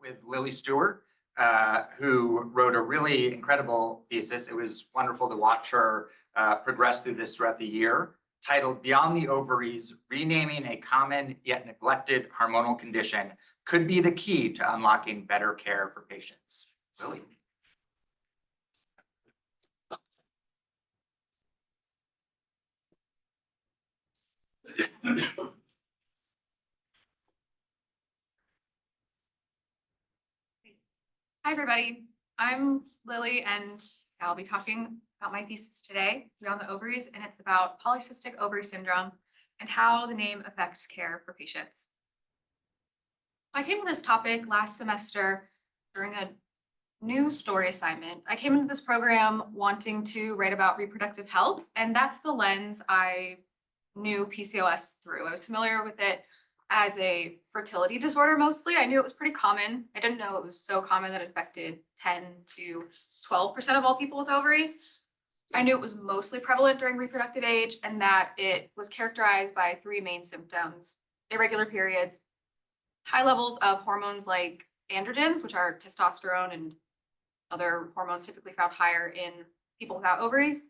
with Lily Stewart, who wrote a really incredible thesis. It was wonderful to watch her progress through this throughout the year, titled Beyond the Ovaries, Renaming a Common Yet Neglected Hormonal Condition Could Be the Key to Unlocking Better Care for Patients. Lily. Hi, everybody. I'm Lily, and I'll be talking about my thesis today, Beyond the Ovaries, and it's about polycystic ovary syndrome and how the name affects care for patients. I came to this topic last semester during a news story assignment. I came into this program wanting to write about reproductive health, and that's the lens I knew PCOS through. I was familiar with it as a fertility disorder mostly. I knew it was pretty common. I didn't know it was so common that it affected 10 to 12% of all people with ovaries. I knew it was mostly prevalent during reproductive age and that it was characterized by three main symptoms: irregular periods, high levels of hormones like androgens, which are testosterone and other hormones typically found higher in people without ovaries.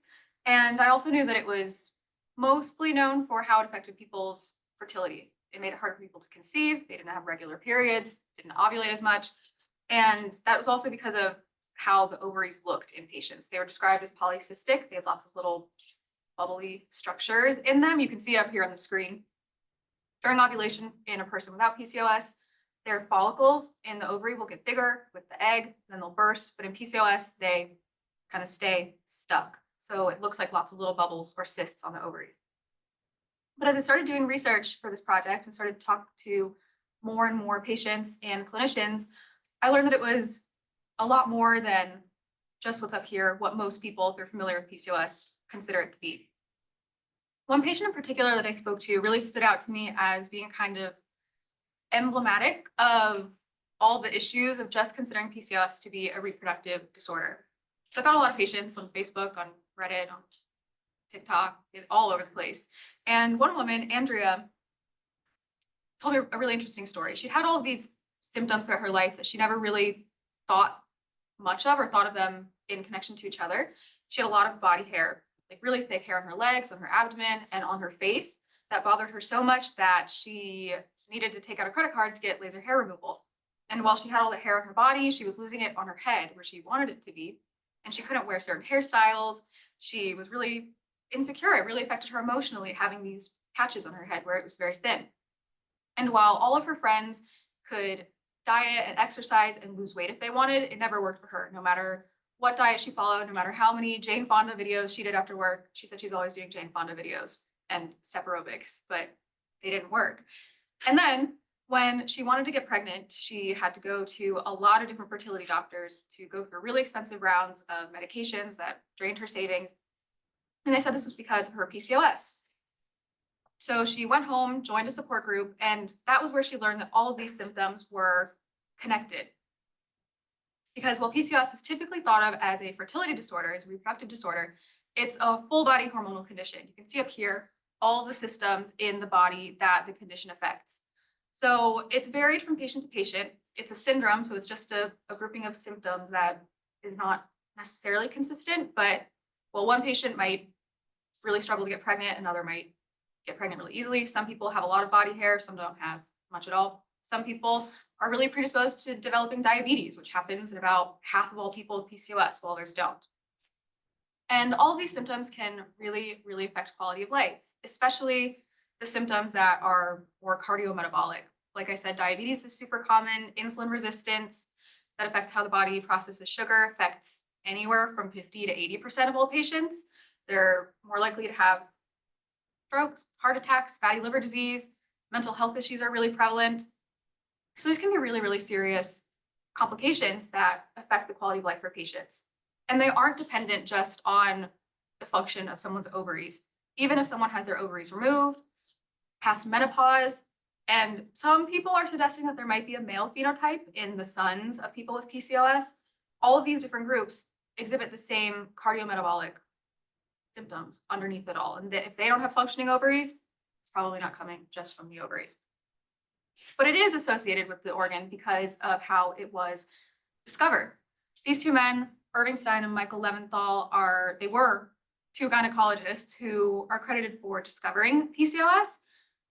And I also knew that it was mostly known for how it affected people's fertility. It made it hard for people to conceive. They didn't have regular periods, didn't ovulate as much. And that was also because of how the ovaries looked in patients. They were described as polycystic. They had lots of little bubbly structures in them. You can see it up here on the screen. During ovulation in a person without PCOS, their follicles in the ovary will get bigger with the egg, then they'll burst. But in PCOS, they kind of stay stuck. So it looks like lots of little bubbles or cysts on the ovaries. But as I started doing research for this project and started to talk to more and more patients and clinicians, I learned that it was a lot more than just what's up here, what most people, if you're familiar with PCOS, consider it to be. One patient in particular that I spoke to really stood out to me as being kind of emblematic of all the issues of just considering PCOS to be a reproductive disorder. So I found a lot of patients on Facebook, on Reddit, on TikTok, all over the place. And one woman, Andrea, told me a really interesting story. She had all of these symptoms throughout her life that she never really thought much of or thought of them in connection to each other. She had a lot of body hair, like really thick hair on her legs, on her abdomen, and on her face that bothered her so much that she needed to take out a credit card to get laser hair removal. And while she had all the hair on her body, she was losing it on her head where she wanted it to be. And she couldn't wear certain hairstyles. She was really insecure. It really affected her emotionally, having these patches on her head where it was very thin. And while all of her friends could diet and exercise and lose weight if they wanted, it never worked for her. No matter what diet she followed, no matter how many Jane Fonda videos she did after work, she said she's always doing Jane Fonda videos and step aerobics, but they didn't work. And then when she wanted to get pregnant, she had to go to a lot of different fertility doctors to go through really expensive rounds of medications that drained her savings. And they said this was because of her PCOS. So she went home, joined a support group, and that was where she learned that all of these symptoms were connected. Because while PCOS is typically thought of as a fertility disorder, as a reproductive disorder, it's a full body hormonal condition. You can see up here all the systems in the body that the condition affects. So it's varied from patient to patient. It's a syndrome, so it's just a grouping of symptoms that is not necessarily consistent, but well, one patient might really struggle to get pregnant, another might get pregnant really easily. Some people have a lot of body hair, some don't have much at all. Some people are really predisposed to developing diabetes, which happens in about half of all people with PCOS, while others don't. And all of these symptoms can really, really affect quality of life, especially the symptoms that are more cardiometabolic. Like I said, diabetes is super common, insulin resistance that affects how the body processes sugar, affects anywhere from 50 to 80% of all patients. They're more likely to have strokes, heart attacks, fatty liver disease, mental health issues are really prevalent. So these can be really, really serious complications that affect the quality of life for patients. And they aren't dependent just on the function of someone's ovaries. Even if someone has their ovaries removed, past menopause, and some people are suggesting that there might be a male phenotype in the sons of people with PCOS, all of these different groups exhibit the same cardiometabolic symptoms underneath it all. And if they don't have functioning ovaries, it's probably not coming just from the ovaries. But it is associated with the organ because of how it was discovered. These two men, Irving Stein and Michael Leventhal, were two gynecologists who are credited for discovering PCOS.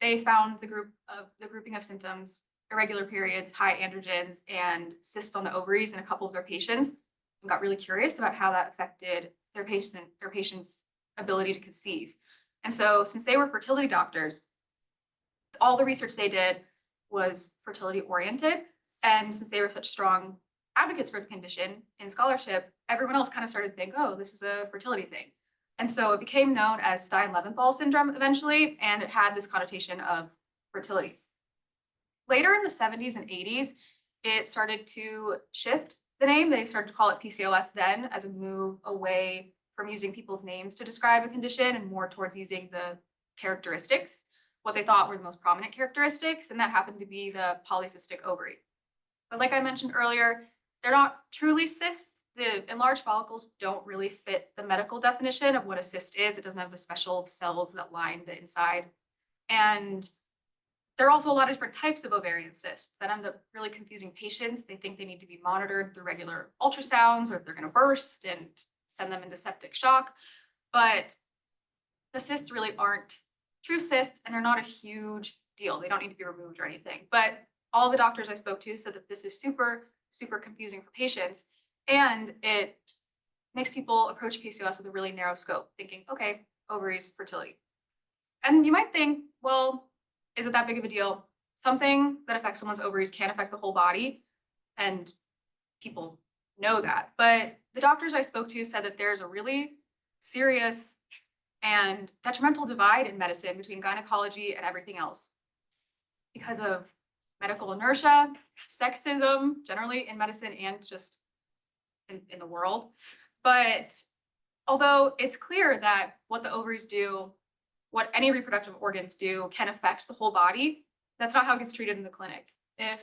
They found the grouping of symptoms, irregular periods, high androgens, and cysts on the ovaries in a couple of their patients, and got really curious about how that affected their patient's ability to conceive. And so, since they were fertility doctors, all the research they did was fertility oriented. And since they were such strong advocates for the condition in scholarship, everyone else kind of started to think, oh, this is a fertility thing. And so it became known as Stein-Leventhal syndrome eventually, and it had this connotation of fertility. Later in the 70s and 80s, it started to shift the name. They started to call it PCOS then, as a move away from using people's names to describe a condition and more towards using the characteristics, what they thought were the most prominent characteristics, and that happened to be the polycystic ovary. But like I mentioned earlier, they're not truly cysts. The enlarged follicles don't really fit the medical definition of what a cyst is. It doesn't have the special cells that line the inside. And there are also a lot of different types of ovarian cysts that end up really confusing patients. They think they need to be monitored through regular ultrasounds, or if they're going to burst and send them into septic shock. But the cysts really aren't true cysts, and they're not a huge deal. They don't need to be removed or anything. But all the doctors I spoke to said that this is super, super confusing for patients, and it makes people approach PCOS with a really narrow scope, thinking, okay, ovaries, fertility. And you might think, well, is it that big of a deal? Something that affects someone's ovaries can affect the whole body, and people know that. But the doctors I spoke to said that there's a really serious and detrimental divide in medicine between gynecology and everything else because of medical inertia, sexism, generally in medicine and just in the world. But although it's clear that what the ovaries do, what any reproductive organs do, can affect the whole body, that's not how it gets treated in the clinic. If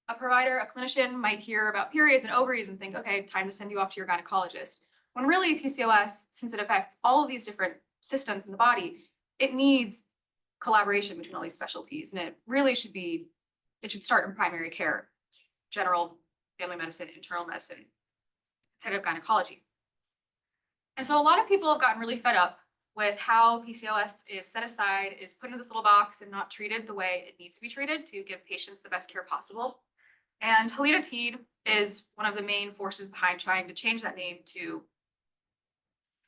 a provider, a clinician might hear about periods and ovaries and think, okay, time to send you off to your gynecologist. When really PCOS, since it affects all of these different systems in the body, it needs collaboration between all these specialties. And it should start in primary care, general family medicine, internal medicine, instead of gynecology. And so a lot of people have gotten really fed up with how PCOS is set aside, is put into this little box and not treated the way it needs to be treated to give patients the best care possible. And Helena Teed is one of the main forces behind trying to change that name to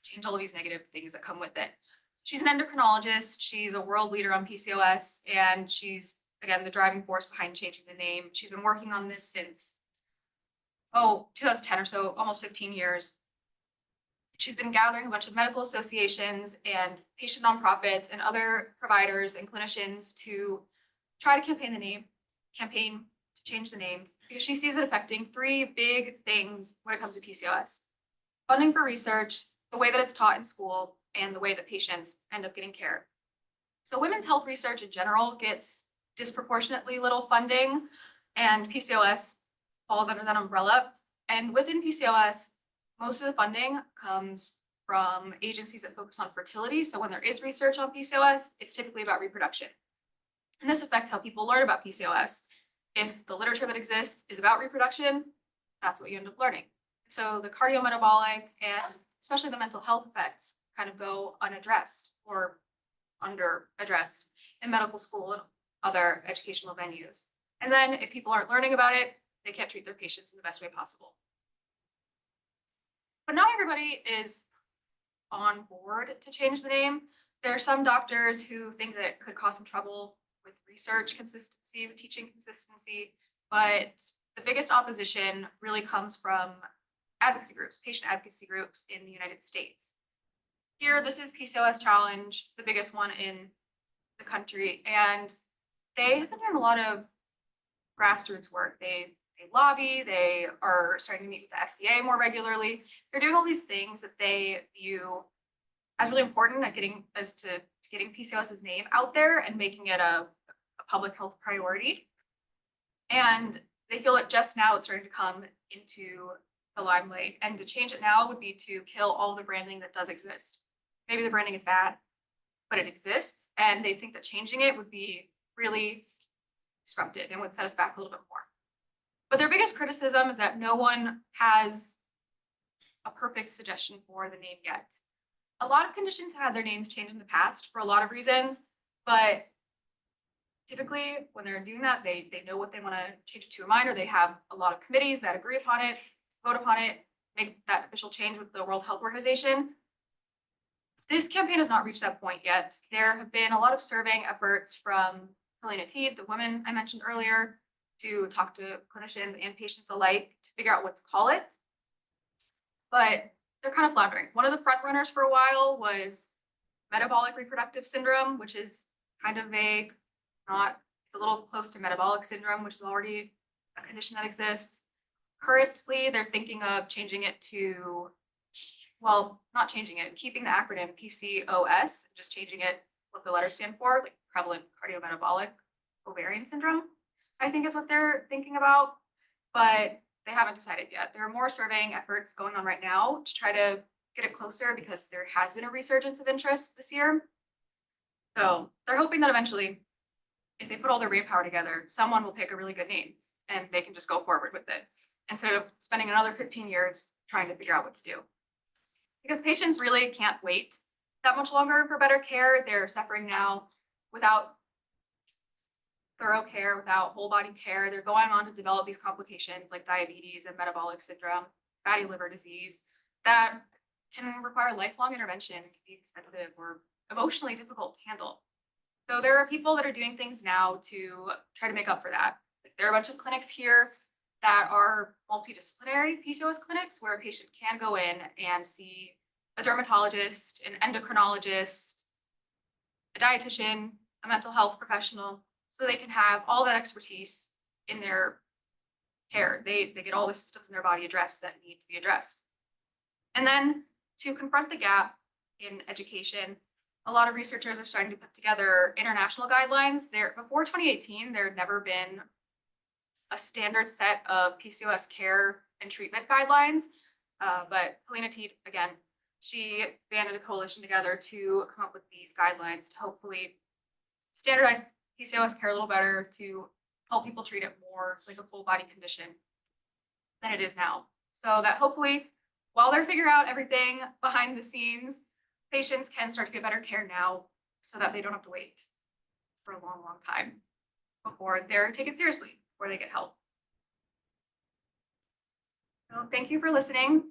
change all of these negative things that come with it. She's an endocrinologist. She's a world leader on PCOS, and she's, again, the driving force behind changing the name. She's been working on this since, 2010 or so, almost 15 years. She's been gathering a bunch of medical associations and patient nonprofits and other providers and clinicians to try to campaign to change the name, because she sees it affecting three big things when it comes to PCOS: funding for research, the way that it's taught in school, and the way that patients end up getting care. So women's health research in general gets disproportionately little funding, and PCOS falls under that umbrella. And within PCOS, most of the funding comes from agencies that focus on fertility. So when there is research on PCOS, it's typically about reproduction. And this affects how people learn about PCOS. If the literature that exists is about reproduction, that's what you end up learning. So the cardiometabolic and especially the mental health effects kind of go unaddressed or under-addressed in medical school and other educational venues. And then if people aren't learning about it, they can't treat their patients in the best way possible. But not everybody is on board to change the name. There are some doctors who think that it could cause some trouble with research consistency, with teaching consistency, but the biggest opposition really comes from advocacy groups, patient advocacy groups in the United States. Here, this is PCOS Challenge, the biggest one in the country, and they have been doing a lot of grassroots work. They lobby, they are starting to meet with the FDA more regularly. They're doing all these things that they view as really important at getting PCOS's name out there and making it a public health priority. And they feel that just now it's starting to come into the limelight. And to change it now would be to kill all the branding that does exist. Maybe the branding is bad, but it exists. And they think that changing it would be really disrupted and would set us back a little bit more. But their biggest criticism is that no one has a perfect suggestion for the name yet. A lot of conditions have had their names changed in the past for a lot of reasons, but typically when they're doing that, they know what they want to change it to a minor. They have a lot of committees that agree upon it, vote upon it, make that official change with the World Health Organization. This campaign has not reached that point yet. There have been a lot of surveying efforts from Helena Teed, the woman I mentioned earlier, to talk to clinicians and patients alike to figure out what to call it. But they're kind of floundering. One of the front runners for a while was metabolic reproductive syndrome, which is kind of vague, it's a little close to metabolic syndrome, which is already a condition that exists. Currently, they're thinking of changing it to, well, not changing it, keeping the acronym PCOS, just changing it, what the letters stand for, like prevalent cardiometabolic ovarian syndrome, I think is what they're thinking about, but they haven't decided yet. There are more surveying efforts going on right now to try to get it closer because there has been a resurgence of interest this year. So they're hoping that eventually, if they put all their brainpower together, someone will pick a really good name and they can just go forward with it instead of spending another 15 years trying to figure out what to do. Because patients really can't wait that much longer for better care. They're suffering now without thorough care, without whole body care. They're going on to develop these complications like diabetes and metabolic syndrome, fatty liver disease that can require lifelong intervention, can be expensive or emotionally difficult to handle. So there are people that are doing things now to try to make up for that. There are a bunch of clinics here that are multidisciplinary PCOS clinics where a patient can go in and see a dermatologist, an endocrinologist, a dietitian, a mental health professional, so they can have all that expertise in their care. They get all the systems in their body addressed that need to be addressed. And then to confront the gap in education, a lot of researchers are starting to put together international guidelines. Before 2018, there had never been a standard set of PCOS care and treatment guidelines. But Helena Teed, again, she banded a coalition together to come up with these guidelines to hopefully standardize PCOS care a little better, to help people treat it more like a full body condition than it is now. So that hopefully, while they're figuring out everything behind the scenes, patients can start to get better care now so that they don't have to wait for a long, long time before they're taken seriously, before they get help. So thank you for listening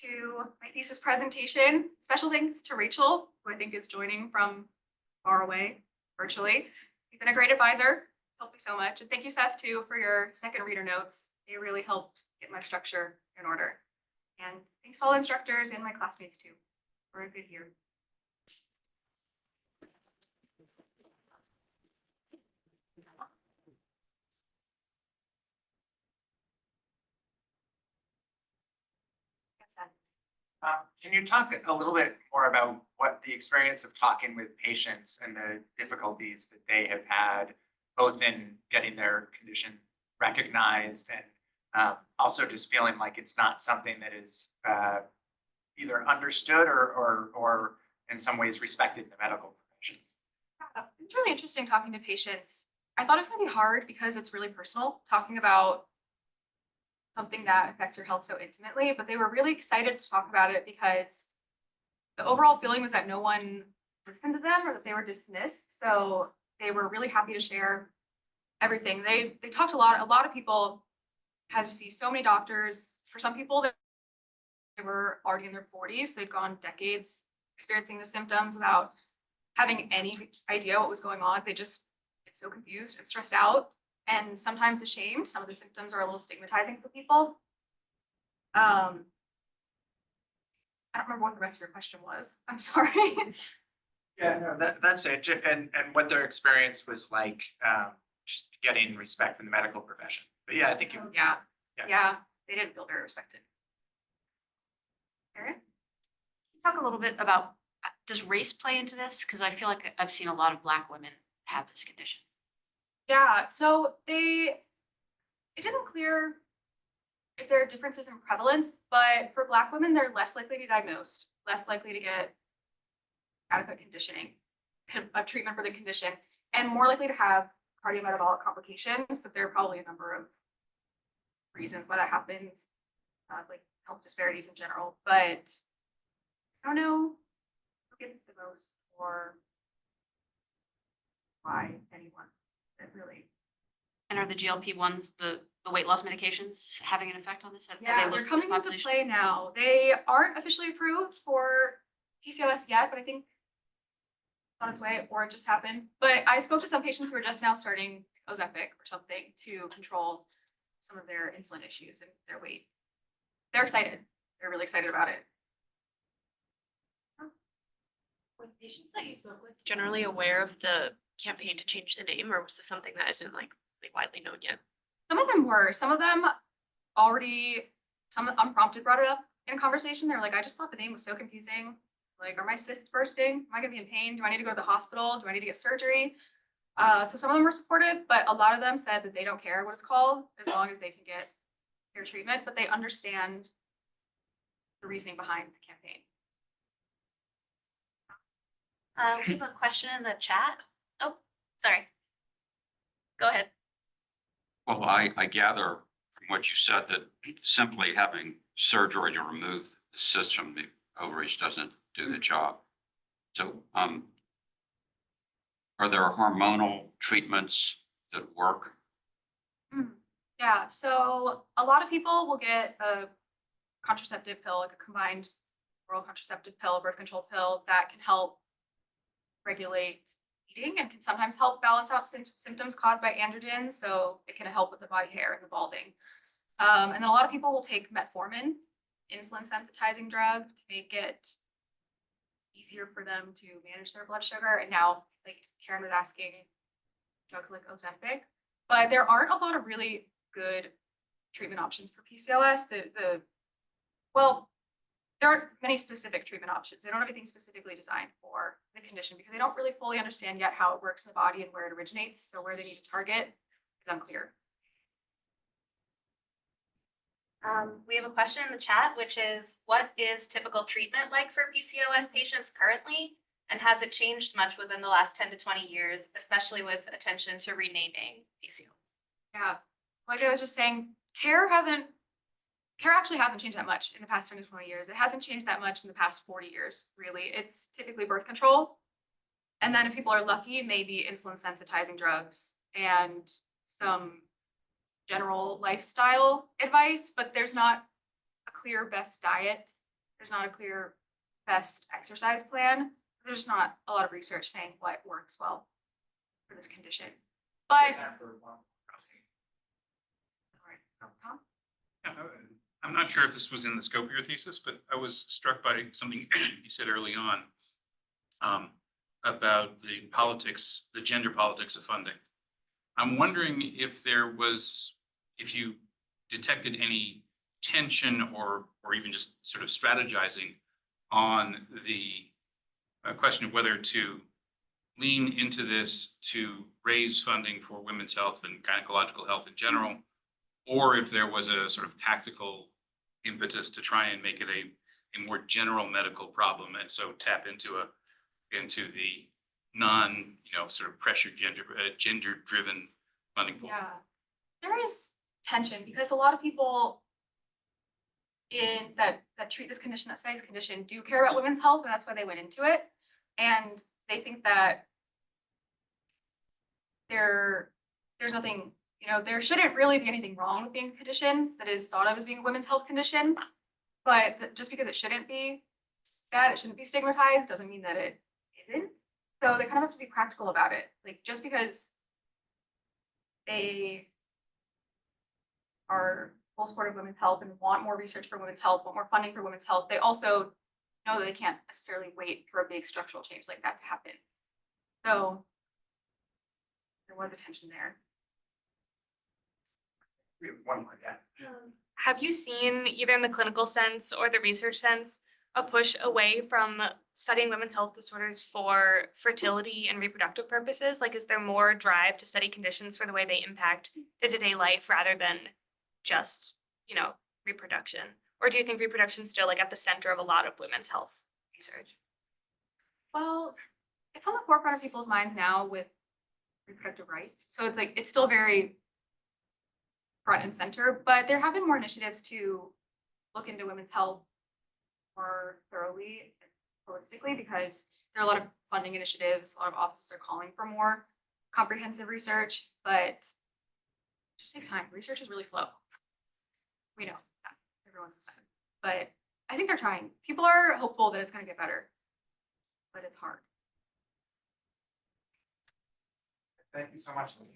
to my thesis presentation. Special thanks to Rachel, who I think is joining from far away virtually. You've been a great advisor, helped me so much. And thank you, Seth, too, for your second reader notes. They really helped get my structure in order. And thanks to all the instructors and my classmates, too, for a good year. Can you talk a little bit more about what the experience of talking with patients and the difficulties that they have had, both in getting their condition recognized and also just feeling like it's not something that is either understood or in some ways respected in the medical profession? It's really interesting talking to patients. I thought it was going to be hard because it's really personal, talking about something that affects your health so intimately, but they were really excited to talk about it because the overall feeling was that no one listened to them or that they were dismissed. So they were really happy to share everything. They talked a lot. A lot of people had to see so many doctors. For some people, they were already in their 40s. They'd gone decades experiencing the symptoms without having any idea what was going on. They just get so confused and stressed out and sometimes ashamed. Some of the symptoms are a little stigmatizing for people. I don't remember what the rest of your question was. I'm sorry. Yeah, no, that's it. And what their experience was like, just getting respect from the medical profession. But yeah, I think Yeah, they didn't feel very respected. Erin? Talk a little bit about, does race play into this? Because I feel like I've seen a lot of Black women have this condition. Yeah, so it isn't clear if there are differences in prevalence, but for Black women, they're less likely to be diagnosed, less likely to get adequate conditioning, treatment for the condition, and more likely to have cardiometabolic complications, that there are probably a number of reasons why that happens, like health disparities in general, but I don't know who gets the most or why anyone that really. And are the GLP-1s, the weight loss medications having an effect on this? Have Yeah, they they're looked at this coming into population? play now. They aren't officially approved for PCOS yet, but I think it's on its way, or it just happened. But I spoke to some patients who are just now starting Ozempic or something to control some of their insulin issues and their weight. They're excited. They're really excited about it. Were the patients that you spoke with generally aware of the campaign to change the name, or was this something that isn't like really widely known yet? Some of them were. Some of them already, some unprompted brought it up in a conversation. They're like, I just thought the name was so confusing. Like, are my cysts bursting? Am I gonna be in pain? Do I need to go to the hospital? Do I need to get surgery? So some of them were supportive, but a lot of them said that they don't care what it's called as long as they can get their treatment, but they understand the reasoning behind the campaign. We have a question in the chat. Oh, sorry. Go ahead. Well, I gather from what you said that simply having surgery to remove the cyst from the ovaries doesn't do the job. So, are there hormonal treatments that work? Yeah, so a lot of people will get a contraceptive pill, like a combined oral contraceptive pill, birth control pill that can help regulate eating and can sometimes help balance out symptoms caused by androgens. So it can help with the body hair and the balding. And then a lot of people will take metformin, insulin sensitizing drug, to make it easier for them to manage their blood sugar. And now, like Karen was asking, drugs like Ozempic, but there aren't a lot of really good treatment options for PCOS. Well, there aren't many specific treatment options. They don't have anything specifically designed for the condition because they don't really fully understand yet how it works in the body and where it originates. So where they need to target is unclear. We have a question in the chat, which is, what is typical treatment like for PCOS patients currently? And has it changed much within the last 10 to 20 years, especially with attention to renaming PCOS? Yeah, like I was just saying, care actually hasn't changed that much in the past 10 to 20 years. It hasn't changed that much in the past 40 years, really. It's typically birth control. And then if people are lucky, maybe insulin sensitizing drugs and some general lifestyle advice, but there's not a clear best diet. There's not a clear best exercise plan. There's not a lot of research saying what works well for this condition. But Tom? I'm not sure if this was in the scope of your thesis, but I was struck by something you said early on about the politics, the gender politics of funding. I'm wondering if if you detected any tension or even just sort of strategizing on the question of whether to lean into this to raise funding for women's health and gynecological health in general, or if there was a sort of tactical impetus to try and make it a more general medical problem, and so tap into the non, sort of pressure gender driven funding pool. Yeah, there is tension because a lot of people that treat this condition, that study this condition, do care about women's health, and that's why they went into it. And they think that there's nothing, there shouldn't really be anything wrong with being a condition that is thought of as being a women's health condition. But just because it shouldn't be bad, it shouldn't be stigmatized, doesn't mean that it isn't. So they kind of have to be practical about it. Like, just because they are full support of women's health and want more research for women's health, want more funding for women's health, they also know that they can't necessarily wait for a big structural change like that to happen. So there was a tension there. We have one more, yeah. Have you seen, either in the clinical sense or the research sense, a push away from studying women's health disorders for fertility and reproductive purposes? Like, is there more drive to study conditions for the way they impact day-to-day life rather than just, reproduction? Or do you think reproduction is still like at the center of a lot of women's health research? Well, it's on the forefront of people's minds now with reproductive rights. So it's like, it's still very front and center, but there have been more initiatives to look into women's health more thoroughly and holistically, because there are a lot of funding initiatives, a lot of offices are calling for more comprehensive research, but it just takes time. Research is really slow. We know that, everyone's said, but I think they're trying. People are hopeful that it's going to get better, but it's hard. Thank you so much, Lee.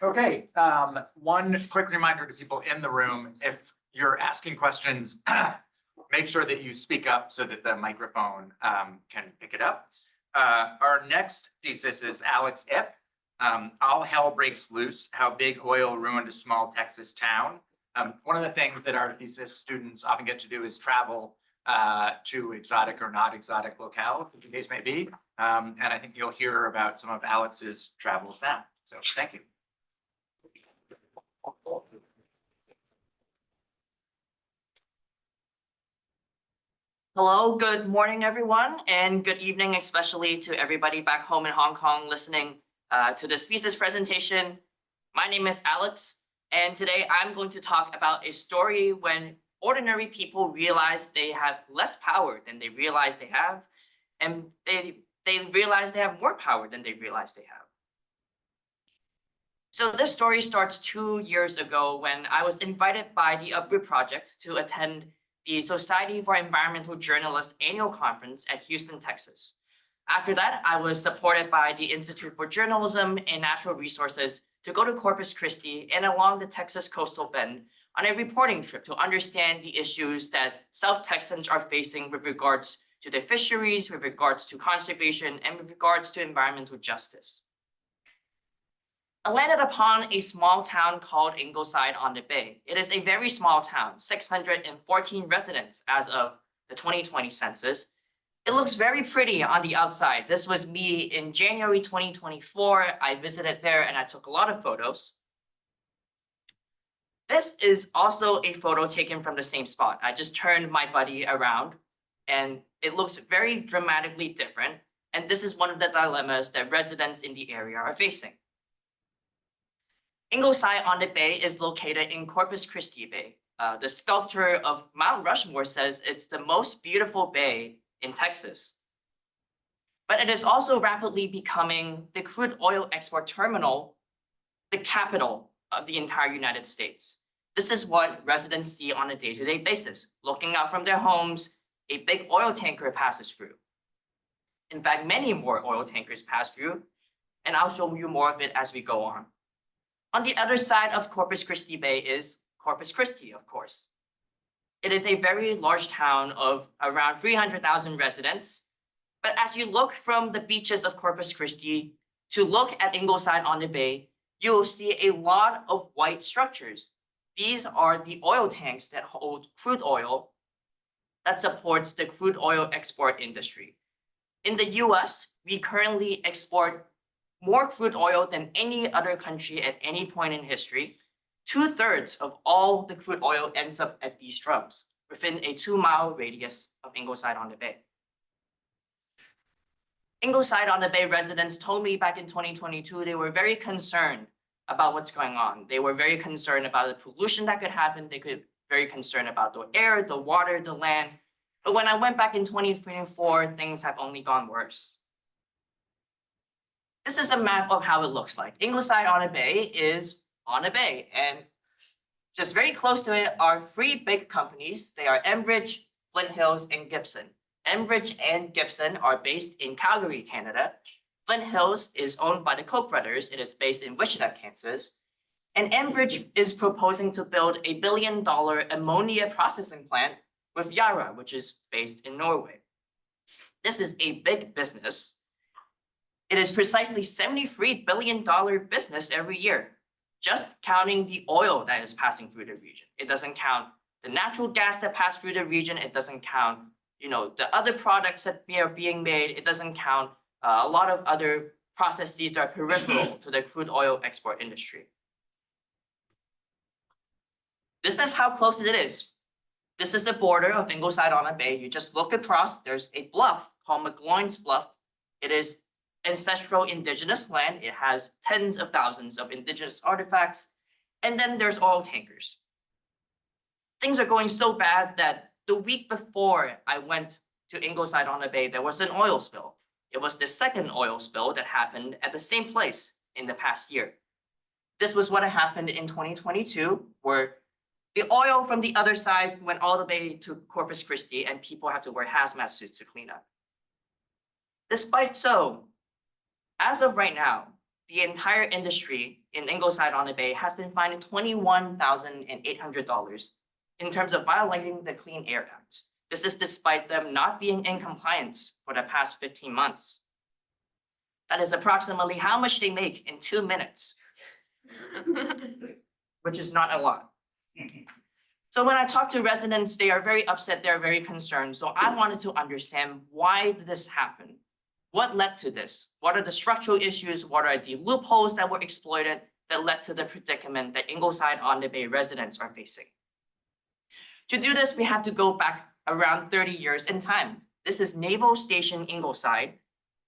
Okay, one quick reminder to people in the room, if you're asking questions, make sure that you speak up so that the microphone can pick it up. Our next thesis is Alex Ip, All Hell Breaks Loose, How Big Oil Ruined a Small Texas Town. One of the things that our thesis students often get to do is travel to exotic or not exotic locales, as the case may be. And I think you'll hear about some of Alex's travels now. So thank you. Hello, good morning, everyone, and good evening, especially to everybody back home in Hong Kong listening to this thesis presentation. My name is Alex, and today I'm going to talk about a story when ordinary people realize they have less power than they realize they have, and they realize they have more power than they realize they have. So this story starts 2 years ago when I was invited by the Uproot Project to attend the Society for Environmental Journalists annual conference at Houston, Texas. After that, I was supported by the Institute for Journalism and Natural Resources to go to Corpus Christi and along the Texas coastal bend on a reporting trip to understand the issues that South Texans are facing with regards to the fisheries, with regards to conservation, and with regards to environmental justice. I landed upon a small town called Ingleside on the Bay. It is a very small town, 614 residents as of the 2020 census. It looks very pretty on the outside. This was me in January 2024. I visited there and I took a lot of photos. This is also a photo taken from the same spot. I just turned my buddy around and it looks very dramatically different. And this is one of the dilemmas that residents in the area are facing. Ingleside on the Bay is located in Corpus Christi Bay. The sculpture of Mount Rushmore says it's the most beautiful bay in Texas. But it is also rapidly becoming the crude oil export terminal, the capital of the entire United States. This is what residents see on a day-to-day basis. Looking out from their homes, a big oil tanker passes through. In fact, many more oil tankers pass through, and I'll show you more of it as we go on. On the other side of Corpus Christi Bay is Corpus Christi, of course. It is a very large town of around 300,000 residents. But as you look from the beaches of Corpus Christi to look at Ingleside on the Bay, you will see a lot of white structures. These are the oil tanks that hold crude oil that supports the crude oil export industry. In the US, we currently export more crude oil than any other country at any point in history. 2/3 of all the crude oil ends up at these drums within a 2-mile radius of Ingleside on the Bay. Ingleside on the Bay residents told me back in 2022, they were very concerned about what's going on. They were very concerned about the pollution that could happen. They could very concerned about the air, the water, the land. But when I went back in 2024, things have only gone worse. This is a map of how it looks like. Ingleside on a Bay is on a bay, and just very close to it are 3 big companies. They are Enbridge, Flint Hills, and Gibson. Enbridge and Gibson are based in Calgary, Canada. Flint Hills is owned by the Koch brothers. It is based in Wichita, Kansas. And Enbridge is proposing to build a $1 billion ammonia processing plant with Yara, which is based in Norway. This is a big business. It is precisely $73 billion business every year, just counting the oil that is passing through the region. It doesn't count the natural gas that passed through the region. It doesn't count, the other products that are being made. It doesn't count a lot of other processes that are peripheral to the crude oil export industry. This is how close it is. This is the border of Ingleside on the Bay. You just look across, there's a bluff called McGloin's Bluff. It is ancestral indigenous land. It has tens of thousands of indigenous artifacts. And then there's oil tankers. Things are going so bad that the week before I went to Ingleside on the Bay, there was an oil spill. It was the second oil spill that happened at the same place in the past year. This was what happened in 2022, where the oil from the other side went all the way to Corpus Christi and people have to wear hazmat suits to clean up. Despite so, as of right now, the entire industry in Ingleside on the Bay has been fined $21,800 in terms of violating the Clean Air Act. This is despite them not being in compliance for the past 15 months. That is approximately how much they make in 2 minutes, which is not a lot. So when I talk to residents, they are very upset, they're very concerned. So I wanted to understand, why did this happen? What led to this? What are the structural issues? What are the loopholes that were exploited that led to the predicament that Ingleside on the Bay residents are facing? To do this, we have to go back around 30 years in time. This is Naval Station Ingleside.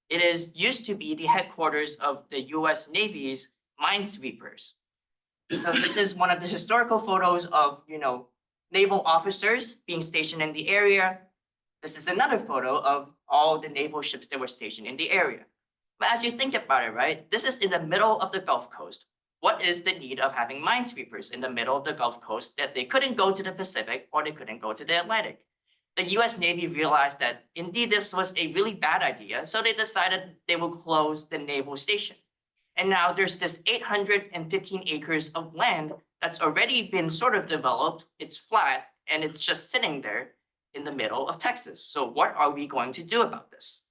It used to be the headquarters of the US Navy's minesweepers. So this is one of the historical photos of, naval officers being stationed in the area. This is another photo of all the naval ships that were stationed in the area. But as you think about it, right, this is in the middle of the Gulf Coast. What is the need of having minesweepers in the middle of the Gulf Coast that they couldn't go to the Pacific or they couldn't go to the Atlantic? The US Navy realized that indeed this was a really bad idea, so they decided they would close the naval station. And now there's this 815 acres of land that's already been sort of developed. It's flat and it's just sitting there in the middle of Texas. So what are we going to do about this?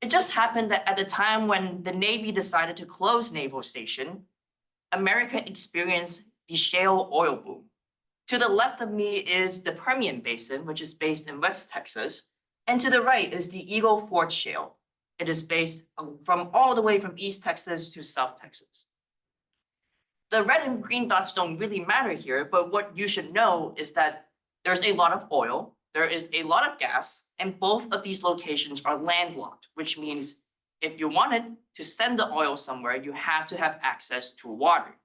It just happened that at the time when the Navy decided to close Naval Station, America experienced the shale oil boom. To the left of me is the Permian Basin, which is based in West Texas. And to the right is the Eagle Ford Shale. It is based from all the way from East Texas to South Texas. The red and green dots don't really matter here, but what you should know is that there's a lot of oil, there is a lot of gas, and both of these locations are landlocked, which means if you wanted to send the oil somewhere, you have to have access to water.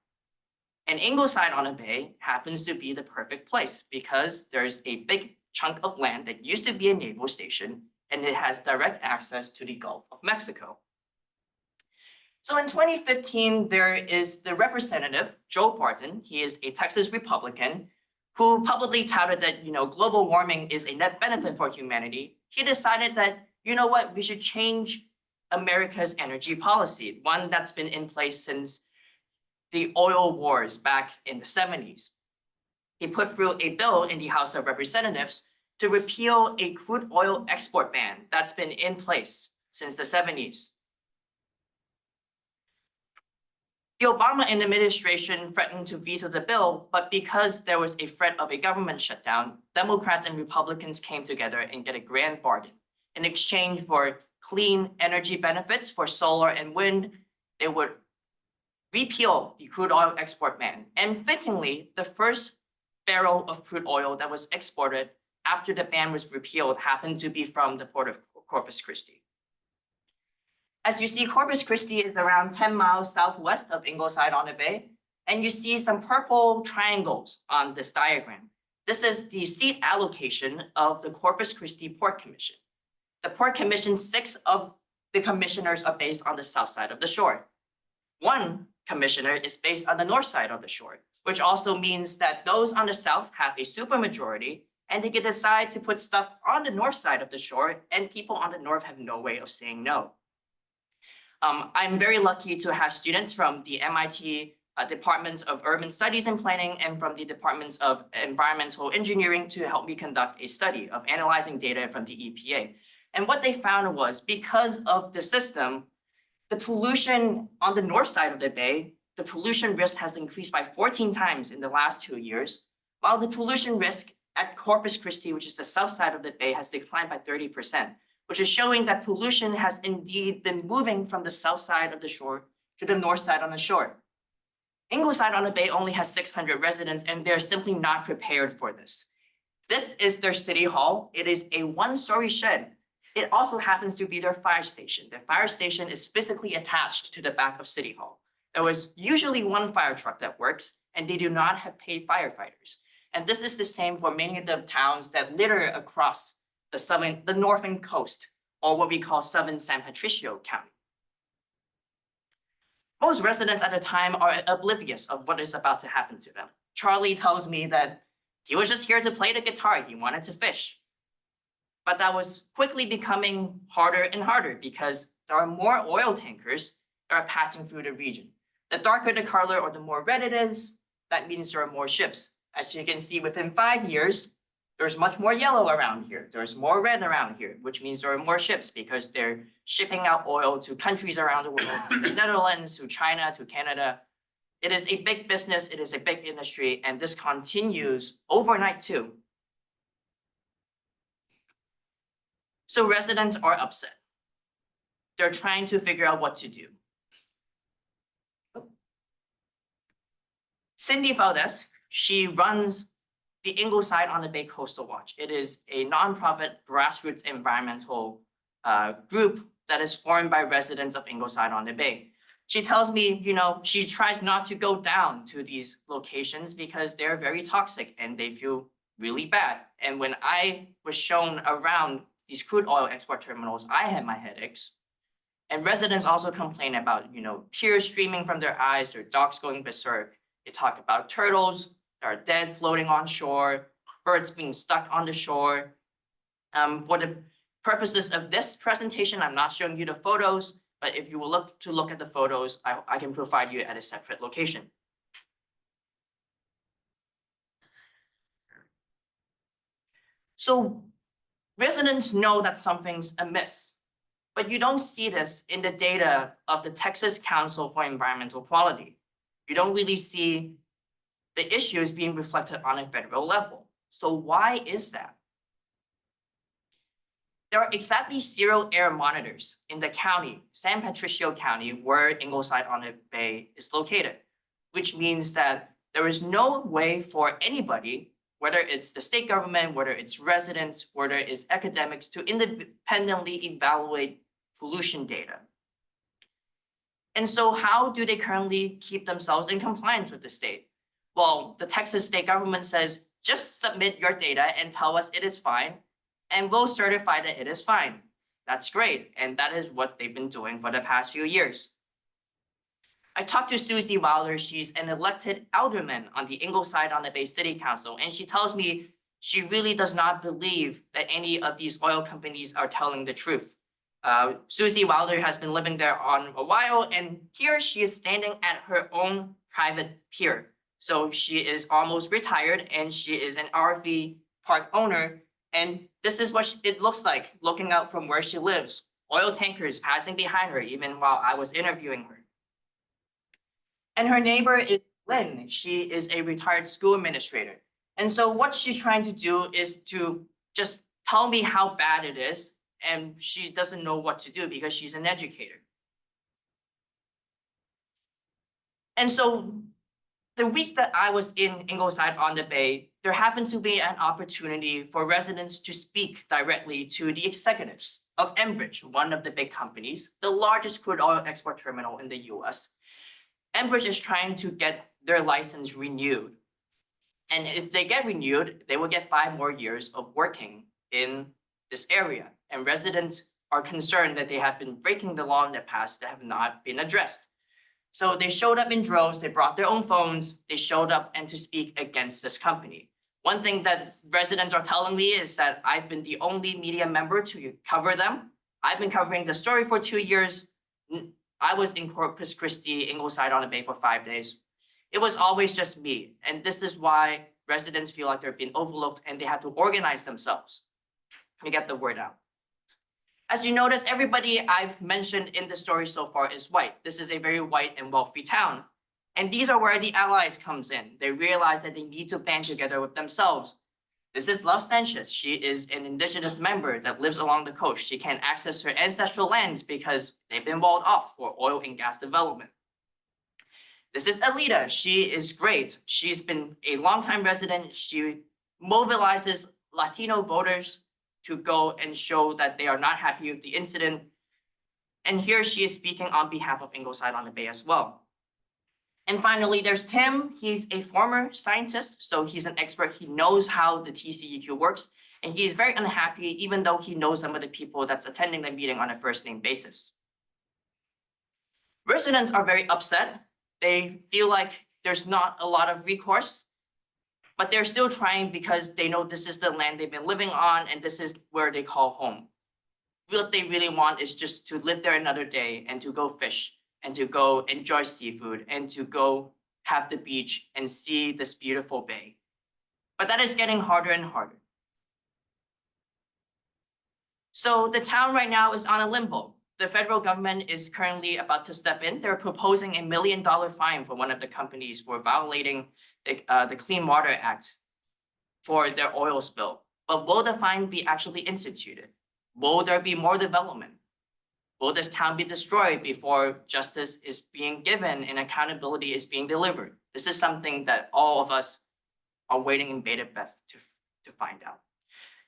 And Ingleside on the Bay happens to be the perfect place because there's a big chunk of land that used to be a naval station, and it has direct access to the Gulf of Mexico. So in 2015, there is the representative, Joe Barton. He is a Texas Republican who publicly touted that, global warming is a net benefit for humanity. He decided that, we should change America's energy policy, one that's been in place since the oil wars back in the 70s. He put through a bill in the House of Representatives to repeal a crude oil export ban that's been in place since the 70s. The Obama administration threatened to veto the bill, but because there was a threat of a government shutdown, Democrats and Republicans came together and get a grand bargain. In exchange for clean energy benefits for solar and wind, they would repeal the crude oil export ban. And fittingly, the first barrel of crude oil that was exported after the ban was repealed happened to be from the port of Corpus Christi. As you see, Corpus Christi is around 10 miles southwest of Ingleside on the Bay, and you see some purple triangles on this diagram. This is the seat allocation of the Corpus Christi Port Commission. The Port Commission, 6 of the commissioners are based on the south side of the shore. 1 commissioner is based on the north side of the shore, which also means that those on the south have a supermajority, and they can decide to put stuff on the north side of the shore, and people on the north have no way of saying no. I'm very lucky to have students from the MIT Departments of Urban Studies and Planning and from the Departments of Environmental Engineering to help me conduct a study of analyzing data from the EPA. And what they found was, because of the system, the pollution on the north side of the bay, the pollution risk has increased by 14 times in the last 2 years, while the pollution risk at Corpus Christi, which is the south side of the bay, has declined by 30%. Which is showing that pollution has indeed been moving from the south side of the shore to the north side on the shore. Ingleside on the Bay only has 600 residents, and they're simply not prepared for this. This is their city hall. It is a one-story shed. It also happens to be their fire station. The fire station is physically attached to the back of City Hall. There was usually one fire truck that works, and they do not have paid firefighters. And this is the same for many of the towns that litter across the northern coast, or what we call Southern San Patricio County. Most residents at the time are oblivious of what is about to happen to them. Charlie tells me that he was just here to play the guitar. He wanted to fish. But that was quickly becoming harder and harder because there are more oil tankers that are passing through the region. The darker the color or the more red it is, that means there are more ships. As you can see, within 5 years, there's much more yellow around here. There's more red around here, which means there are more ships because they're shipping out oil to countries around the world, to the Netherlands, to China, to Canada. It is a big business. It is a big industry, and this continues overnight too. So residents are upset. They're trying to figure out what to do. Cindy Valdez, she runs the Ingleside on the Bay Coastal Watch. It is a nonprofit grassroots environmental group that is formed by residents of Ingleside on the Bay. She tells me, she tries not to go down to these locations because they're very toxic and they feel really bad. And when I was shown around these crude oil export terminals, I had my headaches. And residents also complain about, tears streaming from their eyes, their dogs going berserk. They talk about turtles that are dead floating on shore, birds being stuck on the shore. For the purposes of this presentation, I'm not showing you the photos, but if you will look at the photos, I can provide you at a separate location. So residents know that something's amiss, but you don't see this in the data of the Texas Council for Environmental Quality. You don't really see the issues being reflected on a federal level. So why is that? There are exactly 0 air monitors in the county, San Patricio County, where Ingleside on the Bay is located, which means that there is no way for anybody, whether it's the state government, whether it's residents, whether it's academics, to independently evaluate pollution data. And so how do they currently keep themselves in compliance with the state? Well, the Texas state government says, just submit your data and tell us it is fine, and we'll certify that it is fine. That's great, and that is what they've been doing for the past few years. I talked to Susie Wilder. She's an elected alderman on the Ingleside on the Bay City Council, and she tells me she really does not believe that any of these oil companies are telling the truth. Susie Wilder has been living there on a while, and here she is standing at her own private pier. So she is almost retired, and she is an RV park owner, and this is what it looks like looking out from where she lives. Oil tankers passing behind her even while I was interviewing her. And her neighbor is Lynn. She is a retired school administrator. And so what she's trying to do is to just tell me how bad it is, and she doesn't know what to do because she's an educator. And so the week that I was in Ingleside on the Bay, there happened to be an opportunity for residents to speak directly to the executives of Enbridge, one of the big companies, the largest crude oil export terminal in the US. Enbridge is trying to get their license renewed. And if they get renewed, they will get 5 more years of working in this area. And residents are concerned that they have been breaking the law in the past that have not been addressed. So they showed up in droves, they brought their own phones, they showed up and to speak against this company. One thing that residents are telling me is that I've been the only media member to cover them. I've been covering the story for 2 years. I was in Corpus Christi, Ingleside on the Bay for 5 days. It was always just me. And this is why residents feel like they're being overlooked and they have to organize themselves to get the word out. As you notice, everybody I've mentioned in the story so far is white. This is a very white and wealthy town. And these are where the allies comes in. They realize that they need to band together with themselves. This is Love Sanchez. She is an indigenous member that lives along the coast. She can't access her ancestral lands because they've been walled off for oil and gas development. This is Alita. She is great. She's been a longtime resident. She mobilizes Latino voters to go and show that they are not happy with the incident. And here she is speaking on behalf of Ingleside on the Bay as well. And finally, there's Tim. He's a former scientist, so he's an expert. He knows how the TCEQ works, and he is very unhappy, even though he knows some of the people that's attending the meeting on a first-name basis. Residents are very upset. They feel like there's not a lot of recourse, but they're still trying because they know this is the land they've been living on, and this is where they call home. What they really want is just to live there another day and to go fish and to go enjoy seafood and to go have the beach and see this beautiful bay. But that is getting harder and harder. So the town right now is on a limbo. The federal government is currently about to step in. They're proposing $1 million fine for one of the companies for violating the Clean Water Act for their oil spill. But will the fine be actually instituted? Will there be more development? Will this town be destroyed before justice is being given and accountability is being delivered? This is something that all of us are waiting in bated breath to find out.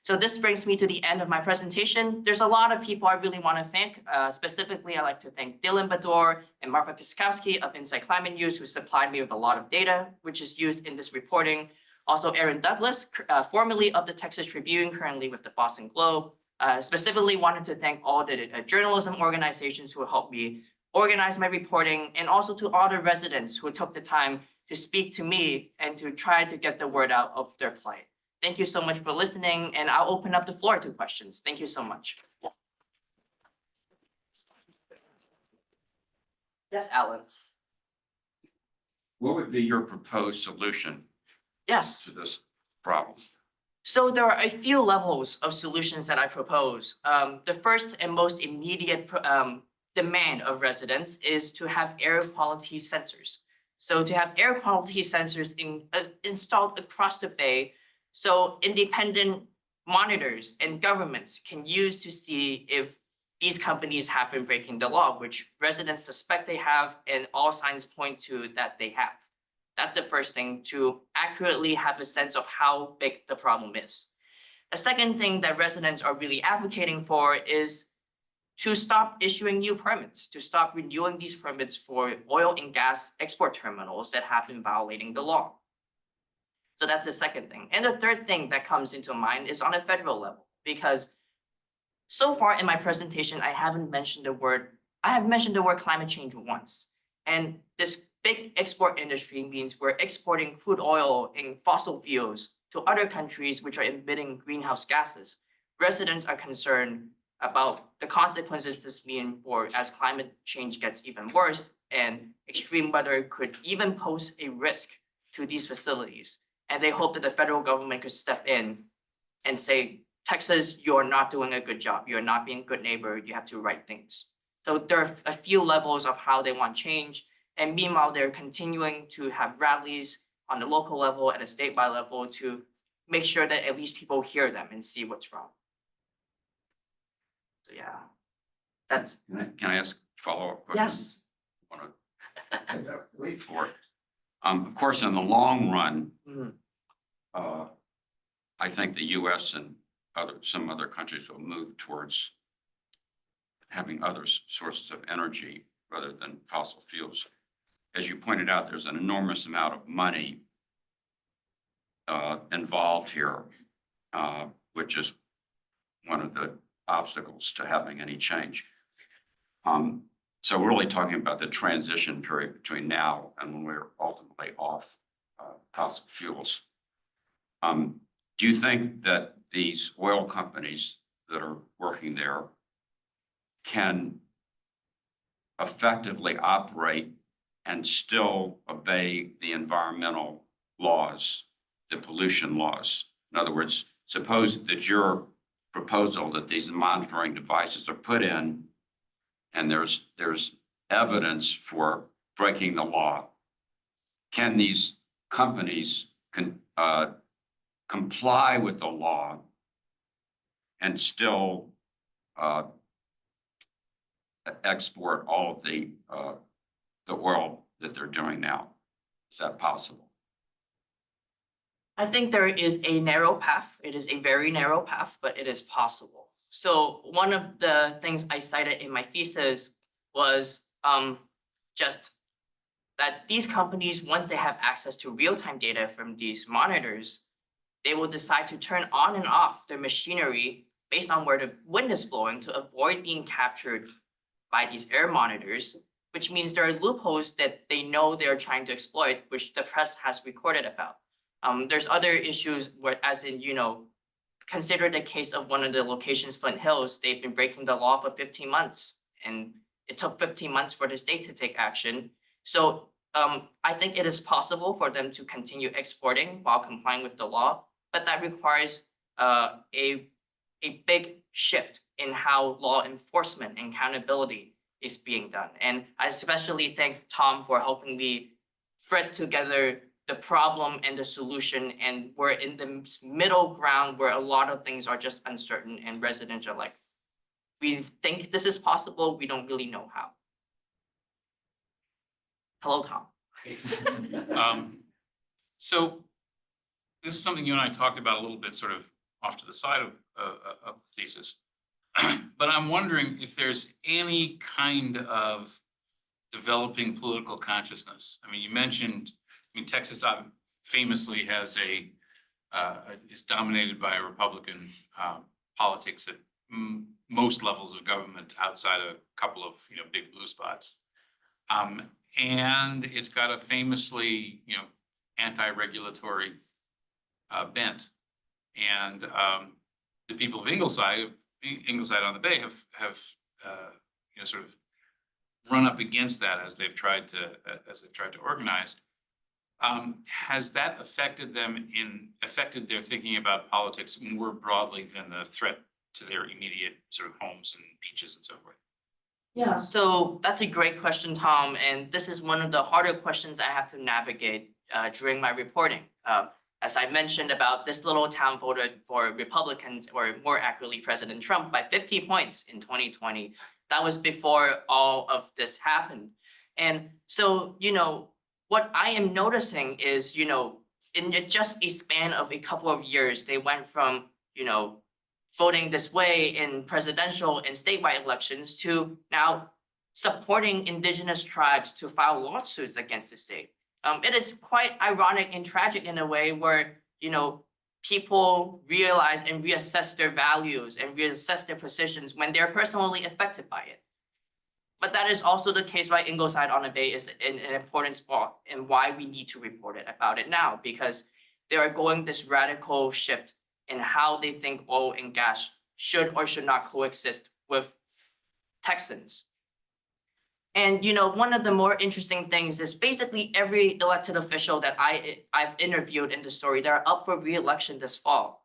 So this brings me to the end of my presentation. There's a lot of people I really want to thank. Specifically, I'd like to thank Dylan Bador and Marfa Piskowski of Insight Climate News, who supplied me with a lot of data, which is used in this reporting. Also, Aaron Douglas, formerly of the Texas Tribune, currently with the Boston Globe. Specifically wanted to thank all the journalism organizations who helped me organize my reporting, and also to all the residents who took the time to speak to me and to try to get the word out of their plight. Thank you so much for listening, and I'll open up the floor to questions. Thank you so much. Yes, Alan. What would be your proposed solution Yes. to this problem? So there are a few levels of solutions that I propose. The first and most immediate demand of residents is to have air quality sensors. So to have air quality sensors installed across the bay, so independent monitors and governments can use to see if these companies have been breaking the law, which residents suspect they have, and all signs point to that they have. That's the first thing, to accurately have a sense of how big the problem is. The second thing that residents are really advocating for is to stop issuing new permits, to stop renewing these permits for oil and gas export terminals that have been violating the law. So that's the second thing. And the third thing that comes into mind is on a federal level, because so far in my presentation, I have mentioned the word climate change once. And this big export industry means we're exporting crude oil and fossil fuels to other countries which are emitting greenhouse gases. Residents are concerned about the consequences this means for as climate change gets even worse, and extreme weather could even pose a risk to these facilities. And they hope that the federal government could step in and say, Texas, you're not doing a good job. You're not being a good neighbor. You have to right things. So there are a few levels of how they want change. And meanwhile, they're continuing to have rallies on the local level and a statewide level to make sure that at least people hear them and see what's wrong. So yeah, that's. Can I ask a follow-up question? Yes. Wait for it. Of course, in the long run, Mhm. I think the US and some other countries will move towards having other sources of energy rather than fossil fuels. As you pointed out, there's an enormous amount of money involved here, which is one of the obstacles to having any change. So we're really talking about the transition period between now and when we're ultimately off fossil fuels. Do you think that these oil companies that are working there can effectively operate and still obey the environmental laws, the pollution laws? In other words, suppose that your proposal that these monitoring devices are put in and there's evidence for breaking the law. Can these companies comply with the law and still export all of the oil that they're doing now? Is that possible? I think there is a narrow path. It is a very narrow path, but it is possible. So one of the things I cited in my thesis was just that these companies, once they have access to real-time data from these monitors, they will decide to turn on and off their machinery based on where the wind is blowing to avoid being captured by these air monitors, which means there are loopholes that they know they're trying to exploit, which the press has recorded about. There's other issues where, as in, consider the case of one of the locations, Flint Hills. They've been breaking the law for 15 months, and it took 15 months for the state to take action. So I think it is possible for them to continue exporting while complying with the law, but that requires a big shift in how law enforcement and accountability is being done. And I especially thank Tom for helping me thread together the problem and the solution, and we're in the middle ground where a lot of things are just uncertain, and residents are like, we think this is possible, we don't really know how. Hello, Tom. So this is something you and I talked about a little bit, sort of off to the side of the thesis. But I'm wondering if there's any kind of developing political consciousness. I mean, you mentioned, Texas famously has is dominated by a Republican politics at most levels of government, outside a couple of big blue spots, and it's got a famously anti-regulatory bent. And the people of Ingleside on the Bay have sort of run up against that as they've tried to organize. Has that affected their thinking about politics more broadly than the threat to their immediate sort of homes and beaches and so forth? Yeah, so that's a great question, Tom. And this is one of the harder questions I have to navigate during my reporting. As I mentioned about this little town voted for Republicans, or more accurately, President Trump, by 50 points in 2020. That was before all of this happened. And so, what I am noticing is, in just a span of a couple of years, they went from, voting this way in presidential and statewide elections to now supporting indigenous tribes to file lawsuits against the state. It is quite ironic and tragic in a way where, people realize and reassess their values and reassess their positions when they're personally affected by it. But that is also the case why Ingleside on the Bay is an important spot, and why we need to report about it now, because they are going this radical shift in how they think oil and gas should or should not coexist with Texans. And one of the more interesting things is basically every elected official that I've interviewed in the story, they're up for re-election this fall.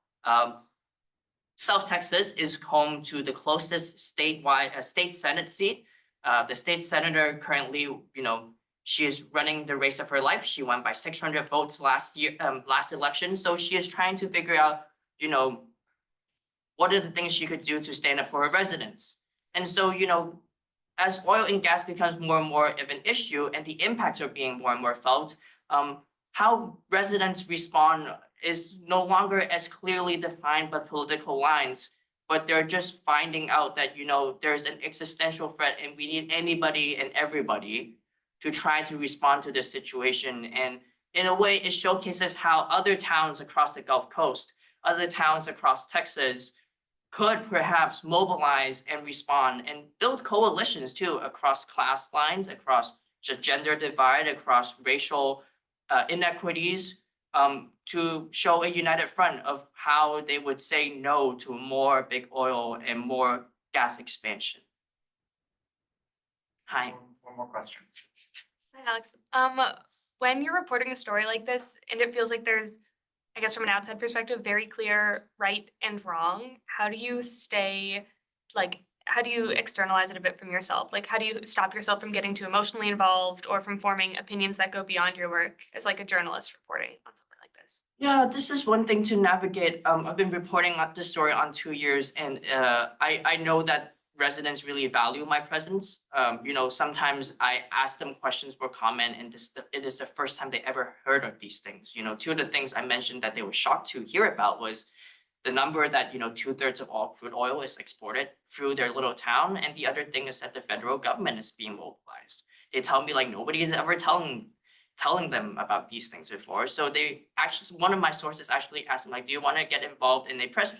South Texas is home to the closest statewide state Senate seat. The state senator currently, she is running the race of her life. She won by 600 votes last election. So she is trying to figure out, what are the things she could do to stand up for her residents. And so, as oil and gas becomes more and more of an issue, and the impacts are being more and more felt, how residents respond is no longer as clearly defined by political lines, but they're just finding out that, there's an existential threat, and we need anybody and everybody to try to respond to this situation. And in a way, it showcases how other towns across the Gulf Coast, other towns across Texas, could perhaps mobilize and respond and build coalitions too, across class lines, across gender divide, across racial inequities, to show a united front of how they would say no to more big oil and more gas expansion. Hi. One more question. Hi, Alex. When you're reporting a story like this, and it feels like there's, I guess from an outside perspective, very clear right and wrong, how do you how do you externalize it a bit from yourself? Like, how do you stop yourself from getting too emotionally involved or from forming opinions that go beyond your work as like a journalist reporting on something like this? Yeah, this is one thing to navigate. I've been reporting on this story on 2 years, and I know that residents really value my presence. Sometimes I ask them questions for comment, and it is the first time they ever heard of these things. Two of the things I mentioned that they were shocked to hear about was the number that 2/3 of all crude oil is exported through their little town, and the other thing is that the federal government is being mobilized. They tell me like nobody is ever telling them about these things before. So one of my sources actually asked me like, do you want to get involved in a press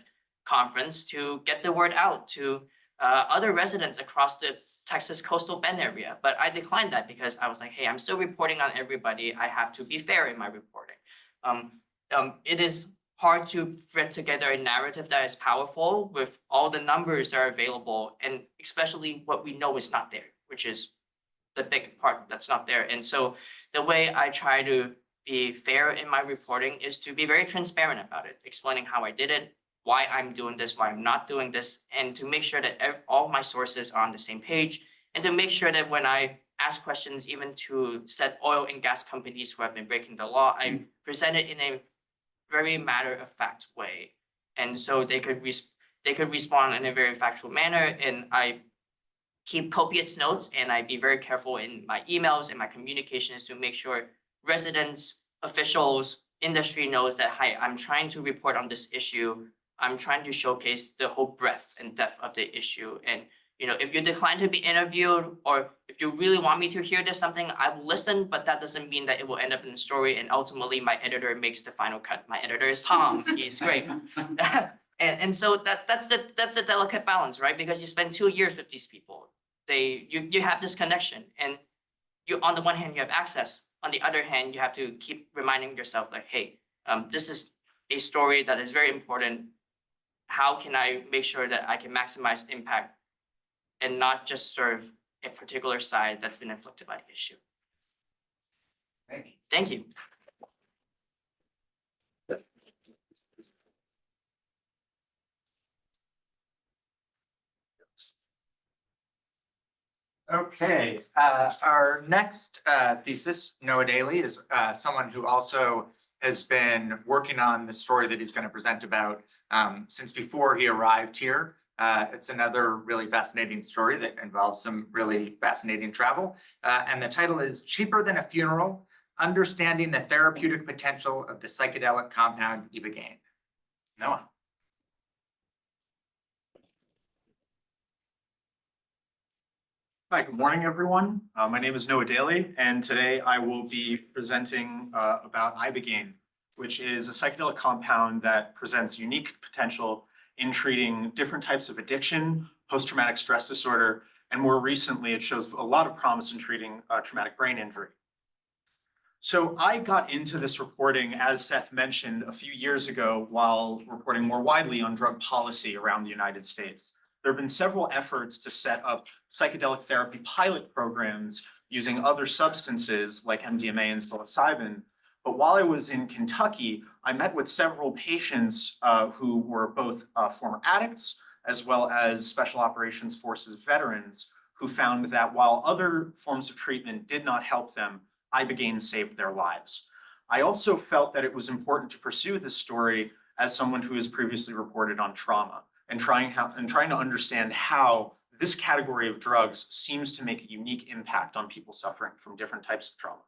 conference to get the word out to other residents across the Texas coastal bend area? But I declined that because I was like, hey, I'm still reporting on everybody. I have to be fair in my reporting. It is hard to thread together a narrative that is powerful with all the numbers that are available, and especially what we know is not there, which is the big part that's not there. And so the way I try to be fair in my reporting is to be very transparent about it, explaining how I did it, why I'm doing this, why I'm not doing this, and to make sure that all my sources are on the same page, and to make sure that when I ask questions, even to said oil and gas companies who have been breaking the law, I present it in a very matter-of-fact way. And so they could respond in a very factual manner, and I keep copious notes, and I be very careful in my emails and my communications to make sure residents, officials, industry knows that, hi, I'm trying to report on this issue. I'm trying to showcase the whole breadth and depth of the issue. And if you decline to be interviewed, or if you really want me to hear this something, I will listen, but that doesn't mean that it will end up in the story. And ultimately, my editor makes the final cut. My editor is Tom. He's great. And so that's a delicate balance, right? Because you spend 2 years with these people. You have this connection, and on the one hand you have access. On the other hand, you have to keep reminding yourself like, hey, this is a story that is very important. How can I make sure that I can maximize impact and not just serve a particular side that's been inflicted by the issue? Thank you. Okay, our next thesis, Noah Daly, is someone who also has been working on the story that he's going to present about since before he arrived here. It's another really fascinating story that involves some really fascinating travel. And the title is Cheaper Than a Funeral, Understanding the Therapeutic Potential of the Psychedelic Compound Ibogaine. Noah. Hi, good morning, everyone. My name is Noah Daly, and today I will be presenting about Ibogaine, which is a psychedelic compound that presents unique potential in treating different types of addiction, post-traumatic stress disorder, and more recently, it shows a lot of promise in treating traumatic brain injury. So I got into this reporting, as Seth mentioned, a few years ago while reporting more widely on drug policy around the United States. There have been several efforts to set up psychedelic therapy pilot programs using other substances like MDMA and psilocybin. But while I was in Kentucky, I met with several patients who were both former addicts as well as Special Operations Forces veterans who found that while other forms of treatment did not help them, Ibogaine saved their lives. I also felt that it was important to pursue this story as someone who has previously reported on trauma, and trying to understand how this category of drugs seems to make a unique impact on people suffering from different types of trauma.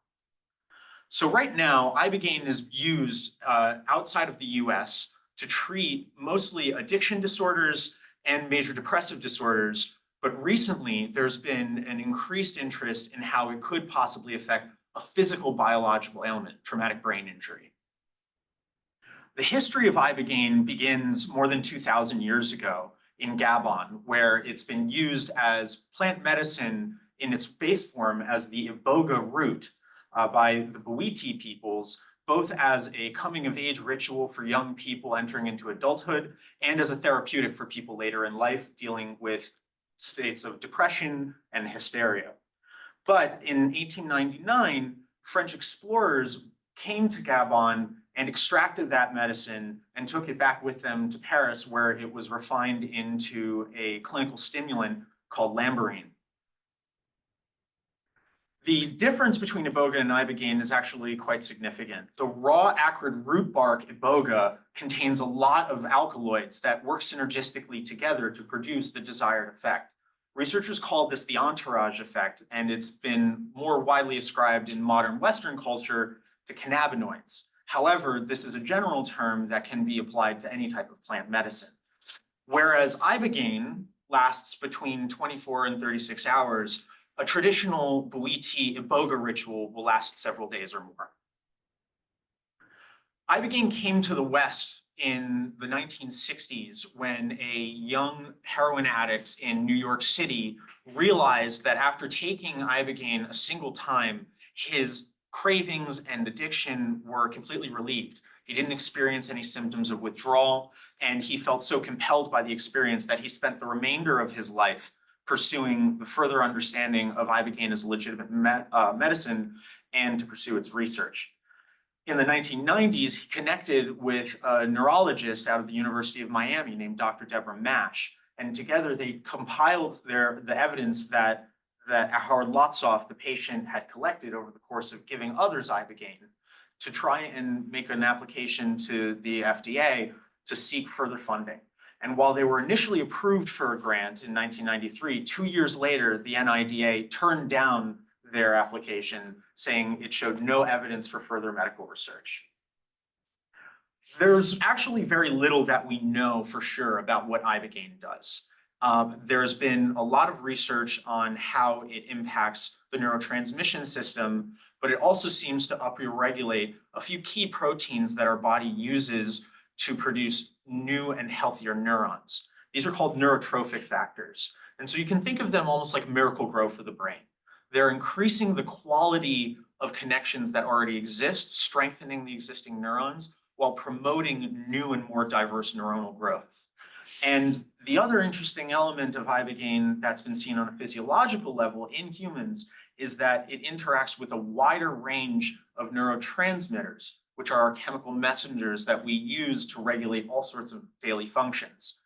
So right now, Ibogaine is used outside of the US to treat mostly addiction disorders and major depressive disorders, but recently there's been an increased interest in how it could possibly affect a physical biological ailment, traumatic brain injury. The history of Ibogaine begins more than 2,000 years ago in Gabon, where it's been used as plant medicine in its base form as the Iboga root by the Bwiti peoples, both as a coming-of-age ritual for young people entering into adulthood and as a therapeutic for people later in life dealing with states of depression and hysteria. But in 1899, French explorers came to Gabon and extracted that medicine and took it back with them to Paris, where it was refined into a clinical stimulant called lambarene. The difference between Iboga and Ibogaine is actually quite significant. The raw acrid root bark Iboga contains a lot of alkaloids that work synergistically together to produce the desired effect. Researchers call this the entourage effect, and it's been more widely ascribed in modern Western culture to cannabinoids. However, this is a general term that can be applied to any type of plant medicine. Whereas Ibogaine lasts between 24 and 36 hours, a traditional Bwiti Iboga ritual will last several days or more. Ibogaine came to the West in the 1960s when a young heroin addict in New York City realized that after taking Ibogaine a single time, his cravings and addiction were completely relieved. He didn't experience any symptoms of withdrawal, and he felt so compelled by the experience that he spent the remainder of his life pursuing the further understanding of Ibogaine as a legitimate medicine and to pursue its research. In the 1990s, he connected with a neurologist out of the University of Miami named Dr. Deborah Mash, and together they compiled the evidence that Howard Lotsoff, the patient, had collected over the course of giving others Ibogaine to try and make an application to the FDA to seek further funding. And while they were initially approved for a grant in 1993, 2 years later, the NIDA turned down their application, saying it showed no evidence for further medical research. There's actually very little that we know for sure about what Ibogaine does. There's been a lot of research on how it impacts the neurotransmission system, but it also seems to upregulate a few key proteins that our body uses to produce new and healthier neurons. These are called neurotrophic factors. And so you can think of them almost like miracle grow for the brain. They're increasing the quality of connections that already exist, strengthening the existing neurons, while promoting new and more diverse neuronal growth. And the other interesting element of Ibogaine that's been seen on a physiological level in humans is that it interacts with a wider range of neurotransmitters, which are our chemical messengers that we use to regulate all sorts of daily functions.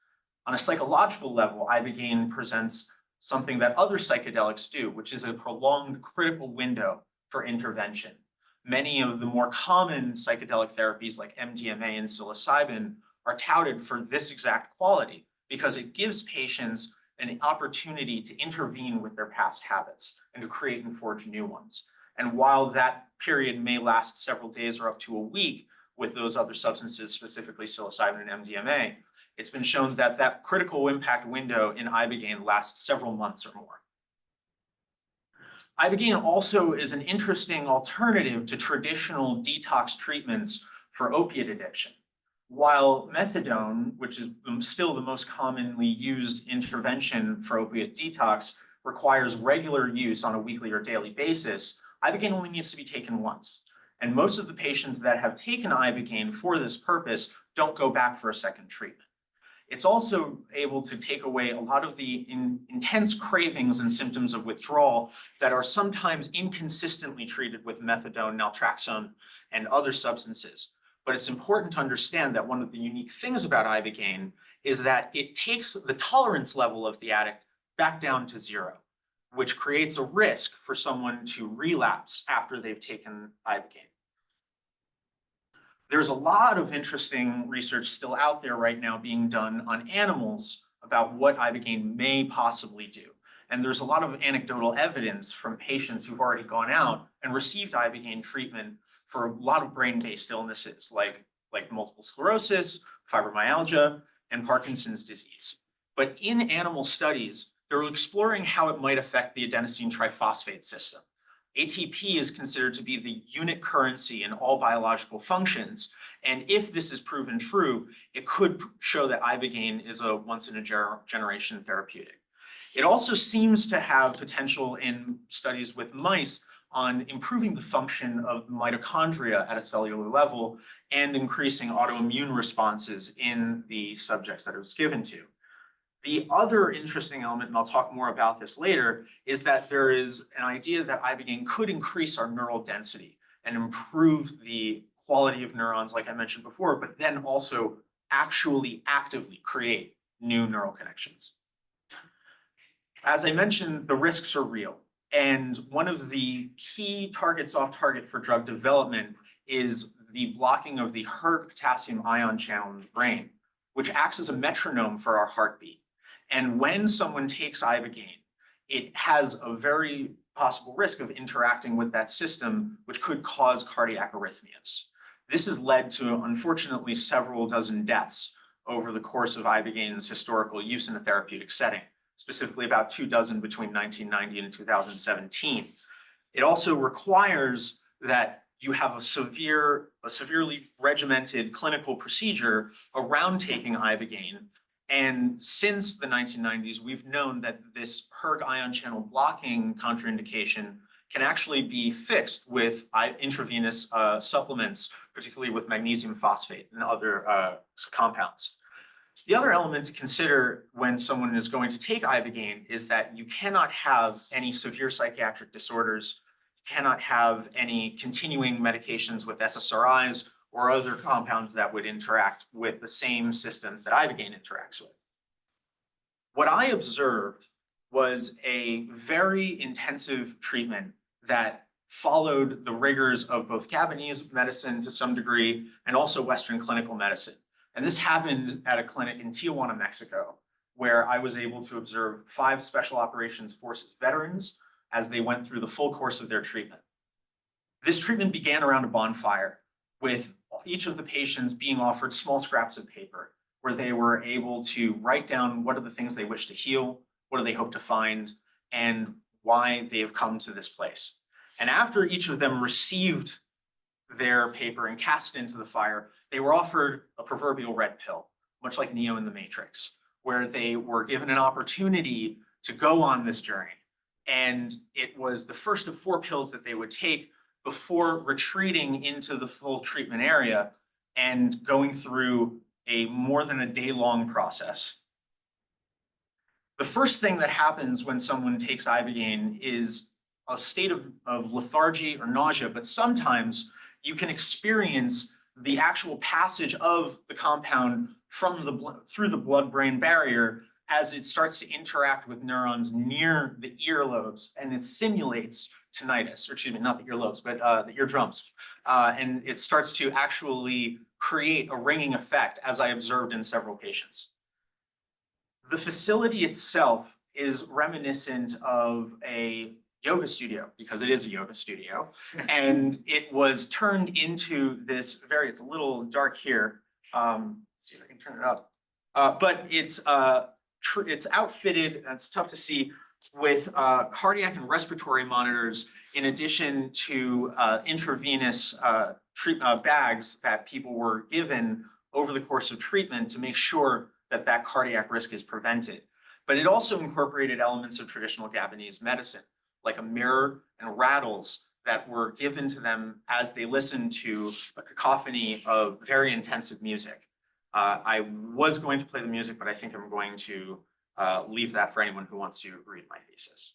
On a psychological level, Ibogaine presents something that other psychedelics do, which is a prolonged critical window for intervention. Many of the more common psychedelic therapies like MDMA and psilocybin are touted for this exact quality because it gives patients an opportunity to intervene with their past habits and to create and forge new ones. And while that period may last several days or up to a week with those other substances, specifically psilocybin and MDMA, it's been shown that that critical impact window in Ibogaine lasts several months or more. Ibogaine also is an interesting alternative to traditional detox treatments for opiate addiction. While methadone, which is still the most commonly used intervention for opiate detox, requires regular use on a weekly or daily basis, Ibogaine only needs to be taken once. And most of the patients that have taken Ibogaine for this purpose don't go back for a second treatment. It's also able to take away a lot of the intense cravings and symptoms of withdrawal that are sometimes inconsistently treated with methadone, naltrexone, and other substances. But it's important to understand that one of the unique things about Ibogaine is that it takes the tolerance level of the addict back down to zero, which creates a risk for someone to relapse after they've taken Ibogaine. There's a lot of interesting research still out there right now being done on animals about what Ibogaine may possibly do. And there's a lot of anecdotal evidence from patients who've already gone out and received Ibogaine treatment for a lot of brain-based illnesses like multiple sclerosis, fibromyalgia, and Parkinson's disease. But in animal studies, they're exploring how it might affect the adenosine triphosphate system. ATP is considered to be the unit currency in all biological functions. And if this is proven true, it could show that Ibogaine is a once-in-a-generation therapeutic. It also seems to have potential in studies with mice on improving the function of mitochondria at a cellular level and increasing autoimmune responses in the subjects that it was given to. The other interesting element, and I'll talk more about this later, is that there is an idea that Ibogaine could increase our neural density and improve the quality of neurons, like I mentioned before, but then also actually actively create new neural connections. As I mentioned, the risks are real. And one of the key targets off target for drug development is the blocking of the hERG potassium ion channel in the brain, which acts as a metronome for our heartbeat. And when someone takes Ibogaine, it has a very possible risk of interacting with that system, which could cause cardiac arrhythmias. This has led to, unfortunately, several dozen deaths over the course of Ibogaine's historical use in a therapeutic setting, specifically about 24 between 1990 and 2017. It also requires that you have a severely regimented clinical procedure around taking Ibogaine. And since the 1990s, we've known that this hERG ion channel blocking contraindication can actually be fixed with intravenous supplements, particularly with magnesium phosphate and other compounds. The other element to consider when someone is going to take Ibogaine is that you cannot have any severe psychiatric disorders, you cannot have any continuing medications with SSRIs or other compounds that would interact with the same systems that Ibogaine interacts with. What I observed was a very intensive treatment that followed the rigors of both Gabonese medicine to some degree and also Western clinical medicine. And this happened at a clinic in Tijuana, Mexico, where I was able to observe 5 Special Operations Forces veterans as they went through the full course of their treatment. This treatment began around a bonfire, with each of the patients being offered small scraps of paper where they were able to write down what are the things they wish to heal, what do they hope to find, and why they have come to this place. And after each of them received their paper and cast it into the fire, they were offered a proverbial red pill, much like Neo in the Matrix, where they were given an opportunity to go on this journey. And it was the first of 4 pills that they would take before retreating into the full treatment area and going through a more than a day-long process. The first thing that happens when someone takes Ibogaine is a state of lethargy or nausea, but sometimes you can experience the actual passage of the compound from through the blood-brain barrier as it starts to interact with neurons near the earlobes, and it simulates tinnitus, or excuse me, not the earlobes, but the eardrums. And it starts to actually create a ringing effect, as I observed in several patients. The facility itself is reminiscent of a yoga studio, because it is a yoga studio. And it was turned into this it's a little dark here. See if I can turn it up. But it's outfitted, and it's tough to see, with cardiac and respiratory monitors, in addition to intravenous bags that people were given over the course of treatment to make sure that that cardiac risk is prevented. But it also incorporated elements of traditional Gabonese medicine, like a mirror and rattles that were given to them as they listened to a cacophony of very intensive music. I was going to play the music, but I think I'm going to leave that for anyone who wants to read my thesis.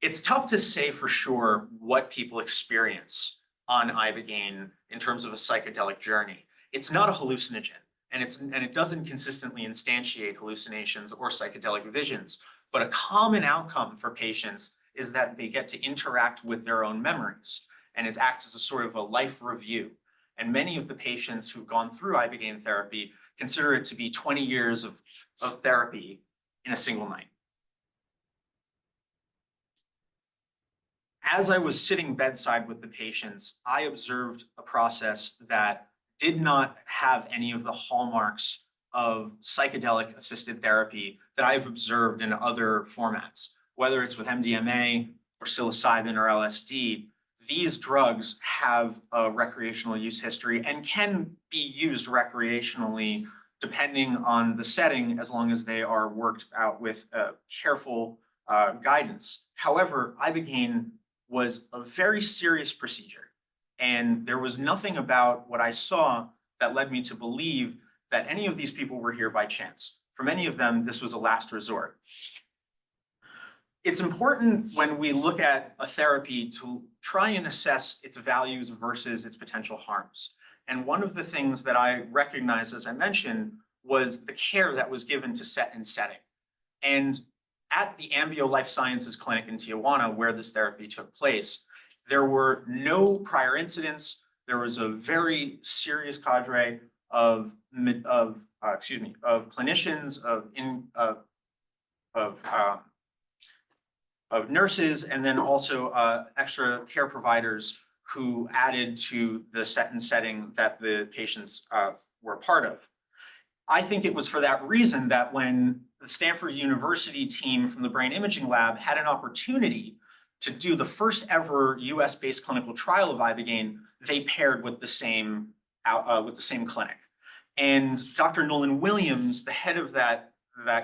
It's tough to say for sure what people experience on Ibogaine in terms of a psychedelic journey. It's not a hallucinogen, and it doesn't consistently instantiate hallucinations or psychedelic visions, but a common outcome for patients is that they get to interact with their own memories, and it acts as a sort of a life review. And many of the patients who've gone through Ibogaine therapy consider it to be 20 years of therapy in a single night. As I was sitting bedside with the patients, I observed a process that did not have any of the hallmarks of psychedelic assisted therapy that I've observed in other formats, whether it's with MDMA or psilocybin or LSD. These drugs have a recreational use history and can be used recreationally depending on the setting, as long as they are worked out with careful guidance. However, Ibogaine was a very serious procedure, and there was nothing about what I saw that led me to believe that any of these people were here by chance. For many of them, this was a last resort. It's important when we look at a therapy to try and assess its values versus its potential harms. And one of the things that I recognized, as I mentioned, was the care that was given to set and setting. And at the Ambio Life Sciences Clinic in Tijuana, where this therapy took place, there were no prior incidents. There was a very serious cadre of clinicians, nurses, and then also extra care providers who added to the set and setting that the patients were part of. I think it was for that reason that when the Stanford University team from the Brain Imaging Lab had an opportunity to do the first ever US-based clinical trial of Ibogaine, they paired with the same clinic. And Dr. Nolan Williams, the head of that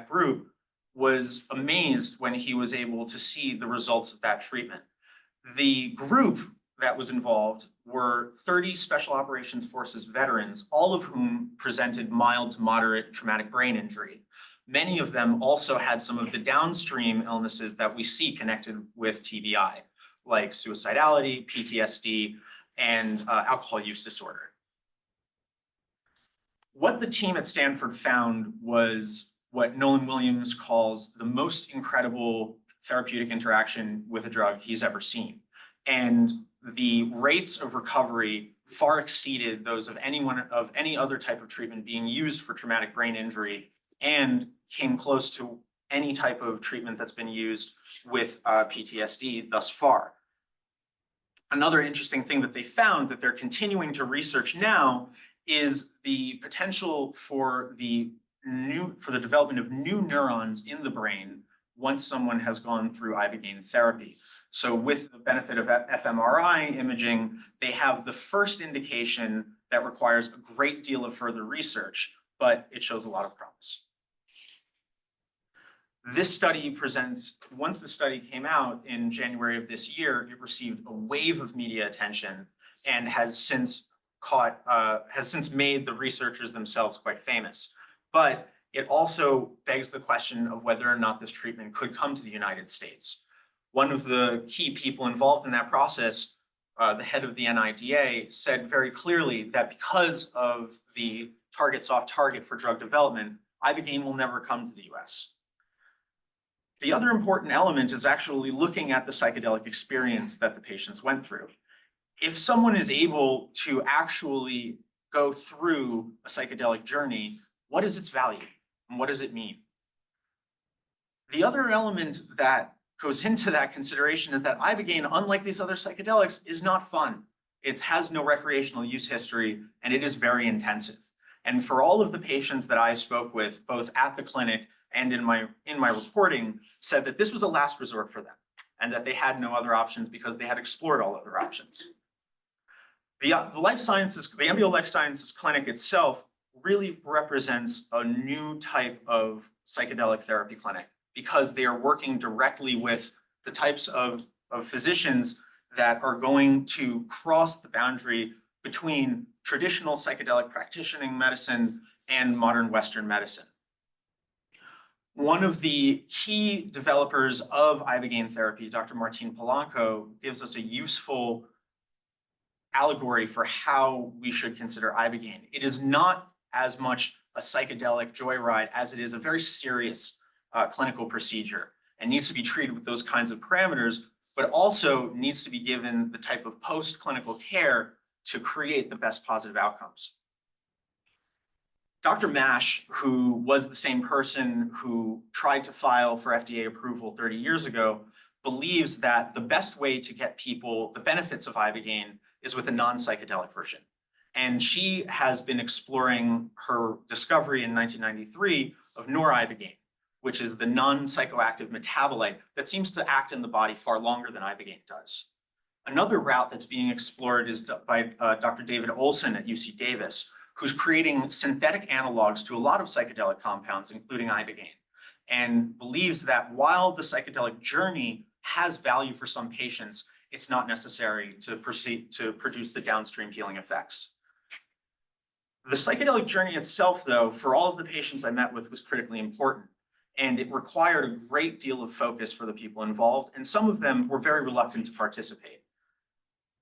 group, was amazed when he was able to see the results of that treatment. The group that was involved were 30 Special Operations Forces veterans, all of whom presented mild to moderate traumatic brain injury. Many of them also had some of the downstream illnesses that we see connected with TBI, like suicidality, PTSD, and alcohol use disorder. What the team at Stanford found was what Nolan Williams calls the most incredible therapeutic interaction with a drug he's ever seen. And the rates of recovery far exceeded those of any other type of treatment being used for traumatic brain injury, and came close to any type of treatment that's been used with PTSD thus far. Another interesting thing that they found that they're continuing to research now is the potential for the development of new neurons in the brain once someone has gone through Ibogaine therapy. So with the benefit of fMRI imaging, they have the first indication that requires a great deal of further research, but it shows a lot of promise. This study once the study came out in January of this year, it received a wave of media attention and has since made the researchers themselves quite famous. But it also begs the question of whether or not this treatment could come to the United States. One of the key people involved in that process, the head of the NIDA, said very clearly that because of the soft target for drug development, Ibogaine will never come to the US. The other important element is actually looking at the psychedelic experience that the patients went through. If someone is able to actually go through a psychedelic journey, what is its value and what does it mean? The other element that goes into that consideration is that Ibogaine, unlike these other psychedelics, is not fun. It has no recreational use history, and it is very intensive. And for all of the patients that I spoke with, both at the clinic and in my reporting, said that this was a last resort for them and that they had no other options because they had explored all other options. The MBO Life Sciences Clinic itself really represents a new type of psychedelic therapy clinic because they are working directly with the types of physicians that are going to cross the boundary between traditional psychedelic practicing medicine and modern Western medicine. One of the key developers of Ibogaine therapy, Dr. Martin Polanco, gives us a useful allegory for how we should consider Ibogaine. It is not as much a psychedelic joyride as it is a very serious clinical procedure and needs to be treated with those kinds of parameters, but also needs to be given the type of post-clinical care to create the best positive outcomes. Dr. Mash, who was the same person who tried to file for FDA approval 30 years ago, believes that the best way to get people the benefits of Ibogaine is with a non-psychedelic version. And she has been exploring her discovery in 1993 of noribogaine, which is the non-psychoactive metabolite that seems to act in the body far longer than Ibogaine does. Another route that's being explored is by Dr. David Olson at UC Davis, who's creating synthetic analogs to a lot of psychedelic compounds, including Ibogaine, and believes that while the psychedelic journey has value for some patients, it's not necessary to produce the downstream healing effects. The psychedelic journey itself, though, for all of the patients I met with, was critically important, and it required a great deal of focus for the people involved, and some of them were very reluctant to participate.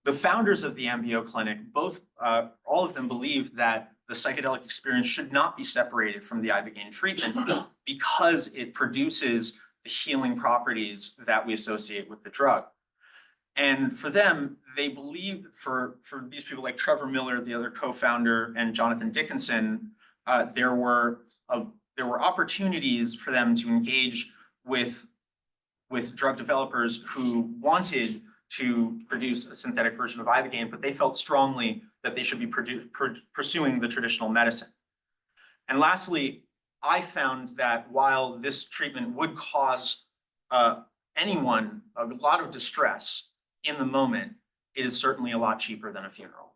The founders of the MBO clinic, all of them believed that the psychedelic experience should not be separated from the Ibogaine treatment because it produces the healing properties that we associate with the drug. And for them, they believed, for these people like Trevor Miller, the other co-founder, and Jonathan Dickinson, there were opportunities for them to engage with with drug developers who wanted to produce a synthetic version of Ibogaine, but they felt strongly that they should be pursuing the traditional medicine. And lastly, I found that while this treatment would cause anyone a lot of distress in the moment, it is certainly a lot cheaper than a funeral.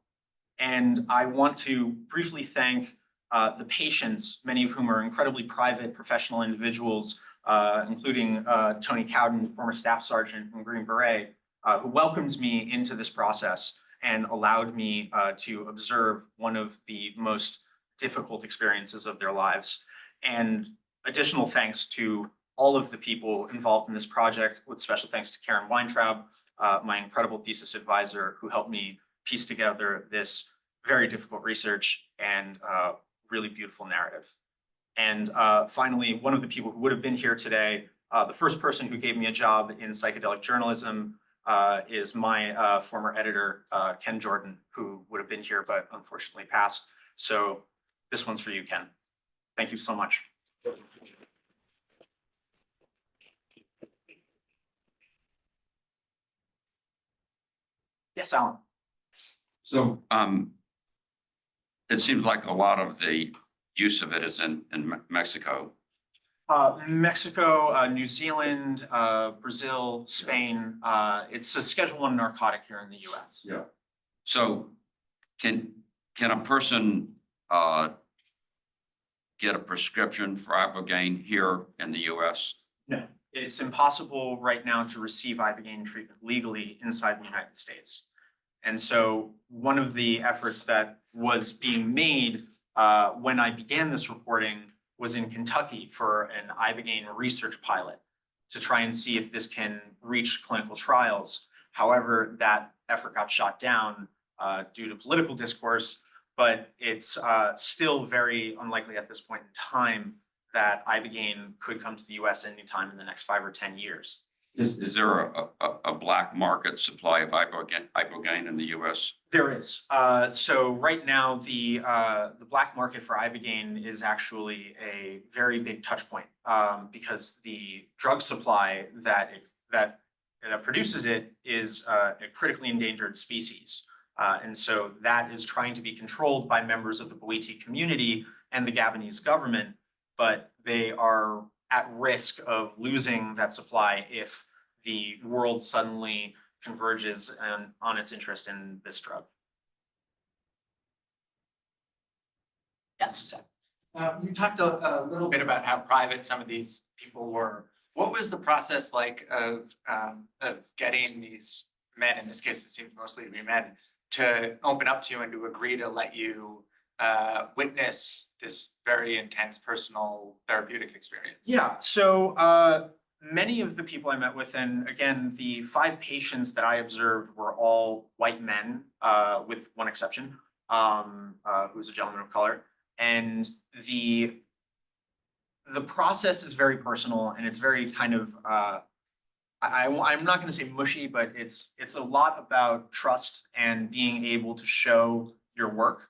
And I want to briefly thank the patients, many of whom are incredibly private, professional individuals, including Tony Cowden, former staff sergeant from Green Beret, who welcomed me into this process and allowed me to observe one of the most difficult experiences of their lives. And additional thanks to all of the people involved in this project, with special thanks to Karen Weintraub, my incredible thesis advisor, who helped me piece together this very difficult research and really beautiful narrative. And finally, one of the people who would have been here today, the first person who gave me a job in psychedelic journalism is my former editor, Ken Jordan, who would have been here but unfortunately passed. So this one's for you, Ken. Thank you so much. Yes, Alan. So it seems like a lot of the use of it is in Mexico. Mexico, New Zealand, Brazil, Spain. It's a Schedule I narcotic here in the US. Yeah. So can a person get a prescription for Ibogaine here in the US? No, it's impossible right now to receive Ibogaine treatment legally inside the United States. And so one of the efforts that was being made when I began this reporting was in Kentucky for an Ibogaine research pilot to try and see if this can reach clinical trials. However, that effort got shot down due to political discourse, but it's still very unlikely at this point in time that Ibogaine could come to the US anytime in the next 5 or 10 years. Is there a black market supply of Ibogaine in the US? There is. So right now, the black market for Ibogaine is actually a very big touch point because the drug supply that produces it is a critically endangered species. And so that is trying to be controlled by members of the Bwiti community and the Gabonese government, but they are at risk of losing that supply if the world suddenly converges on its interest in this drug. Yes. You talked a little bit about how private some of these people were. What was the process like of getting these men, in this case it seems mostly to be men, to open up to you and to agree to let you witness this very intense personal therapeutic experience? Yeah, so many of the people I met with, and again, the 5 patients that I observed were all white men, with one exception, who's a gentleman of color. And the process is very personal, and it's very kind of, I'm not going to say mushy, but it's a lot about trust and being able to show your work.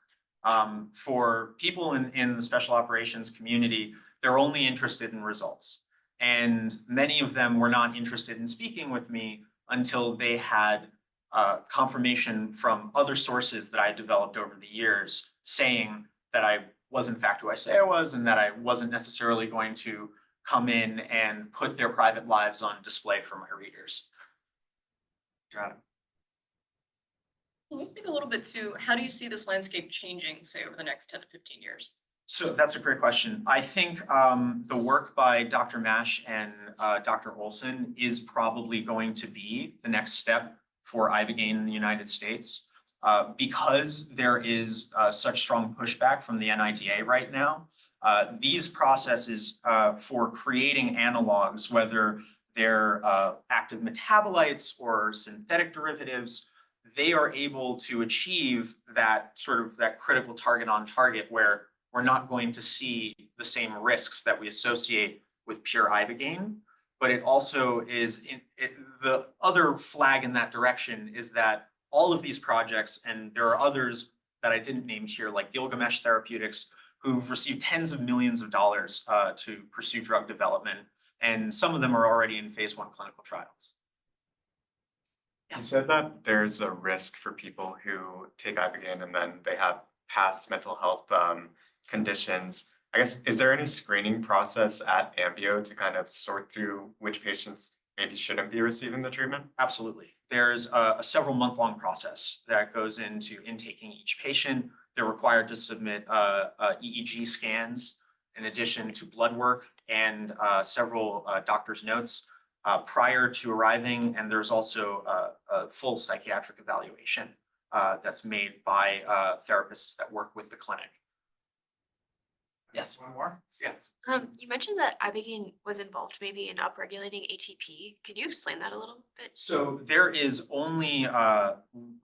For people in the special operations community, they're only interested in results. And many of them were not interested in speaking with me until they had confirmation from other sources that I developed over the years saying that I was in fact who I say I was, and that I wasn't necessarily going to come in and put their private lives on display for my readers. Got it. Can you speak a little bit to how do you see this landscape changing, say, over the next 10 to 15 years? So that's a great question. I think the work by Dr. Mash and Dr. Olson is probably going to be the next step for Ibogaine in the United States. Because there is such strong pushback from the NIDA right now, these processes for creating analogs, whether they're active metabolites or synthetic derivatives, they are able to achieve that sort of that critical target on target where we're not going to see the same risks that we associate with pure Ibogaine. But it also is, the other flag in that direction is that all of these projects, and there are others that I didn't name here, like Gilgamesh Therapeutics, who've received tens of millions of dollars to pursue drug development, and some of them are already in phase 1 clinical trials. You said that there's a risk for people who take Ibogaine and then they have past mental health conditions. I guess, is there any screening process at Ambio to kind of sort through which patients maybe shouldn't be receiving the treatment? Absolutely. There's a several month-long process that goes into intaking each patient. They're required to submit EEG scans in addition to blood work and several doctor's notes prior to arriving. And there's also a full psychiatric evaluation that's made by therapists that work with the clinic. Yes, one more? Yeah. You mentioned that Ibogaine was involved maybe in upregulating ATP. Could you explain that a little bit? So there is only a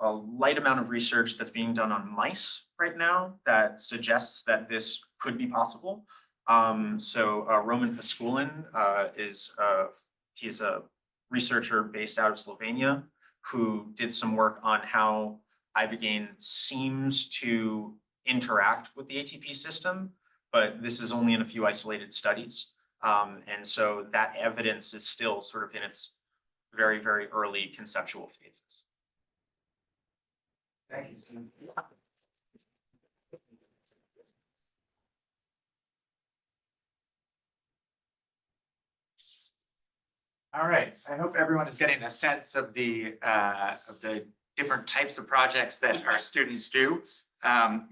light amount of research that's being done on mice right now that suggests that this could be possible. Roman Pasculin he's a researcher based out of Slovenia who did some work on how Ibogaine seems to interact with the ATP system, but this is only in a few isolated studies. And so that evidence is still sort of in its very, very early conceptual phases. Thank you, Steve. All right, I hope everyone is getting a sense of the different types of projects that our students do.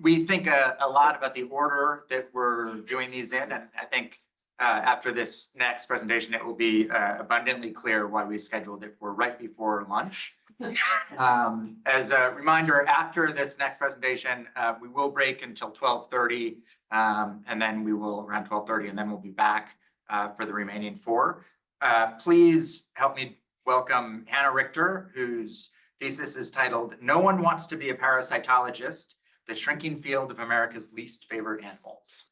We think a lot about the order that we're doing these in, and I think after this next presentation, it will be abundantly clear why we scheduled it for right before lunch. As a reminder, after this next presentation, we will break until 12:30, and then we will around 12:30, and then we'll be back for the remaining 4. Please help me welcome Hannah Richter, whose thesis is titled "No One Wants to Be a Parasitologist: The Shrinking Field of America's Least Favorite Animals."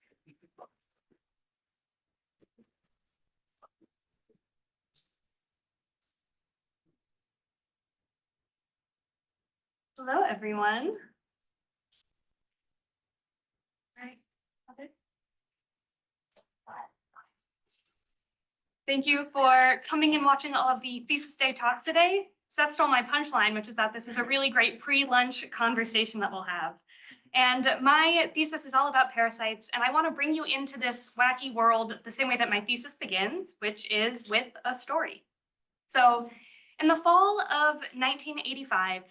Hello, everyone. Right. Okay. Thank you for coming and watching all of the thesis day talks today. So that stole my punchline, which is that this is a really great pre-lunch conversation that we'll have. And my thesis is all about parasites, and I want to bring you into this wacky world the same way that my thesis begins, which is with a story. So in the fall of 1985,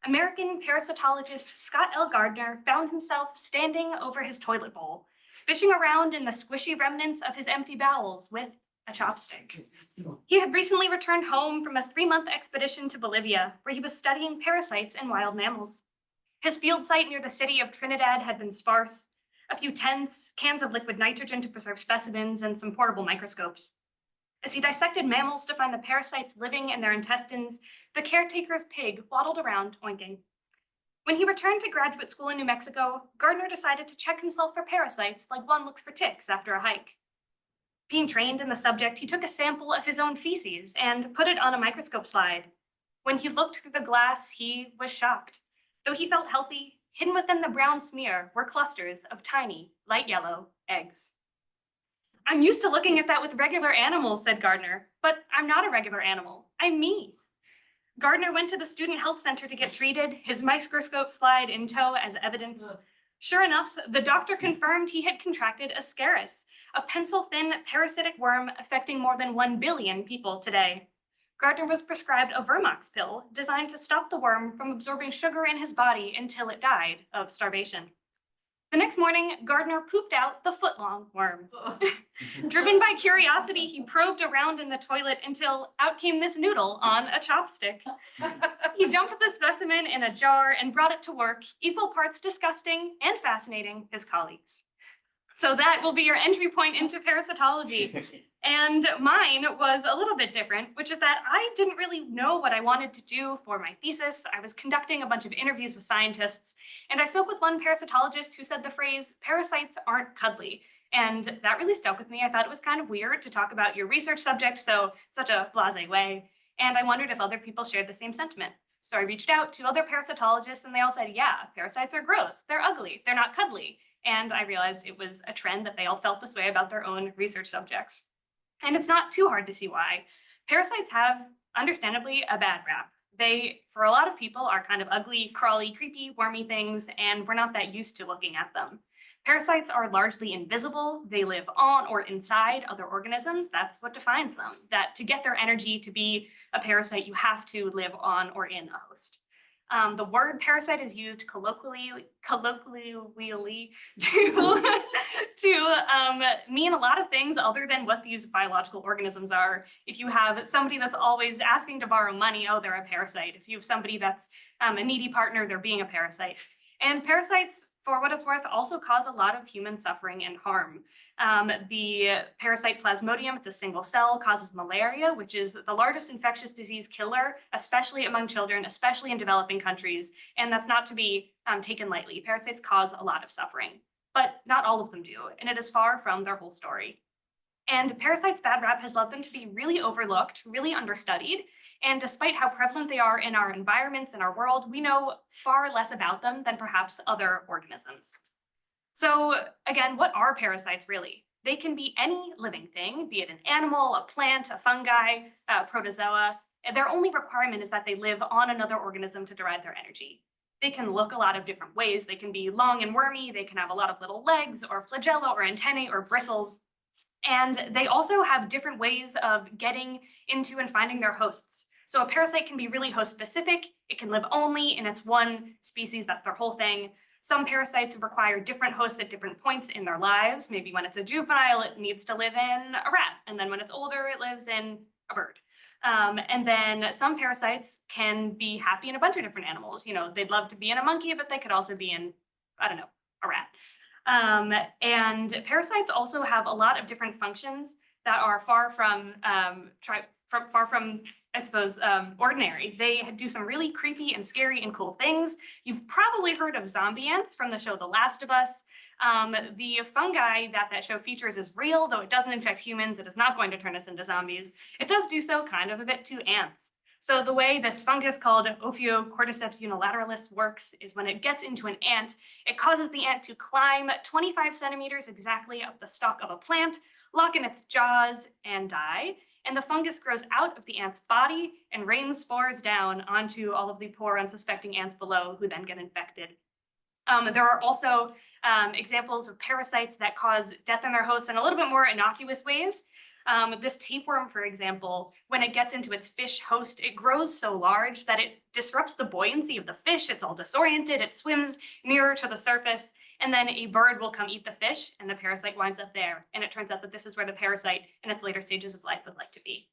American parasitologist Scott L. Gardner found himself standing over his toilet bowl, fishing around in the squishy remnants of his empty bowels with a chopstick. He had recently returned home from a 3-month expedition to Bolivia, where he was studying parasites in wild mammals. His field site near the city of Trinidad had been sparse: a few tents, cans of liquid nitrogen to preserve specimens, and some portable microscopes. As he dissected mammals to find the parasites living in their intestines, the caretaker's pig waddled around, oinking. When he returned to graduate school in New Mexico, Gardner decided to check himself for parasites like one looks for ticks after a hike. Being trained in the subject, he took a sample of his own feces and put it on a microscope slide. When he looked through the glass, he was shocked. Though he felt healthy, hidden within the brown smear were clusters of tiny, light yellow eggs. "I'm used to looking at that with regular animals," said Gardner, "but I'm not a regular animal. I'm me." Gardner went to the Student Health Center to get treated, his microscope slide in tow as evidence. Sure enough, the doctor confirmed he had contracted Ascaris, a pencil-thin parasitic worm affecting more than 1 billion people today. Gardner was prescribed a Vermox pill designed to stop the worm from absorbing sugar in his body until it died of starvation. The next morning, Gardner pooped out the foot-long worm. Driven by curiosity, he probed around in the toilet until out came Miss Noodle on a chopstick. He dumped the specimen in a jar and brought it to work, equal parts disgusting and fascinating his colleagues. So that will be your entry point into parasitology. And mine was a little bit different, which is that I didn't really know what I wanted to do for my thesis. I was conducting a bunch of interviews with scientists, and I spoke with one parasitologist who said the phrase, "Parasites aren't cuddly." And that really stuck with me. I thought it was kind of weird to talk about your research subject so such a blasé way. And I wondered if other people shared the same sentiment. So I reached out to other parasitologists, and they all said, yeah, parasites are gross, they're ugly, they're not cuddly. And I realized it was a trend that they all felt this way about their own research subjects. And it's not too hard to see why. Parasites have, understandably, a bad rap. They, for a lot of people, are kind of ugly, crawly, creepy, wormy things, and we're not that used to looking at them. Parasites are largely invisible. They live on or inside other organisms. That's what defines them. That to get their energy to be a parasite, you have to live on or in a host. The word parasite is used colloquially to mean a lot of things other than what these biological organisms are. If you have somebody that's always asking to borrow money, oh, they're a parasite. If you have somebody that's a needy partner, they're being a parasite. And parasites, for what it's worth, also cause a lot of human suffering and harm. The parasite Plasmodium, it's a single cell, causes malaria, which is the largest infectious disease killer, especially among children, especially in developing countries. And that's not to be taken lightly. Parasites cause a lot of suffering, but not all of them do. And it is far from their whole story. And parasites' bad rap has led them to be really overlooked, really understudied. And despite how prevalent they are in our environments and our world, we know far less about them than perhaps other organisms. So again, what are parasites really? They can be any living thing, be it an animal, a plant, a fungi, a protozoa. And their only requirement is that they live on another organism to derive their energy. They can look a lot of different ways. They can be long and wormy. They can have a lot of little legs or flagella or antennae or bristles. And they also have different ways of getting into and finding their hosts. So a parasite can be really host specific. It can live only in its one species, that's their whole thing. Some parasites require different hosts at different points in their lives. Maybe when it's a juvenile, it needs to live in a rat. And then when it's older, it lives in a bird. And then some parasites can be happy in a bunch of different animals. You know, they'd love to be in a monkey, but they could also be in, I don't know, a rat. And parasites also have a lot of different functions that are far from, I suppose, ordinary. They do some really creepy and scary and cool things. You've probably heard of zombie ants from the show The Last of Us. The fungi that show features is real, though it doesn't infect humans. It is not going to turn us into zombies. It does do so kind of a bit to ants. So the way this fungus called Ophiocordyceps unilateralis works is when it gets into an ant, it causes the ant to climb 25 centimeters exactly up the stalk of a plant, lock in its jaws, and die. And the fungus grows out of the ant's body and rains spores down onto all of the poor unsuspecting ants below, who then get infected. There are also examples of parasites that cause death in their hosts in a little bit more innocuous ways. This tapeworm, for example, when it gets into its fish host, it grows so large that it disrupts the buoyancy of the fish. It's all disoriented. It swims nearer to the surface. And then a bird will come eat the fish, and the parasite winds up there. And it turns out that this is where the parasite in its later stages of life would like to be.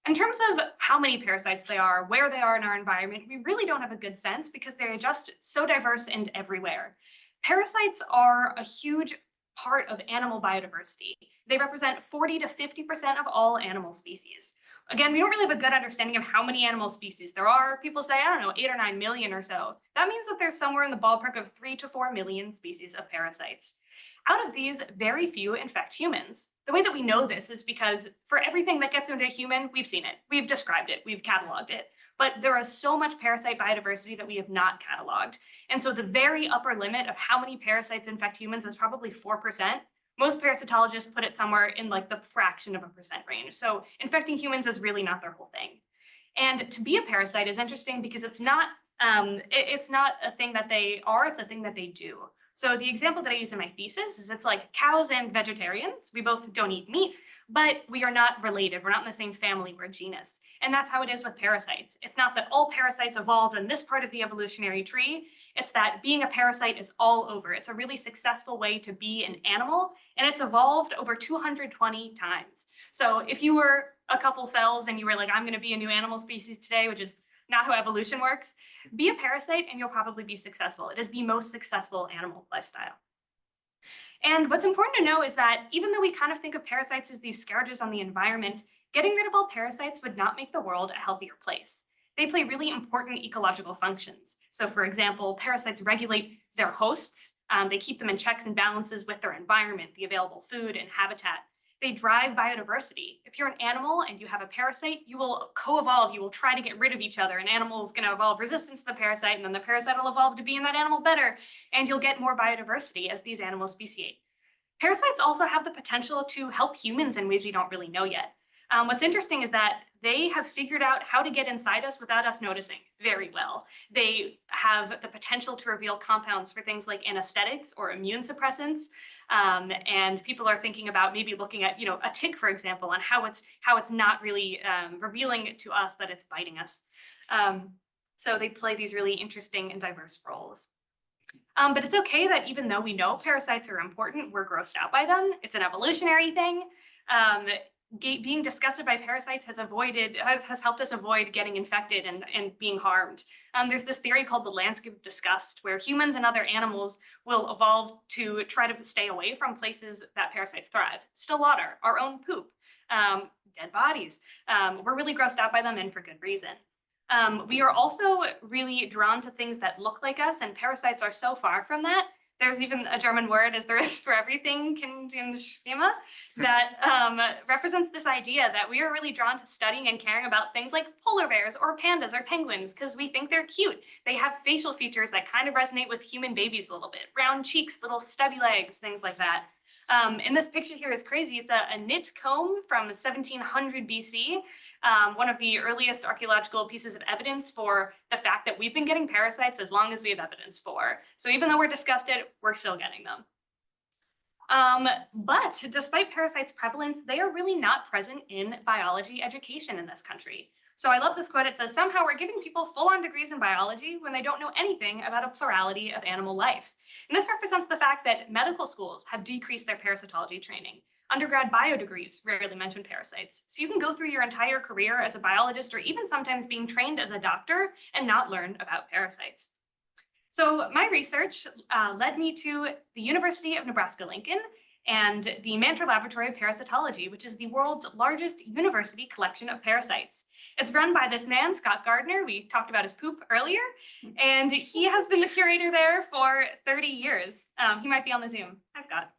In terms of how many parasites they are, where they are in our environment, we really don't have a good sense because they're just so diverse and everywhere. Parasites are a huge part of animal biodiversity. They represent 40 to 50% of all animal species. Again, we don't really have a good understanding of how many animal species there are. People say, I don't know, 8 or 9 million or so. That means that there's somewhere in the ballpark of 3 to 4 million species of parasites. Out of these, very few infect humans. The way that we know this is because for everything that gets into a human, we've seen it, we've described it, we've cataloged it. But there is so much parasite biodiversity that we have not cataloged. And so the very upper limit of how many parasites infect humans is probably 4%. Most parasitologists put it somewhere in like the fraction of a percent range. So infecting humans is really not their whole thing. And to be a parasite is interesting because it's not a thing that they are, it's a thing that they do. So the example that I use in my thesis is it's like cows and vegetarians. We both don't eat meat, but we are not related. We're not in the same family, we're a genus. And that's how it is with parasites. It's not that all parasites evolved in this part of the evolutionary tree. It's that being a parasite is all over. It's a really successful way to be an animal, and it's evolved over 220 times. So if you were a couple cells and you were like, I'm going to be a new animal species today, which is not how evolution works, be a parasite and you'll probably be successful. It is the most successful animal lifestyle. And what's important to know is that even though we kind of think of parasites as these scourges on the environment, getting rid of all parasites would not make the world a healthier place. They play really important ecological functions. So for example, parasites regulate their hosts. They keep them in checks and balances with their environment, the available food and habitat. They drive biodiversity. If you're an animal and you have a parasite, you will co-evolve. You will try to get rid of each other. An animal is going to evolve resistance to the parasite, and then the parasite will evolve to be in that animal better, and you'll get more biodiversity as these animals speciate. Parasites also have the potential to help humans in ways we don't really know yet. What's interesting is that they have figured out how to get inside us without us noticing very well. They have the potential to reveal compounds for things like anesthetics or immune suppressants. And people are thinking about maybe looking at, a tick, for example, and how it's not really revealing to us that it's biting us. So they play these really interesting and diverse roles. But it's okay that even though we know parasites are important, we're grossed out by them. It's an evolutionary thing. Being disgusted by parasites has helped us avoid getting infected and being harmed. There's this theory called the landscape of disgust, where humans and other animals will evolve to try to stay away from places that parasites thrive. Still water, our own poop, dead bodies. We're really grossed out by them, and for good reason. We are also really drawn to things that look like us, and parasites are so far from that. There's even a German word, as there is for everything, Kindenschema, that represents this idea that we are really drawn to studying and caring about things like polar bears or pandas or penguins because we think they're cute. They have facial features that kind of resonate with human babies a little bit. Round cheeks, little stubby legs, things like that. And this picture here is crazy. It's a knit comb from 1700 BC. One of the earliest archaeological pieces of evidence for the fact that we've been getting parasites as long as we have evidence for. So even though we're disgusted, we're still getting them. But despite parasites' prevalence, they are really not present in biology education in this country. So I love this quote. It says, somehow we're giving people full-on degrees in biology when they don't know anything about a plurality of animal life. And this represents the fact that medical schools have decreased their parasitology training. Undergrad bio degrees rarely mention parasites. So you can go through your entire career as a biologist or even sometimes being trained as a doctor and not learn about parasites. So my research led me to the University of Nebraska-Lincoln and the Mantor Laboratory of Parasitology, which is the world's largest university collection of parasites. It's run by this man, Scott Gardner. We talked about his poop earlier, and he has been the curator there for 30 years. He might be on the Zoom. Hi, Scott.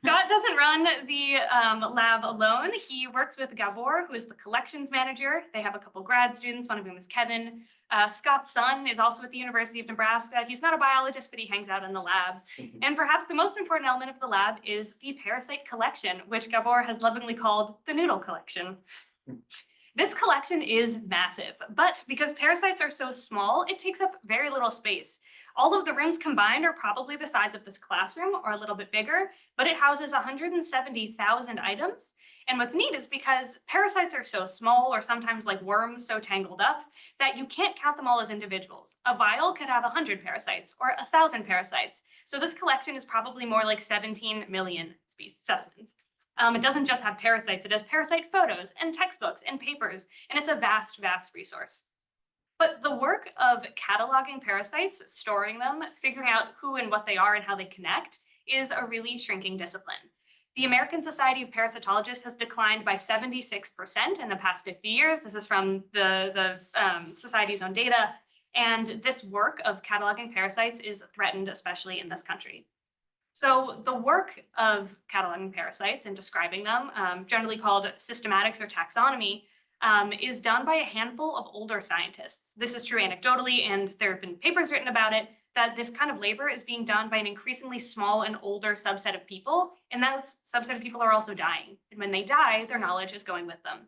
Scott doesn't run the lab alone. He works with Gabor, who is the collections manager. They have a couple grad students, one of whom is Kevin. Scott's son is also at the University of Nebraska. He's not a biologist, but he hangs out in the lab. And perhaps the most important element of the lab is the parasite collection, which Gabor has lovingly called the noodle collection. This collection is massive, but because parasites are so small, it takes up very little space. All of the rooms combined are probably the size of this classroom or a little bit bigger, but it houses 170,000 items. And what's neat is because parasites are so small, or sometimes like worms so tangled up, that you can't count them all as individuals. A vial could have 100 parasites or 1,000 parasites. So this collection is probably more like 17 million specimens. It doesn't just have parasites, it has parasite photos and textbooks and papers, and it's a vast, vast resource. But the work of cataloging parasites, storing them, figuring out who and what they are and how they connect is a really shrinking discipline. The American Society of Parasitologists has declined by 76% in the past 50 years. This is from the Society's own data. And this work of cataloging parasites is threatened, especially in this country. So the work of cataloging parasites and describing them, generally called systematics or taxonomy, is done by a handful of older scientists. This is true anecdotally, and there have been papers written about it, that this kind of labor is being done by an increasingly small and older subset of people, and that subset of people are also dying. And when they die, their knowledge is going with them.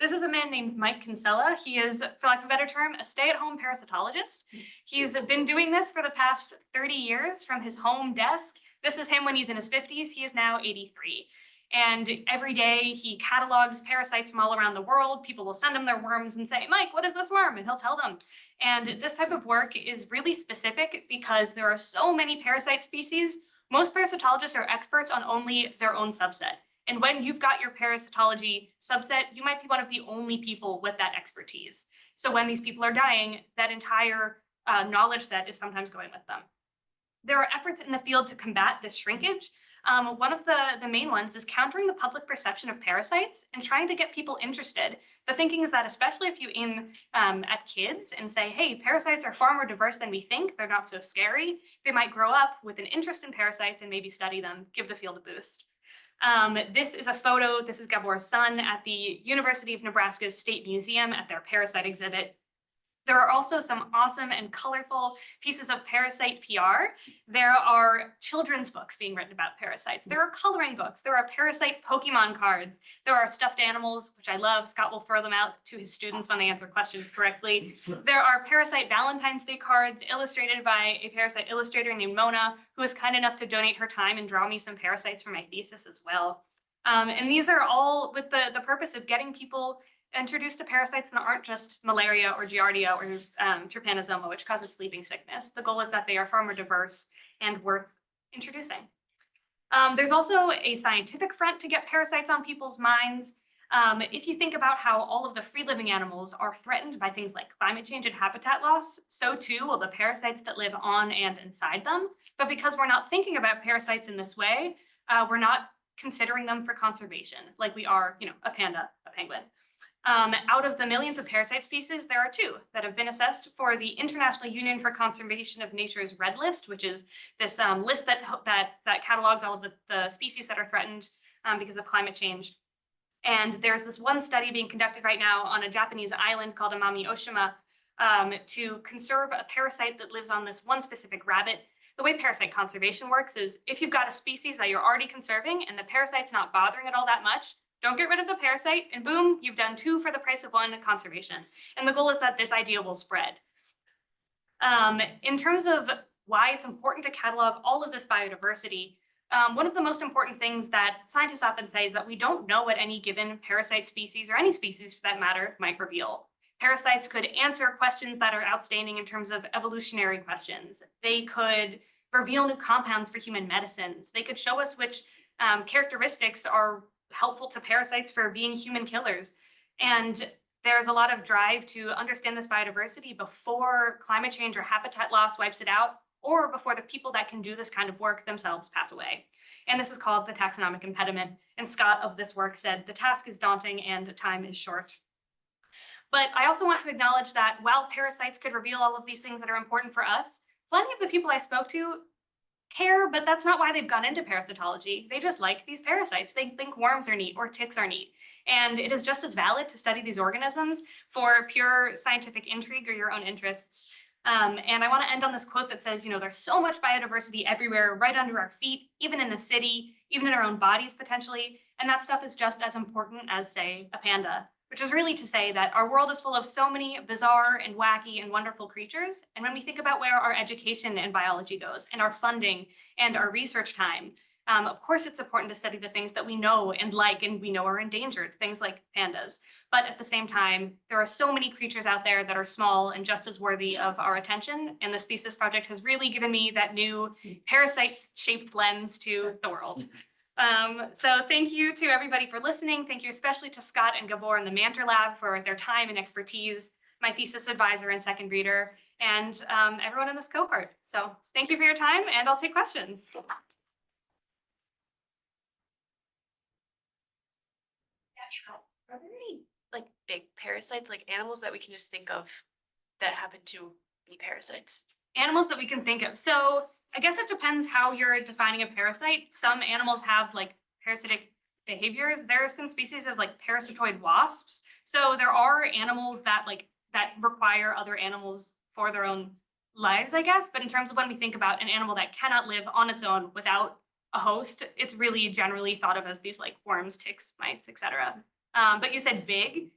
This is a man named Mike Kinsella. He is, for lack of a better term, a stay-at-home parasitologist. He's been doing this for the past 30 years from his home desk. This is him when he's in his 50s. He is now 83. And every day he catalogs parasites from all around the world. People will send him their worms and say, Mike, what is this worm? And he'll tell them. And this type of work is really specific because there are so many parasite species. Most parasitologists are experts on only their own subset. And when you've got your parasitology subset, you might be one of the only people with that expertise. So when these people are dying, that entire knowledge set is sometimes going with them. There are efforts in the field to combat this shrinkage. One of the main ones is countering the public perception of parasites and trying to get people interested. The thinking is that especially if you aim at kids and say, hey, parasites are far more diverse than we think, they're not so scary, they might grow up with an interest in parasites and maybe study them, give the field a boost. This is a photo, this is Gabor's son at the University of Nebraska's State Museum at their parasite exhibit. There are also some awesome and colorful pieces of parasite PR. There are children's books being written about parasites. There are coloring books. There are parasite Pokemon cards. There are stuffed animals, which I love. Scott will throw them out to his students when they answer questions correctly. There are parasite Valentine's Day cards illustrated by a parasite illustrator named Mona, who was kind enough to donate her time and draw me some parasites for my thesis as well. And these are all with the purpose of getting people introduced to parasites that aren't just malaria or giardia or trypanosoma, which causes sleeping sickness. The goal is that they are far more diverse and worth introducing. There's also a scientific front to get parasites on people's minds. If you think about how all of the free-living animals are threatened by things like climate change and habitat loss, so too will the parasites that live on and inside them. But because we're not thinking about parasites in this way, we're not considering them for conservation, like we are, a panda, a penguin. Out of the millions of parasite species, there are 2 that have been assessed for the International Union for Conservation of Nature's Red List, which is this list that catalogs all of the species that are threatened because of climate change. And there's this one study being conducted right now on a Japanese island called Amami Oshima to conserve a parasite that lives on this one specific rabbit. The way parasite conservation works is if you've got a species that you're already conserving and the parasite's not bothering it all that much, don't get rid of the parasite, and boom, you've done 2 for the price of 1 conservation. And the goal is that this idea will spread. In terms of why it's important to catalog all of this biodiversity, one of the most important things that scientists often say is that we don't know what any given parasite species, or any species for that matter, might reveal. Parasites could answer questions that are outstanding in terms of evolutionary questions. They could reveal new compounds for human medicines. They could show us which characteristics are helpful to parasites for being human killers. And there's a lot of drive to understand this biodiversity before climate change or habitat loss wipes it out, or before the people that can do this kind of work themselves pass away. And this is called the taxonomic impediment. And Scott of this work said, the task is daunting and time is short. But I also want to acknowledge that while parasites could reveal all of these things that are important for us, plenty of the people I spoke to care, but that's not why they've gone into parasitology. They just like these parasites. They think worms are neat or ticks are neat. And it is just as valid to study these organisms for pure scientific intrigue or your own interests. And I want to end on this quote that says, there's so much biodiversity everywhere, right under our feet, even in the city, even in our own bodies potentially. And that stuff is just as important as, say, a panda, which is really to say that our world is full of so many bizarre and wacky and wonderful creatures. And when we think about where our education in biology goes, and our funding and our research time, of course, it's important to study the things that we know and like and we know are endangered, things like pandas. But at the same time, there are so many creatures out there that are small and just as worthy of our attention. And this thesis project has really given me that new parasite-shaped lens to the world. So thank you to everybody for listening. Thank you especially to Scott and Gabor in the Manter Lab for their time and expertise, my thesis advisor and second reader, and everyone in this cohort. So thank you for your time, and I'll take questions. Are there any big parasites, like animals that we can just think of that happen to be parasites? Animals that we can think of. So I guess it depends how you're defining a parasite. Some animals have parasitic behaviors. There are some species of parasitoid wasps. So there are animals that that require other animals for their own lives, I guess. But in terms of when we think about an animal that cannot live on its own without a host, it's really generally thought of as these worms, ticks, mites, etc. But you said big.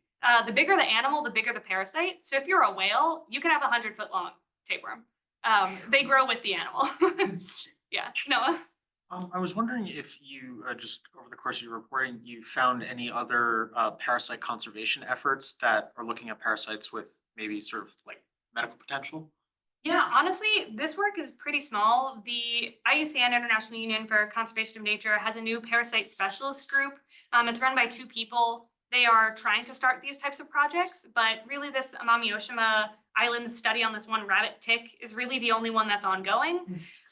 The bigger the animal, the bigger the parasite. So if you're a whale, you can have a 100-foot long tapeworm. They grow with the animal. Yeah, Noah. I was wondering if you, just over the course of your reporting, you found any other parasite conservation efforts that are looking at parasites with maybe sort of medical potential? Yeah, honestly, this work is pretty small. The IUCN, International Union for Conservation of Nature, has a new parasite specialist group. It's run by 2 people. They are trying to start these types of projects, but really this Amami Oshima island study on this one rabbit tick is really the only one that's ongoing.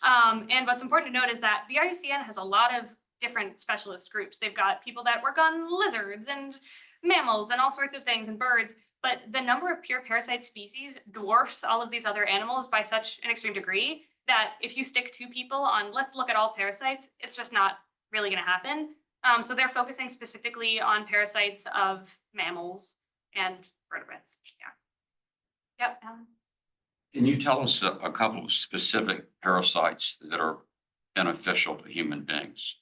And what's important to note is that the IUCN has a lot of different specialist groups. They've got people that work on lizards and mammals and all sorts of things and birds, but the number of pure parasite species dwarfs all of these other animals by such an extreme degree that if you stick 2 people on, let's look at all parasites, it's just not really going to happen. So they're focusing specifically on parasites of mammals and vertebrates. Yeah. Yep. Alan. Can you tell us a couple of specific parasites that are beneficial to human beings?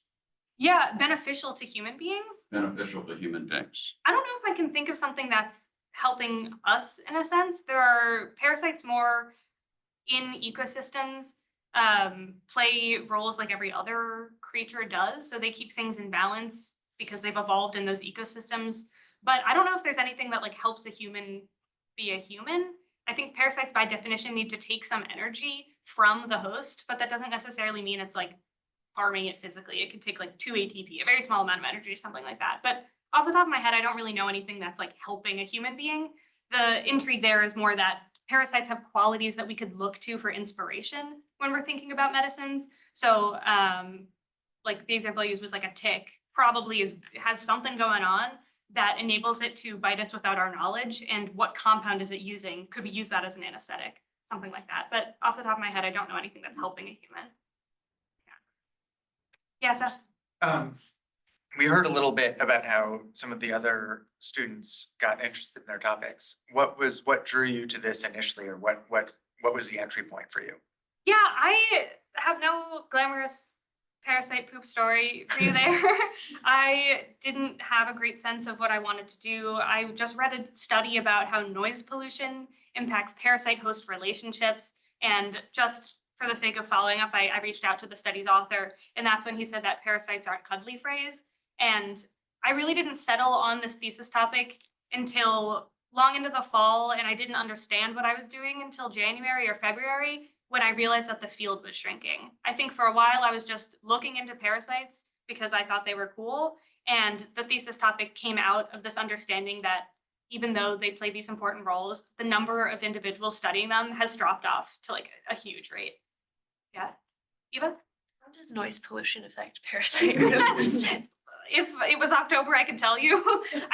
Yeah, beneficial to human beings. Beneficial to human beings. I don't know if I can think of something that's helping us in a sense. There are parasites more in ecosystems, play roles like every other creature does. So they keep things in balance because they've evolved in those ecosystems. But I don't know if there's anything that like helps a human be a human. I think parasites by definition need to take some energy from the host, but that doesn't necessarily mean it's like harming it physically. It could take like 2 ATP, a very small amount of energy, something like that. But off the top of my head, I don't really know anything that's like helping a human being. The intrigue there is more that parasites have qualities that we could look to for inspiration when we're thinking about medicines. So like the example I used was like a tick probably has something going on that enables it to bite us without our knowledge. And what compound is it using? Could we use that as an anesthetic? Something like that. But off the top of my head, I don't know anything that's helping a human. Yeah, Seth? We heard a little bit about how some of the other students got interested in their topics. What drew you to this initially, or what was the entry point for you? Yeah, I have no glamorous parasite poop story for you there. I didn't have a great sense of what I wanted to do. I just read a study about how noise pollution impacts parasite-host relationships, and just for the sake of following up, I reached out to the study's author, and that's when he said that parasites aren't cuddly phrase. And I really didn't settle on this thesis topic until long into the fall, and I didn't understand what I was doing until January or February when I realized that the field was shrinking. I think for a while I was just looking into parasites because I thought they were cool, and the thesis topic came out of this understanding that even though they play these important roles, the number of individuals studying them has dropped off to like a huge rate. Yeah. Eva? How does noise pollution affect parasites? If it was October, I could tell you.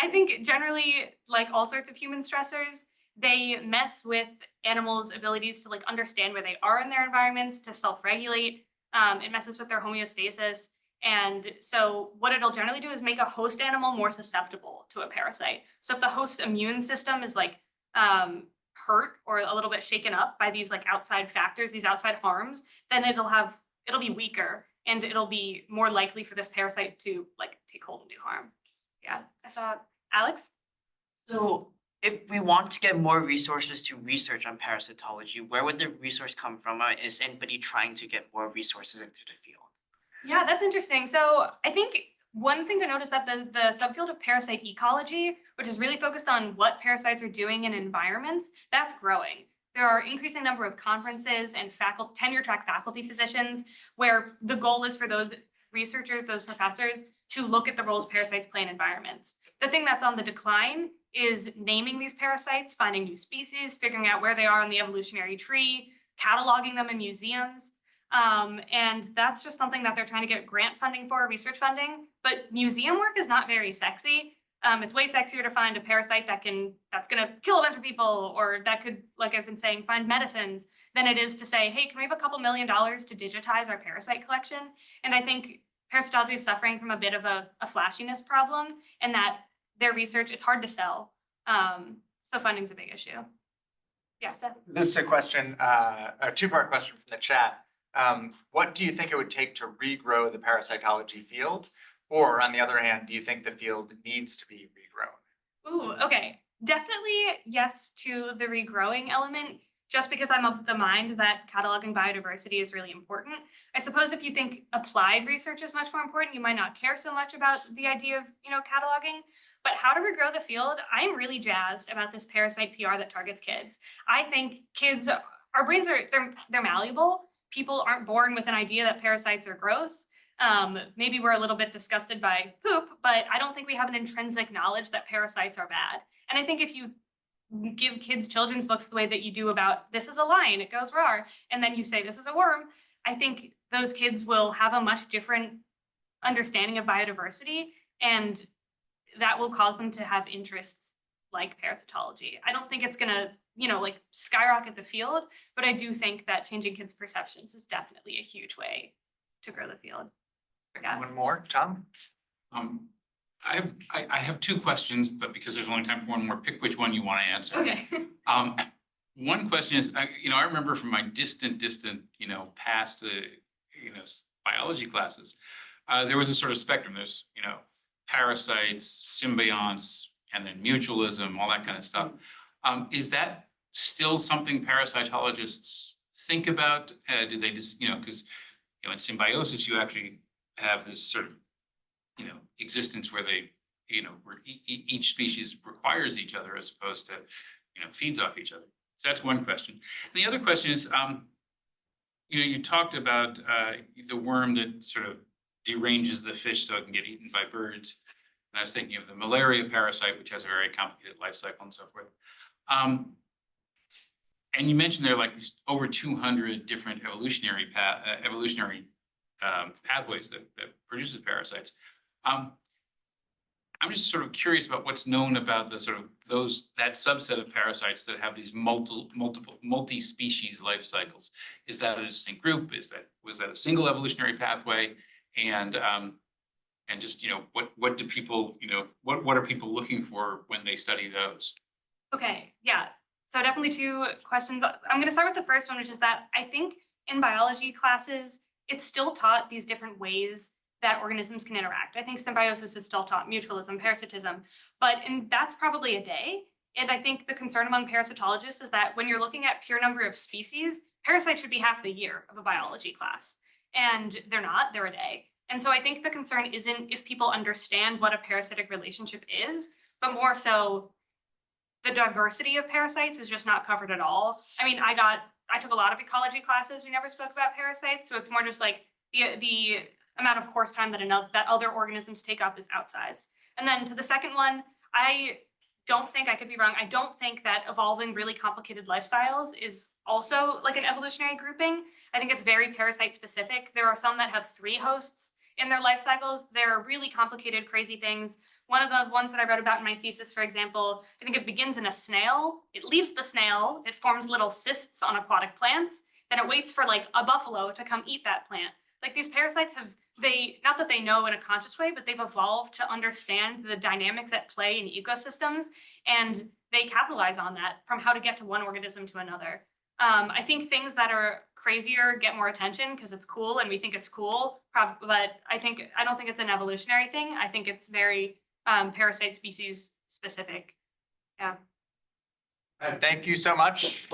I think generally, like all sorts of human stressors, they mess with animals' abilities to like understand where they are in their environments, to self-regulate. It messes with their homeostasis. And so what it'll generally do is make a host animal more susceptible to a parasite. So if the host's immune system is like hurt or a little bit shaken up by these like outside factors, these outside harms, then it'll be weaker, and it'll be more likely for this parasite to like take hold and do harm. Yeah, I saw Alex. So if we want to get more resources to research on parasitology, where would the resource come from? Is anybody trying to get more resources into the field? Yeah, that's interesting. So I think one thing to notice that the subfield of parasite ecology, which is really focused on what parasites are doing in environments, that's growing. There are increasing number of conferences and tenure-track faculty positions where the goal is for those researchers, those professors, to look at the roles parasites play in environments. The thing that's on the decline is naming these parasites, finding new species, figuring out where they are on the evolutionary tree, cataloging them in museums. And that's just something that they're trying to get grant funding for, research funding. But museum work is not very sexy. It's way sexier to find a parasite that's gonna kill a bunch of people, or that could, like I've been saying, find medicines, than it is to say, hey, can we have a couple $1 million to digitize our parasite collection? And I think parasitology is suffering from a bit of a flashiness problem, and that their research, it's hard to sell. So funding's a big issue. Yeah, Seth? This is a question, a two-part question from the chat. What do you think it would take to regrow the parasitology field? Or on the other hand, do you think the field needs to be regrown? Ooh, okay. Definitely yes to the regrowing element, just because I'm of the mind that cataloging biodiversity is really important. I suppose if you think applied research is much more important, you might not care so much about the idea of, cataloging. But how to regrow the field, I'm really jazzed about this parasite PR that targets kids. I think kids, our brains they're malleable. People aren't born with an idea that parasites are gross. Maybe we're a little bit disgusted by poop, but I don't think we have an intrinsic knowledge that parasites are bad. And I think if you give kids children's books the way that you do about this is a lion, it goes rawr, and then you say this is a worm, I think those kids will have a much different understanding of biodiversity, and that will cause them to have interests like parasitology. I don't think it's gonna, like skyrocket the field, but I do think that changing kids' perceptions is definitely a huge way to grow the field. Yeah. One more, Tom? I have two questions, but because there's only time for one more, pick which one you want to answer. Okay. one question is, I remember from my distant, past, biology classes, there was a sort of spectrum. There's, parasites, symbionts, and then mutualism, all that kind of stuff. Is that still something parasitologists think about? Do they just, because, in symbiosis, you actually have this sort of, existence where they, where each species requires each other as opposed to, feeds off each other. So that's one question. And the other question is, you talked about the worm that sort of deranges the fish so it can get eaten by birds. And I was thinking of the malaria parasite, which has a very complicated life cycle and so forth. And you mentioned there are like these over 200 different evolutionary pathways that produces parasites. I'm just sort of curious about what's known about the sort of that subset of parasites that have these multi-species life cycles. Is that a distinct group? Was that a single evolutionary pathway? And just what do people what are people looking for when they study those? Okay, yeah. So definitely two questions. I'm going to start with the first one, which is that I think in biology classes, it's still taught these different ways that organisms can interact. I think symbiosis is still taught, mutualism, parasitism, that's probably a day. And I think the concern among parasitologists is that when you're looking at pure number of species, parasites should be half the year of a biology class. And they're not, they're a day. And so I think the concern isn't if people understand what a parasitic relationship is, but more so the diversity of parasites is just not covered at all. I mean, I took a lot of ecology classes. We never spoke about parasites. So it's more just like the amount of course time that other organisms take up is outsized. And then to the second one, I don't think, I could be wrong, I don't think that evolving really complicated lifestyles is also like an evolutionary grouping. I think it's very parasite specific. There are some that have 3 hosts in their life cycles. They're really complicated, crazy things. One of the ones that I wrote about in my thesis, for example, I think it begins in a snail. It leaves the snail, it forms little cysts on aquatic plants, then it waits for like a buffalo to come eat that plant. Like these parasites not that they know in a conscious way, but they've evolved to understand the dynamics at play in ecosystems, and they capitalize on that from how to get to one organism to another. I think things that are crazier get more attention because it's cool and we think it's cool, but I don't think it's an evolutionary thing. I think it's very parasite species specific. Yeah. Thank you so much.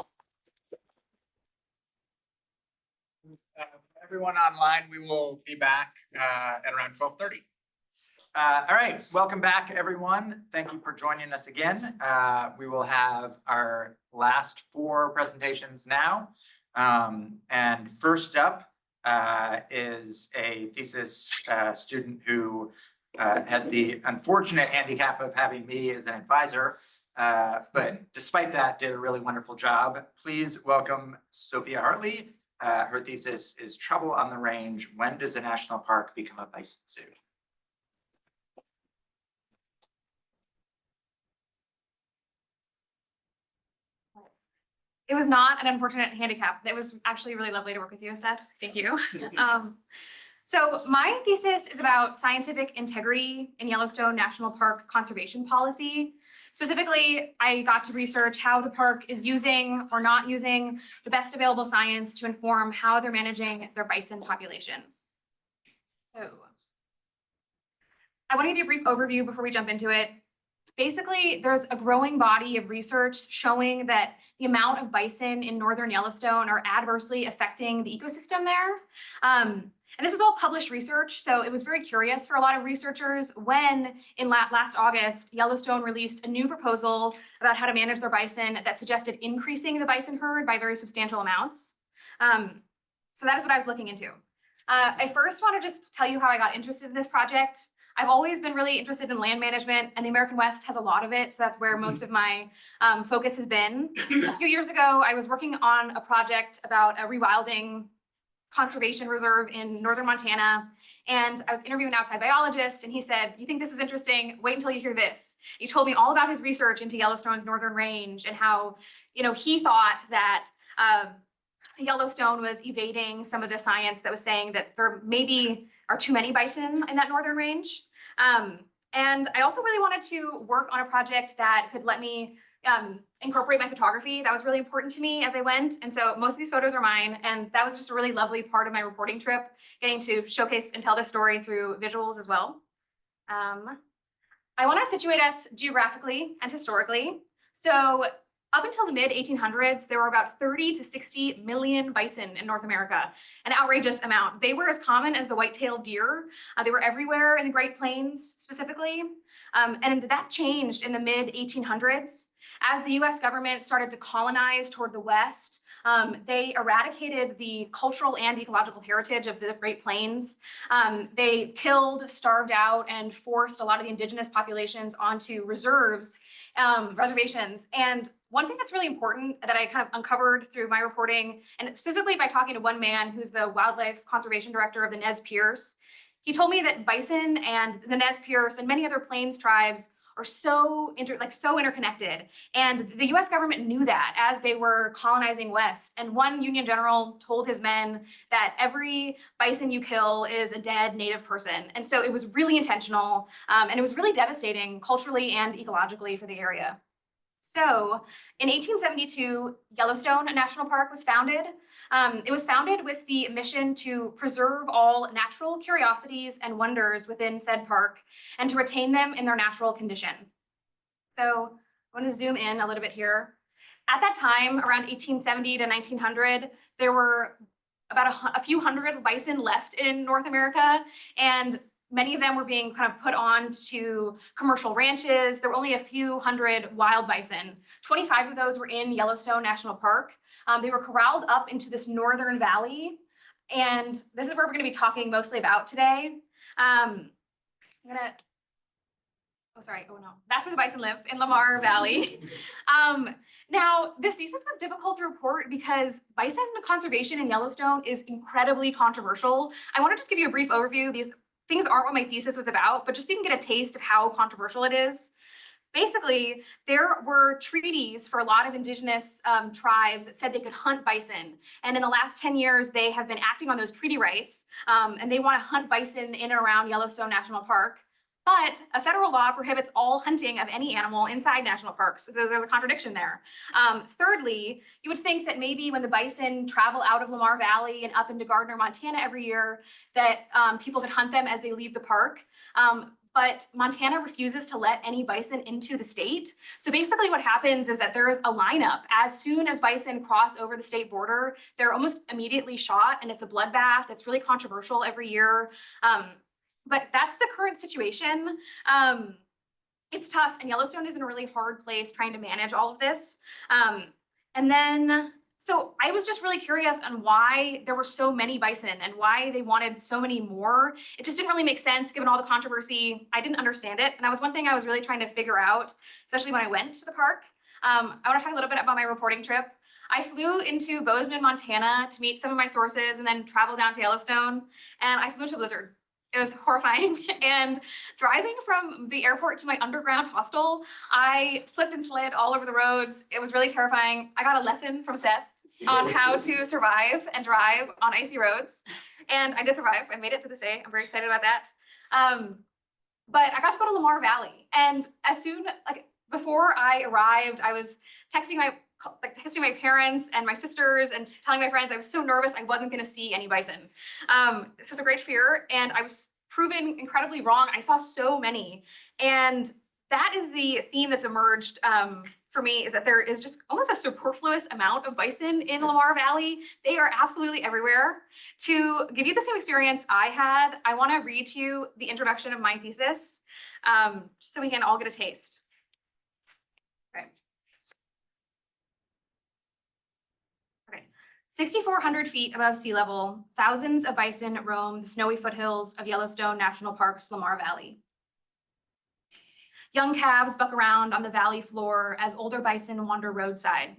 Everyone online, we will be back at around 12:30. All right, welcome back, everyone. Thank you for joining us again. We will have our last 4 presentations now. And first up is a thesis student who had the unfortunate handicap of having me as an advisor, but despite that, did a really wonderful job. Please welcome Sophia Hartley. Her thesis is Trouble on the Range: When Does a National Park Become a Bison Zoo? It was not an unfortunate handicap. It was actually really lovely to work with you, Seth. Thank you. So my thesis is about scientific integrity in Yellowstone National Park conservation policy. Specifically, I got to research how the park is using or not using the best available science to inform how they're managing their bison population. So I want to give you a brief overview before we jump into it. Basically, there's a growing body of research showing that the amount of bison in northern Yellowstone are adversely affecting the ecosystem there. And this is all published research, so it was very curious for a lot of researchers when, in last August, Yellowstone released a new proposal about how to manage their bison that suggested increasing the bison herd by very substantial amounts. So that is what I was looking into. I first want to just tell you how I got interested in this project. I've always been really interested in land management, and the American West has a lot of it, so that's where most of my focus has been. A few years ago, I was working on a project about a rewilding conservation reserve in northern Montana, and I was interviewing an outside biologist, and he said, "You think this is interesting? Wait until you hear this." He told me all about his research into Yellowstone's northern range and how, he thought that Yellowstone was evading some of the science that was saying that there maybe are too many bison in that northern range. And I also really wanted to work on a project that could let me incorporate my photography. That was really important to me as I went. And so most of these photos are mine. And that was just a really lovely part of my reporting trip, getting to showcase and tell their story through visuals as well. I want to situate us geographically and historically. So up until the mid 1800s, there were about 30 to 60 million bison in North America, an outrageous amount. They were as common as the white-tailed deer. They were everywhere in the Great Plains specifically. And that changed in the mid 1800s. As the US government started to colonize toward the West, they eradicated the cultural and ecological heritage of the Great Plains. They killed, starved out, and forced a lot of the indigenous populations onto reservations. And one thing that's really important that I kind of uncovered through my reporting, and specifically by talking to one man who's the wildlife conservation director of the Nez Perce, he told me that bison and the Nez Perce and many other plains tribes are so interconnected. And the US government knew that as they were colonizing West. And one Union general told his men that every bison you kill is a dead Native person. And so it was really intentional, and it was really devastating culturally and ecologically for the area. So in 1872, Yellowstone National Park was founded. It was founded with the mission to preserve all natural curiosities and wonders within said park and to retain them in their natural condition. So I want to zoom in a little bit here. At that time, around 1870 to 1900, there were about a few hundred bison left in North America, and many of them were being kind of put on to commercial ranches. There were only a few hundred wild bison. 25 of those were in Yellowstone National Park. They were corralled up into this northern valley. And this is where we're going to be talking mostly about today. That's where the bison live, in Lamar Valley. Now, this thesis was difficult to report because bison conservation in Yellowstone is incredibly controversial. I want to just give you a brief overview. These things aren't what my thesis was about, but just so you can get a taste of how controversial it is. Basically, there were treaties for a lot of indigenous tribes that said they could hunt bison. And in the last 10 years, they have been acting on those treaty rights, and they want to hunt bison in and around Yellowstone National Park. But a federal law prohibits all hunting of any animal inside national parks. So there's a contradiction there. Thirdly, you would think that maybe when the bison travel out of Lamar Valley and up into Gardner, Montana every year, that people could hunt them as they leave the park. But Montana refuses to let any bison into the state. So basically what happens is that there is a lineup. As soon as bison cross over the state border, they're almost immediately shot, and it's a bloodbath. It's really controversial every year. But that's the current situation. It's tough, and Yellowstone is in a really hard place trying to manage all of this. So I was just really curious on why there were so many bison and why they wanted so many more. It just didn't really make sense given all the controversy. I didn't understand it. And that was one thing I was really trying to figure out, especially when I went to the park. I want to talk a little bit about my reporting trip. I flew into Bozeman, Montana to meet some of my sources and then travel down to Yellowstone. And I flew into a blizzard. It was horrifying. And driving from the airport to my underground hostel, I slipped and slid all over the roads. It was really terrifying. I got a lesson from Seth on how to survive and drive on icy roads. And I did survive. I made it to this day. I'm very excited about that. But I got to go to Lamar Valley. And before I arrived, I was texting my parents and my sisters and telling my friends I was so nervous I wasn't going to see any bison. This was a great fear, and I was proven incredibly wrong. I saw so many, and that is the theme that's emerged for me, is that there is just almost a superfluous amount of bison in Lamar Valley. They are absolutely everywhere. To give you the same experience I had, I want to read to you the introduction of my thesis, just so we can all get a taste. 6,400 feet above sea level, thousands of bison roam the snowy foothills of Yellowstone National Park's Lamar Valley. Young calves buck around on the valley floor as older bison wander roadside.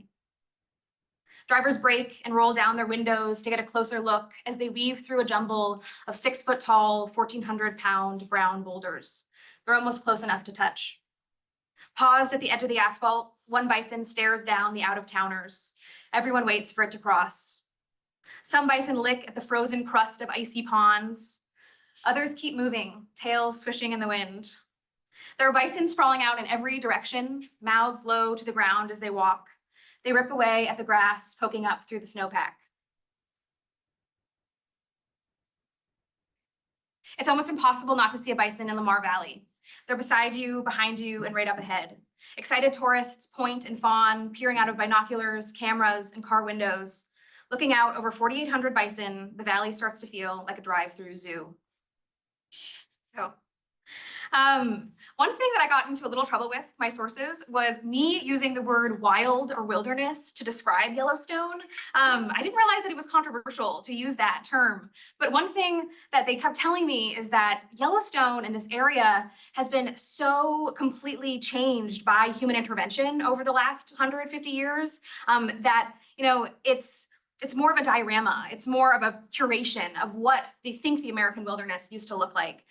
Drivers brake and roll down their windows to get a closer look as they weave through a jumble of 6-foot-tall, 1,400-pound brown boulders. They're almost close enough to touch. Paused at the edge of the asphalt, one bison stares down the out-of-towners. Everyone waits for it to cross. Some bison lick at the frozen crust of icy ponds. Others keep moving, tails swishing in the wind. There are bison sprawling out in every direction, mouths low to the ground as they walk. They rip away at the grass poking up through the snowpack. It's almost impossible not to see a bison in Lamar Valley. They're beside you, behind you, and right up ahead. Excited tourists point and fawn, peering out of binoculars, cameras, and car windows. Looking out over 4,800 bison, the valley starts to feel like a drive-through zoo. So, one thing that I got into a little trouble with my sources was me using the word wild or wilderness to describe Yellowstone. I didn't realize that it was controversial to use that term, but one thing that they kept telling me is that Yellowstone in this area has been so completely changed by human intervention over the last 150 years that, you know, it's more of a diorama. It's more of a curation of what they think the American wilderness used to look like.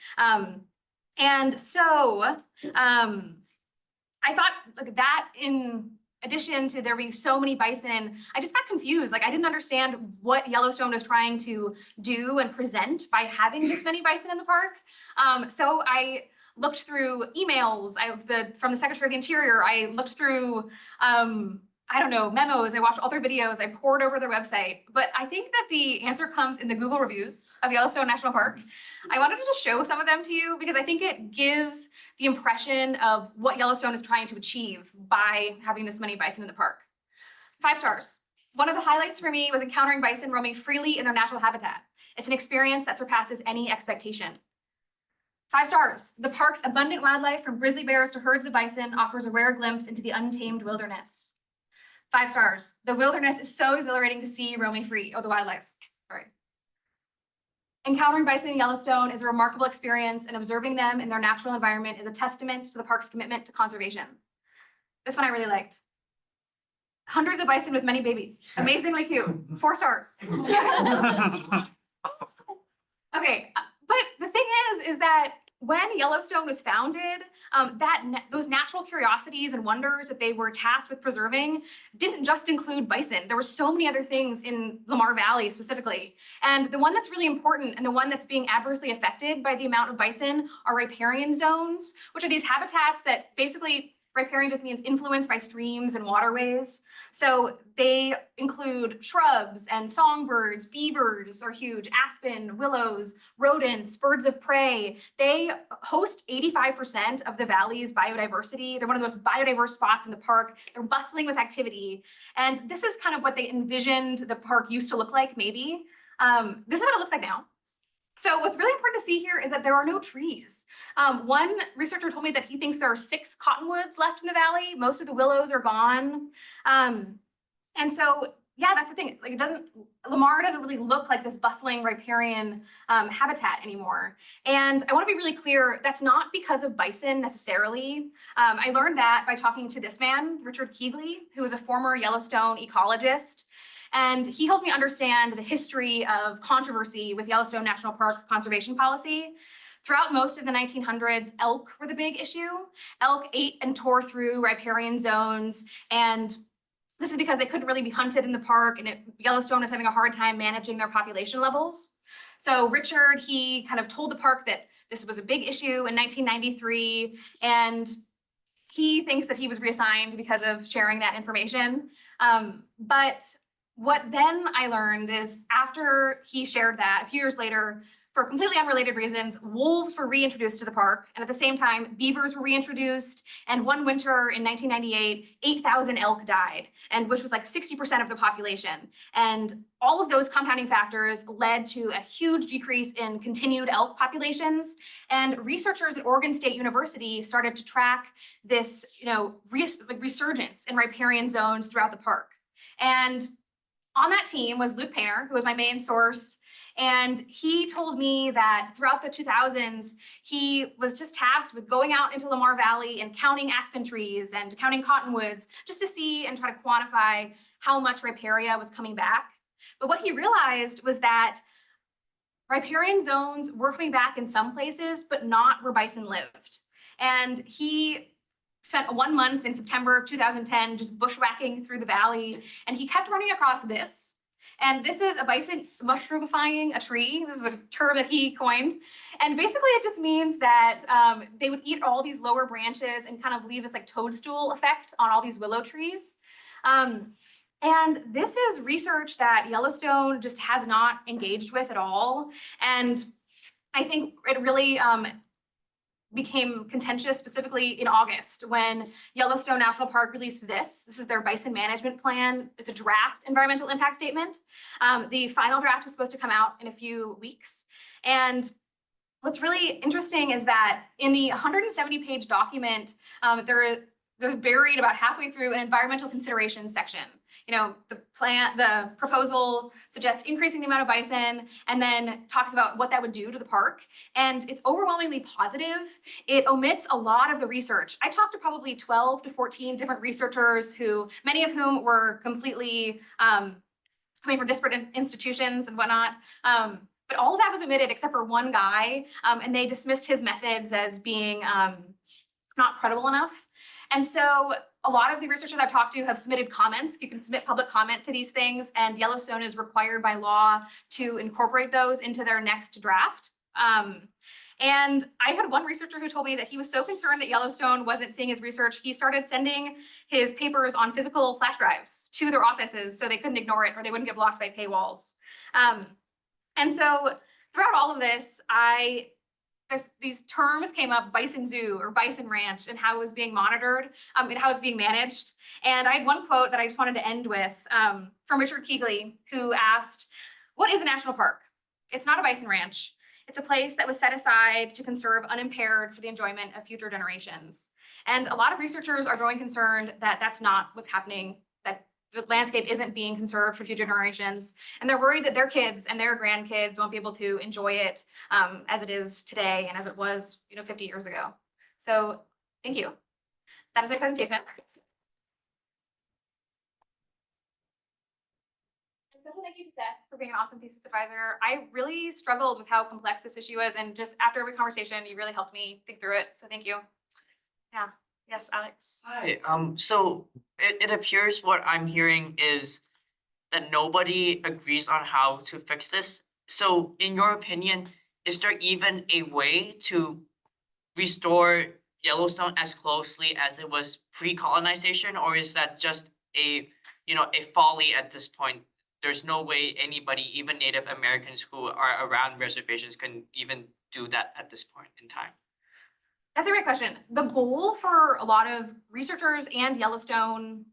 And so I thought like that, in addition to there being so many bison, I just got confused. Like I didn't understand what Yellowstone was trying to do and present by having this many bison in the park. So I looked through emails from the Secretary of the Interior. I looked through I don't know, memos, I watched all their videos, I poured over their website, but I think that the answer comes in the Google reviews of Yellowstone National Park. I wanted to just show some of them to you because I think it gives the impression of what Yellowstone is trying to achieve by having this many bison in the park. 5 stars. One of the highlights for me was encountering bison roaming freely in their natural habitat. It's an experience that surpasses any expectation. 5 stars. The park's abundant wildlife, from grizzly bears to herds of bison, offers a rare glimpse into the untamed wilderness. 5 stars. The wilderness is so exhilarating to see roaming free. Oh, the wildlife. Sorry. Encountering bison in Yellowstone is a remarkable experience, and observing them in their natural environment is a testament to the park's commitment to conservation. This one I really liked. Hundreds of bison with many babies. Amazingly cute. 4 stars. Okay, but the thing is that when Yellowstone was founded, those natural curiosities and wonders that they were tasked with preserving didn't just include bison. There were so many other things in Lamar Valley specifically. And the one that's really important and the one that's being adversely affected by the amount of bison are riparian zones, which are these habitats that basically, riparian just means influenced by streams and waterways. So they include shrubs and songbirds, beavers are huge, aspen, willows, rodents, birds of prey. They host 85% of the valley's biodiversity. They're one of the most biodiverse spots in the park. They're bustling with activity. And this is kind of what they envisioned the park used to look like, maybe. This is what it looks like now. So what's really important to see here is that there are no trees. One researcher told me that he thinks there are 6 cottonwoods left in the valley. Most of the willows are gone. And so, yeah, that's the thing. Like Lamar doesn't really look like this bustling riparian habitat anymore. And I want to be really clear, that's not because of bison necessarily. I learned that by talking to this man, Richard Keegley, who is a former Yellowstone ecologist. And he helped me understand the history of controversy with Yellowstone National Park conservation policy. Throughout most of the 1900s, elk were the big issue. Elk ate and tore through riparian zones, and this is because they couldn't really be hunted in the park, and Yellowstone was having a hard time managing their population levels. So Richard, he kind of told the park that this was a big issue in 1993, and he thinks that he was reassigned because of sharing that information. But what then I learned is after he shared that, a few years later, for completely unrelated reasons, wolves were reintroduced to the park. And at the same time, beavers were reintroduced. And one winter in 1998, 8,000 elk died, and which was like 60% of the population. And all of those compounding factors led to a huge decrease in continued elk populations. And researchers at Oregon State University started to track this, resurgence in riparian zones throughout the park. And on that team was Luke Painter, who was my main source. And he told me that throughout the 2000s, he was just tasked with going out into Lamar Valley and counting aspen trees and counting cottonwoods just to see and try to quantify how much riparian was coming back. But what he realized was that riparian zones were coming back in some places, but not where bison lived. And he spent 1 month in September of 2010 just bushwhacking through the valley, and he kept running across this. And this is a bison mushroomifying a tree. This is a term that he coined. And basically it just means that they would eat all these lower branches and kind of leave this like toadstool effect on all these willow trees. And this is research that Yellowstone just has not engaged with at all. And I think it really became contentious specifically in August when Yellowstone National Park released this. This is their bison management plan. It's a draft environmental impact statement. The final draft is supposed to come out in a few weeks. And what's really interesting is that in the 170-page document, there's buried about halfway through an environmental considerations section. You know, the proposal suggests increasing the amount of bison and then talks about what that would do to the park. And it's overwhelmingly positive. It omits a lot of the research. I talked to probably 12 to 14 different researchers many of whom were completely coming from disparate institutions and whatnot. But all of that was omitted except for one guy, and they dismissed his methods as being not credible enough. And so a lot of the researchers I've talked to have submitted comments. You can submit public comment to these things, and Yellowstone is required by law to incorporate those into their next draft. And I had one researcher who told me that he was so concerned that Yellowstone wasn't seeing his research, he started sending his papers on physical flash drives to their offices so they couldn't ignore it or they wouldn't get blocked by paywalls. And so throughout all of this, these terms came up, bison zoo or bison ranch, and how it was being monitored and how it's being managed. And I had one quote that I just wanted to end with from Richard Keegley, who asked, "What is a national park? It's not a bison ranch. It's a place that was set aside to conserve unimpaired for the enjoyment of future generations." And a lot of researchers are growing concerned that that's not what's happening, that the landscape isn't being conserved for future generations. And they're worried that their kids and their grandkids won't be able to enjoy it as it is today and as it was, 50 years ago. So thank you. That is my presentation. So thank you to Seth for being an awesome thesis advisor. I really struggled with how complex this issue is, and just after every conversation, you really helped me think through it. So thank you. Yeah. Yes, Alex. Hi. So it appears what I'm hearing is that nobody agrees on how to fix this. So in your opinion, is there even a way to restore Yellowstone as closely as it was pre-colonization, or is that just a folly at this point? There's no way anybody, even Native Americans who are around reservations, can even do that at this point in time. That's a great question. The goal for a lot of researchers and Yellowstone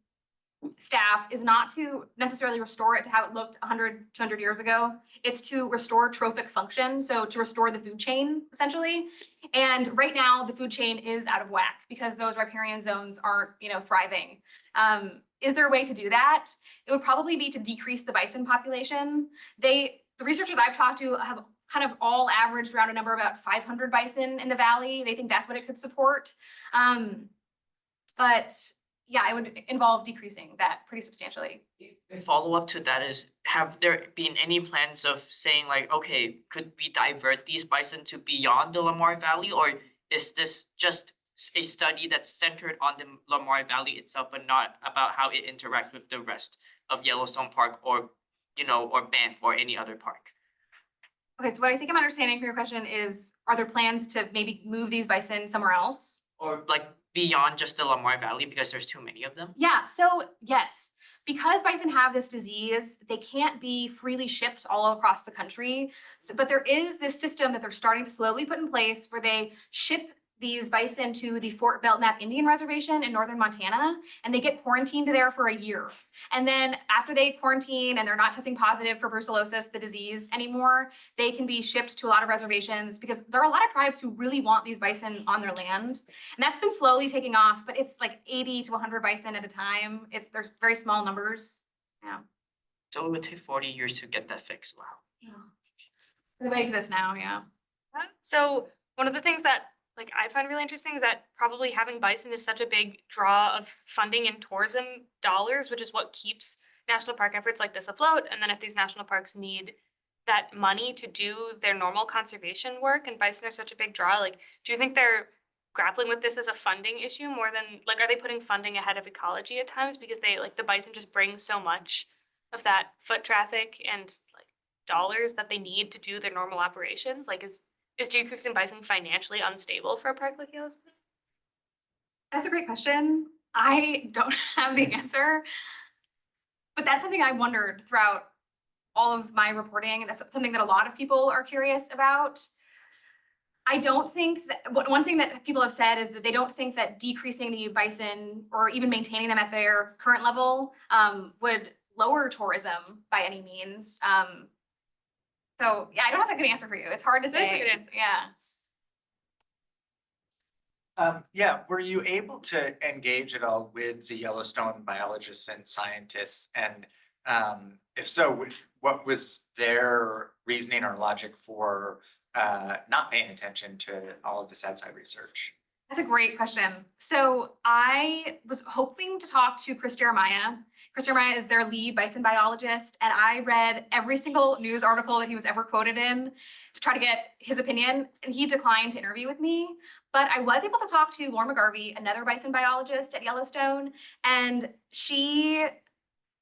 staff is not to necessarily restore it to how it looked 100, 200 years ago. It's to restore trophic function, so to restore the food chain, essentially. And right now, the food chain is out of whack because those riparian zones aren't, thriving. Is there a way to do that? It would probably be to decrease the bison population. The researchers I've talked to have kind of all averaged around a number of about 500 bison in the valley. They think that's what it could support. But yeah, it would involve decreasing that pretty substantially. A follow-up to that is, have there been any plans of saying like, okay, could we divert these bison to beyond the Lamar Valley, or is this just a study that's centered on the Lamar Valley itself, but not about how it interacts with the rest of Yellowstone Park or Banff or any other park? Okay, so what I think I'm understanding from your question is, are there plans to maybe move these bison somewhere else? Or like beyond just the Lamar Valley because there's too many of them? Yeah, so yes, because bison have this disease, they can't be freely shipped all across the country. But there is this system that they're starting to slowly put in place where they ship these bison to the Fort Belknap Indian Reservation in northern Montana, and they get quarantined there for a year. And then after they quarantine and they're not testing positive for brucellosis, the disease anymore, they can be shipped to a lot of reservations because there are a lot of tribes who really want these bison on their land. And that's been slowly taking off, but it's like 80 to 100 bison at a time. There's very small numbers. Yeah. So it would take 40 years to get that fixed. Wow. Yeah. The way it exists now, yeah. So one of the things that I find really interesting is that probably having bison is such a big draw of funding and tourism dollars, which is what keeps national park efforts like this afloat. And then if these national parks need that money to do their normal conservation work, and bison are such a big draw, do you think they're grappling with this as a funding issue more than, are they putting funding ahead of ecology at times because they, the bison just bring so much of that foot traffic and like dollars that they need to do their normal operations? Like is decreasing bison financially unstable for a park like Yellowstone? That's a great question. I don't have the answer, but that's something I wondered throughout all of my reporting. And that's something that a lot of people are curious about. I don't think that one thing that people have said is that they don't think that decreasing the bison or even maintaining them at their current level would lower tourism by any means. So yeah, I don't have a good answer for you. It's hard to say. That's a good answer. Yeah. Yeah, were you able to engage at all with the Yellowstone biologists and scientists? And if so, what was their reasoning or logic for not paying attention to all of this outside research? That's a great question. So I was hoping to talk to Chris Jeremiah. Chris Jeremiah is their lead bison biologist, and I read every single news article that he was ever quoted in to try to get his opinion, and he declined to interview with me. But I was able to talk to Lauren McGarvey, another bison biologist at Yellowstone, and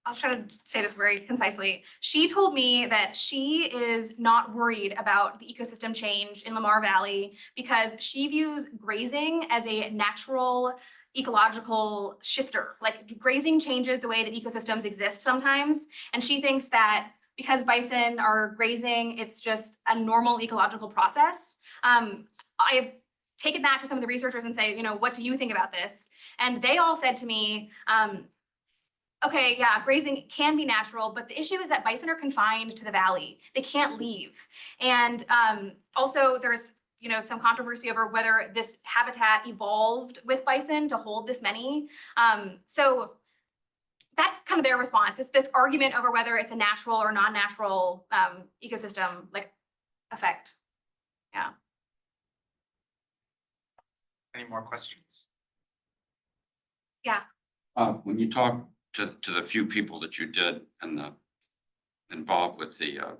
I'll try to say this very concisely. She told me that she is not worried about the ecosystem change in Lamar Valley because she views grazing as a natural ecological shifter. Like grazing changes the way that ecosystems exist sometimes. And she thinks that because bison are grazing, it's just a normal ecological process. I have taken that to some of the researchers and say, what do you think about this? And they all said to me, okay, yeah, grazing can be natural, but the issue is that bison are confined to the valley. They can't leave. And also there's, some controversy over whether this habitat evolved with bison to hold this many. So that's kind of their response. It's this argument over whether it's a natural or non-natural ecosystem like effect. Yeah. Any more questions? Yeah. When you talk to the few people that you did and involved with the, I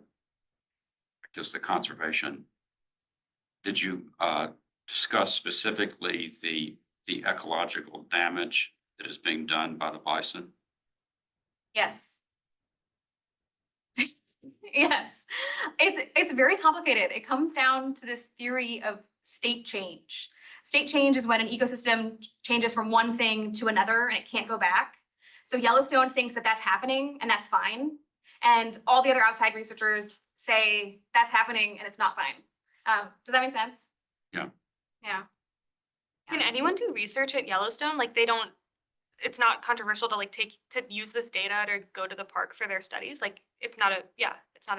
guess the conservation, did you discuss specifically the ecological damage that is being done by the bison? Yes. Yes. It's very complicated. It comes down to this theory of state change. State change is when an ecosystem changes from one thing to another and it can't go back. So Yellowstone thinks that that's happening and that's fine. And all the other outside researchers say that's happening and it's not fine. Does that make sense? Yeah. Yeah. Can anyone do research at Yellowstone? Like it's not controversial to to use this data to go to the park for their studies. Like it's not an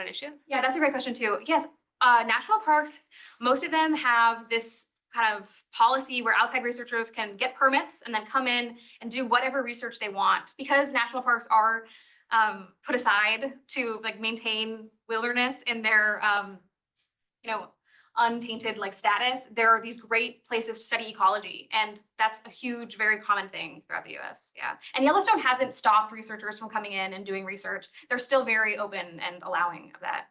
issue. Yeah, that's a great question too. Yes, national parks, most of them have this kind of policy where outside researchers can get permits and then come in and do whatever research they want. Because national parks are put aside to maintain wilderness in their untainted status, there are these great places to study ecology, and that's a huge, very common thing throughout the US. Yeah, and Yellowstone hasn't stopped researchers from coming in and doing research. They're still very open and allowing of that.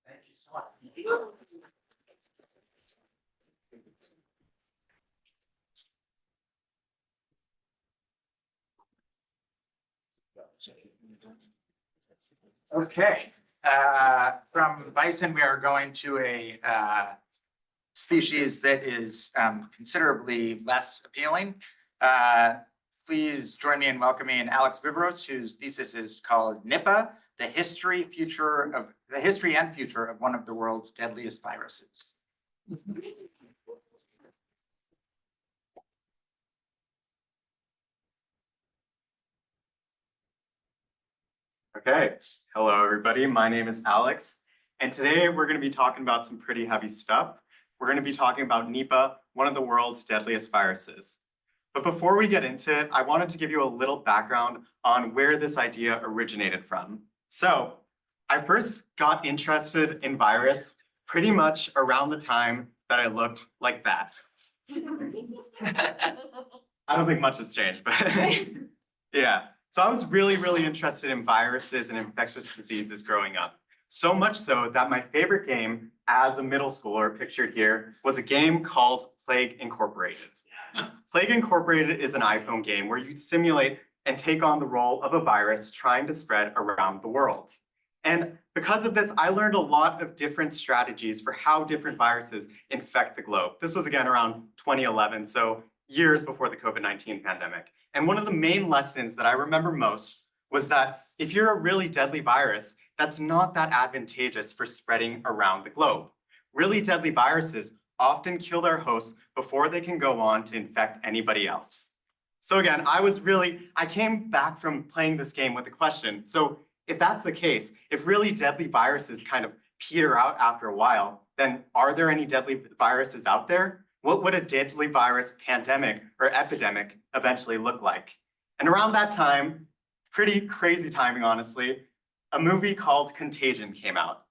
Thank you so much. Okay, from bison, we are going to a species that is considerably less appealing. Please join me in welcoming Alex Viveros, whose thesis is called Nipah, the history and future of one of the world's deadliest viruses. Okay, hello everybody. My name is Alex, and today we're going to be talking about some pretty heavy stuff. We're going to be talking about Nipah, one of the world's deadliest viruses. But before we get into it, I wanted to give you a little background on where this idea originated from. So, I first got interested in virus pretty much around the time that I looked like that. I don't think much has changed, but yeah. So I was really, really interested in viruses and infectious diseases growing up. So much so that my favorite game as a middle schooler, pictured here, was a game called Plague Incorporated. Plague Incorporated is an iPhone game where you simulate and take on the role of a virus trying to spread around the world. And because of this, I learned a lot of different strategies for how different viruses infect the globe. This was again around 2011, so years before the COVID-19 pandemic. And one of the main lessons that I remember most was that if you're a really deadly virus, that's not that advantageous for spreading around the globe. Really deadly viruses often kill their hosts before they can go on to infect anybody else. So again, I came back from playing this game with a question. So if that's the case, if really deadly viruses kind of peter out after a while, then are there any deadly viruses out there? What would a deadly virus pandemic or epidemic eventually look like? And around that time, pretty crazy timing, honestly, a movie called Contagion came out.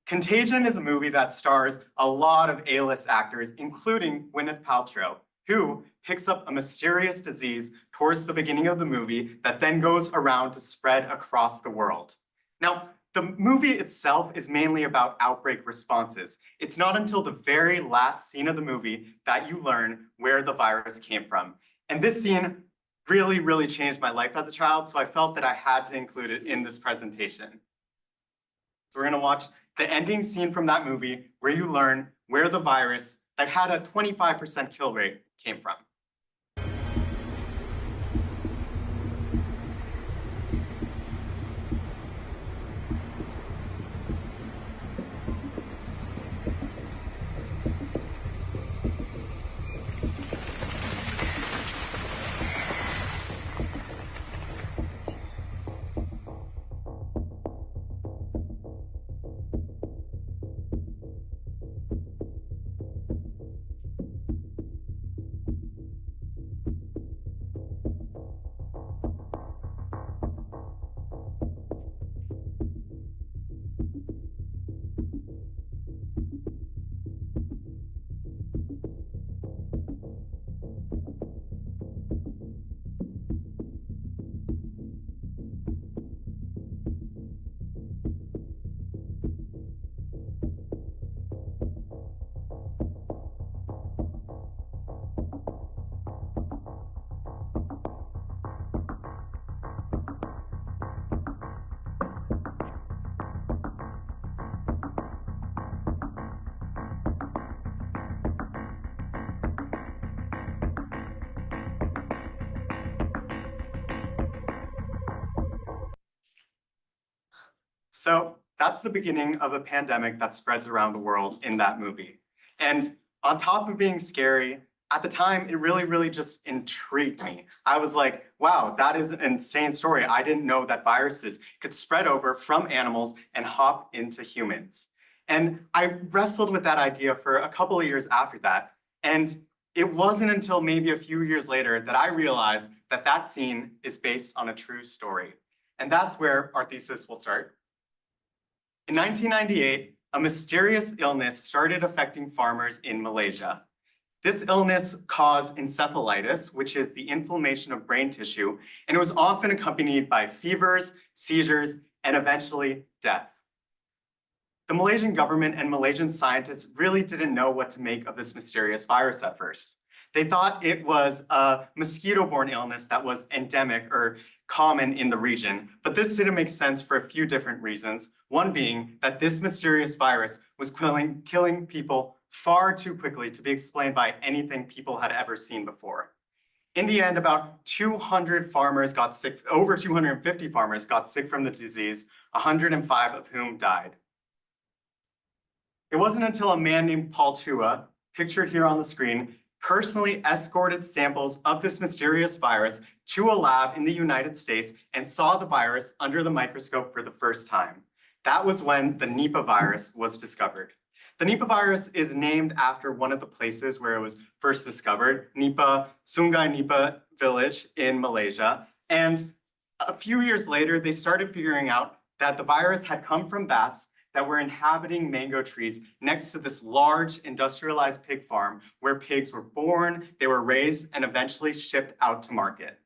Contagion is a movie that stars a lot of A-list actors, including Gwyneth Paltrow, who picks up a mysterious disease towards the beginning of the movie that then goes around to spread across the world. Now, the movie itself is mainly about outbreak responses. It's not until the very last scene of the movie that you learn where the virus came from. And this scene really, really changed my life as a child, so I felt that I had to include it in this presentation. So we're gonna watch the ending scene from that movie where you learn where the virus that had a 25% kill rate came from. So that's the beginning of a pandemic that spreads around the world in that movie. And on top of being scary, at the time, it really, really just intrigued me. I was like, wow, that is an insane story. I didn't know that viruses could spread over from animals and hop into humans. And I wrestled with that idea for a couple of years after that. And it wasn't until maybe a few years later that I realized that that scene is based on a true story. And that's where our thesis will start. In 1998, a mysterious illness started affecting farmers in Malaysia. This illness caused encephalitis, which is the inflammation of brain tissue, and it was often accompanied by fevers, seizures, and eventually death. The Malaysian government and Malaysian scientists really didn't know what to make of this mysterious virus at first. They thought it was a mosquito-borne illness that was endemic or common in the region, but this didn't make sense for a few different reasons. One being that this mysterious virus was killing people far too quickly to be explained by anything people had ever seen before. In the end, about 200 farmers got sick, over 250 farmers got sick from the disease, 105 of whom died. It wasn't until a man named Paul Chua, pictured here on the screen, personally escorted samples of this mysterious virus to a lab in the United States and saw the virus under the microscope for the first time. That was when the Nipah virus was discovered. The Nipah virus is named after one of the places where it was first discovered, Nipah, Sungai Nipah village in Malaysia. And a few years later, they started figuring out that the virus had come from bats that were inhabiting mango trees next to this large industrialized pig farm where pigs were born, they were raised, and eventually shipped out to market.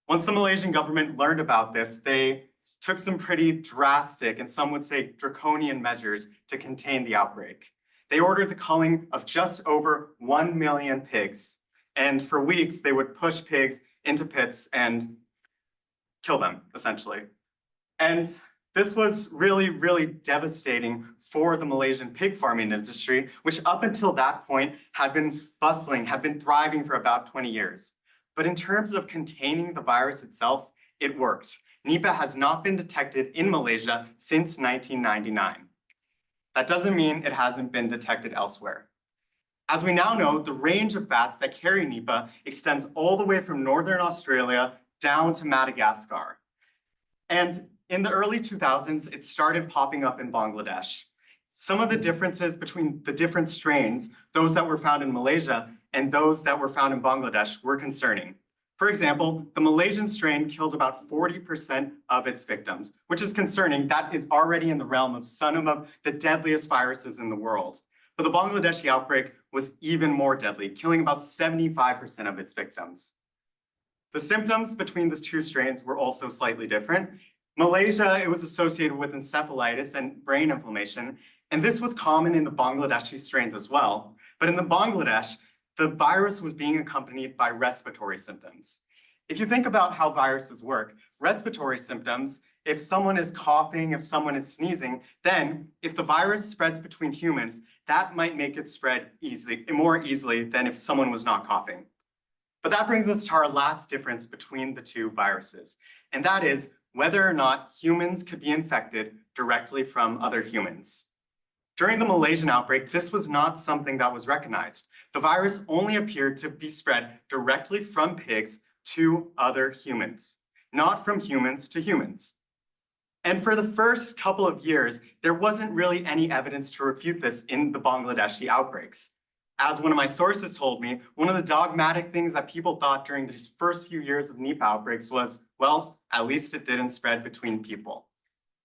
Once the Malaysian government learned about this, they took some pretty drastic, and some would say draconian measures to contain the outbreak. They ordered the culling of just over 1 million pigs. And for weeks, they would push pigs into pits and kill them, essentially. And this was really, really devastating for the Malaysian pig farming industry, which up until that point had been bustling, had been thriving for about 20 years. But in terms of containing the virus itself, it worked. Nipah has not been detected in Malaysia since 1999. That doesn't mean it hasn't been detected elsewhere. As we now know, the range of bats that carry Nipah extends all the way from northern Australia down to Madagascar. And in the early 2000s, it started popping up in Bangladesh. Some of the differences between the different strains, those that were found in Malaysia and those that were found in Bangladesh, were concerning. For example, the Malaysian strain killed about 40% of its victims, which is concerning. That is already in the realm of some of the deadliest viruses in the world. But the Bangladeshi outbreak was even more deadly, killing about 75% of its victims. The symptoms between the two strains were also slightly different. Malaysia, it was associated with encephalitis and brain inflammation, and this was common in the Bangladeshi strains as well. But in the Bangladesh, the virus was being accompanied by respiratory symptoms. If you think about how viruses work, respiratory symptoms, if someone is coughing, if someone is sneezing, then if the virus spreads between humans, that might make it spread more easily than if someone was not coughing. But that brings us to our last difference between the two viruses, and that is whether or not humans could be infected directly from other humans. During the Malaysian outbreak, this was not something that was recognized. The virus only appeared to be spread directly from pigs to other humans, not from humans to humans. And for the first couple of years, there wasn't really any evidence to refute this in the Bangladeshi outbreaks. As one of my sources told me, one of the dogmatic things that people thought during these first few years of Nipah outbreaks was, well, at least it didn't spread between people.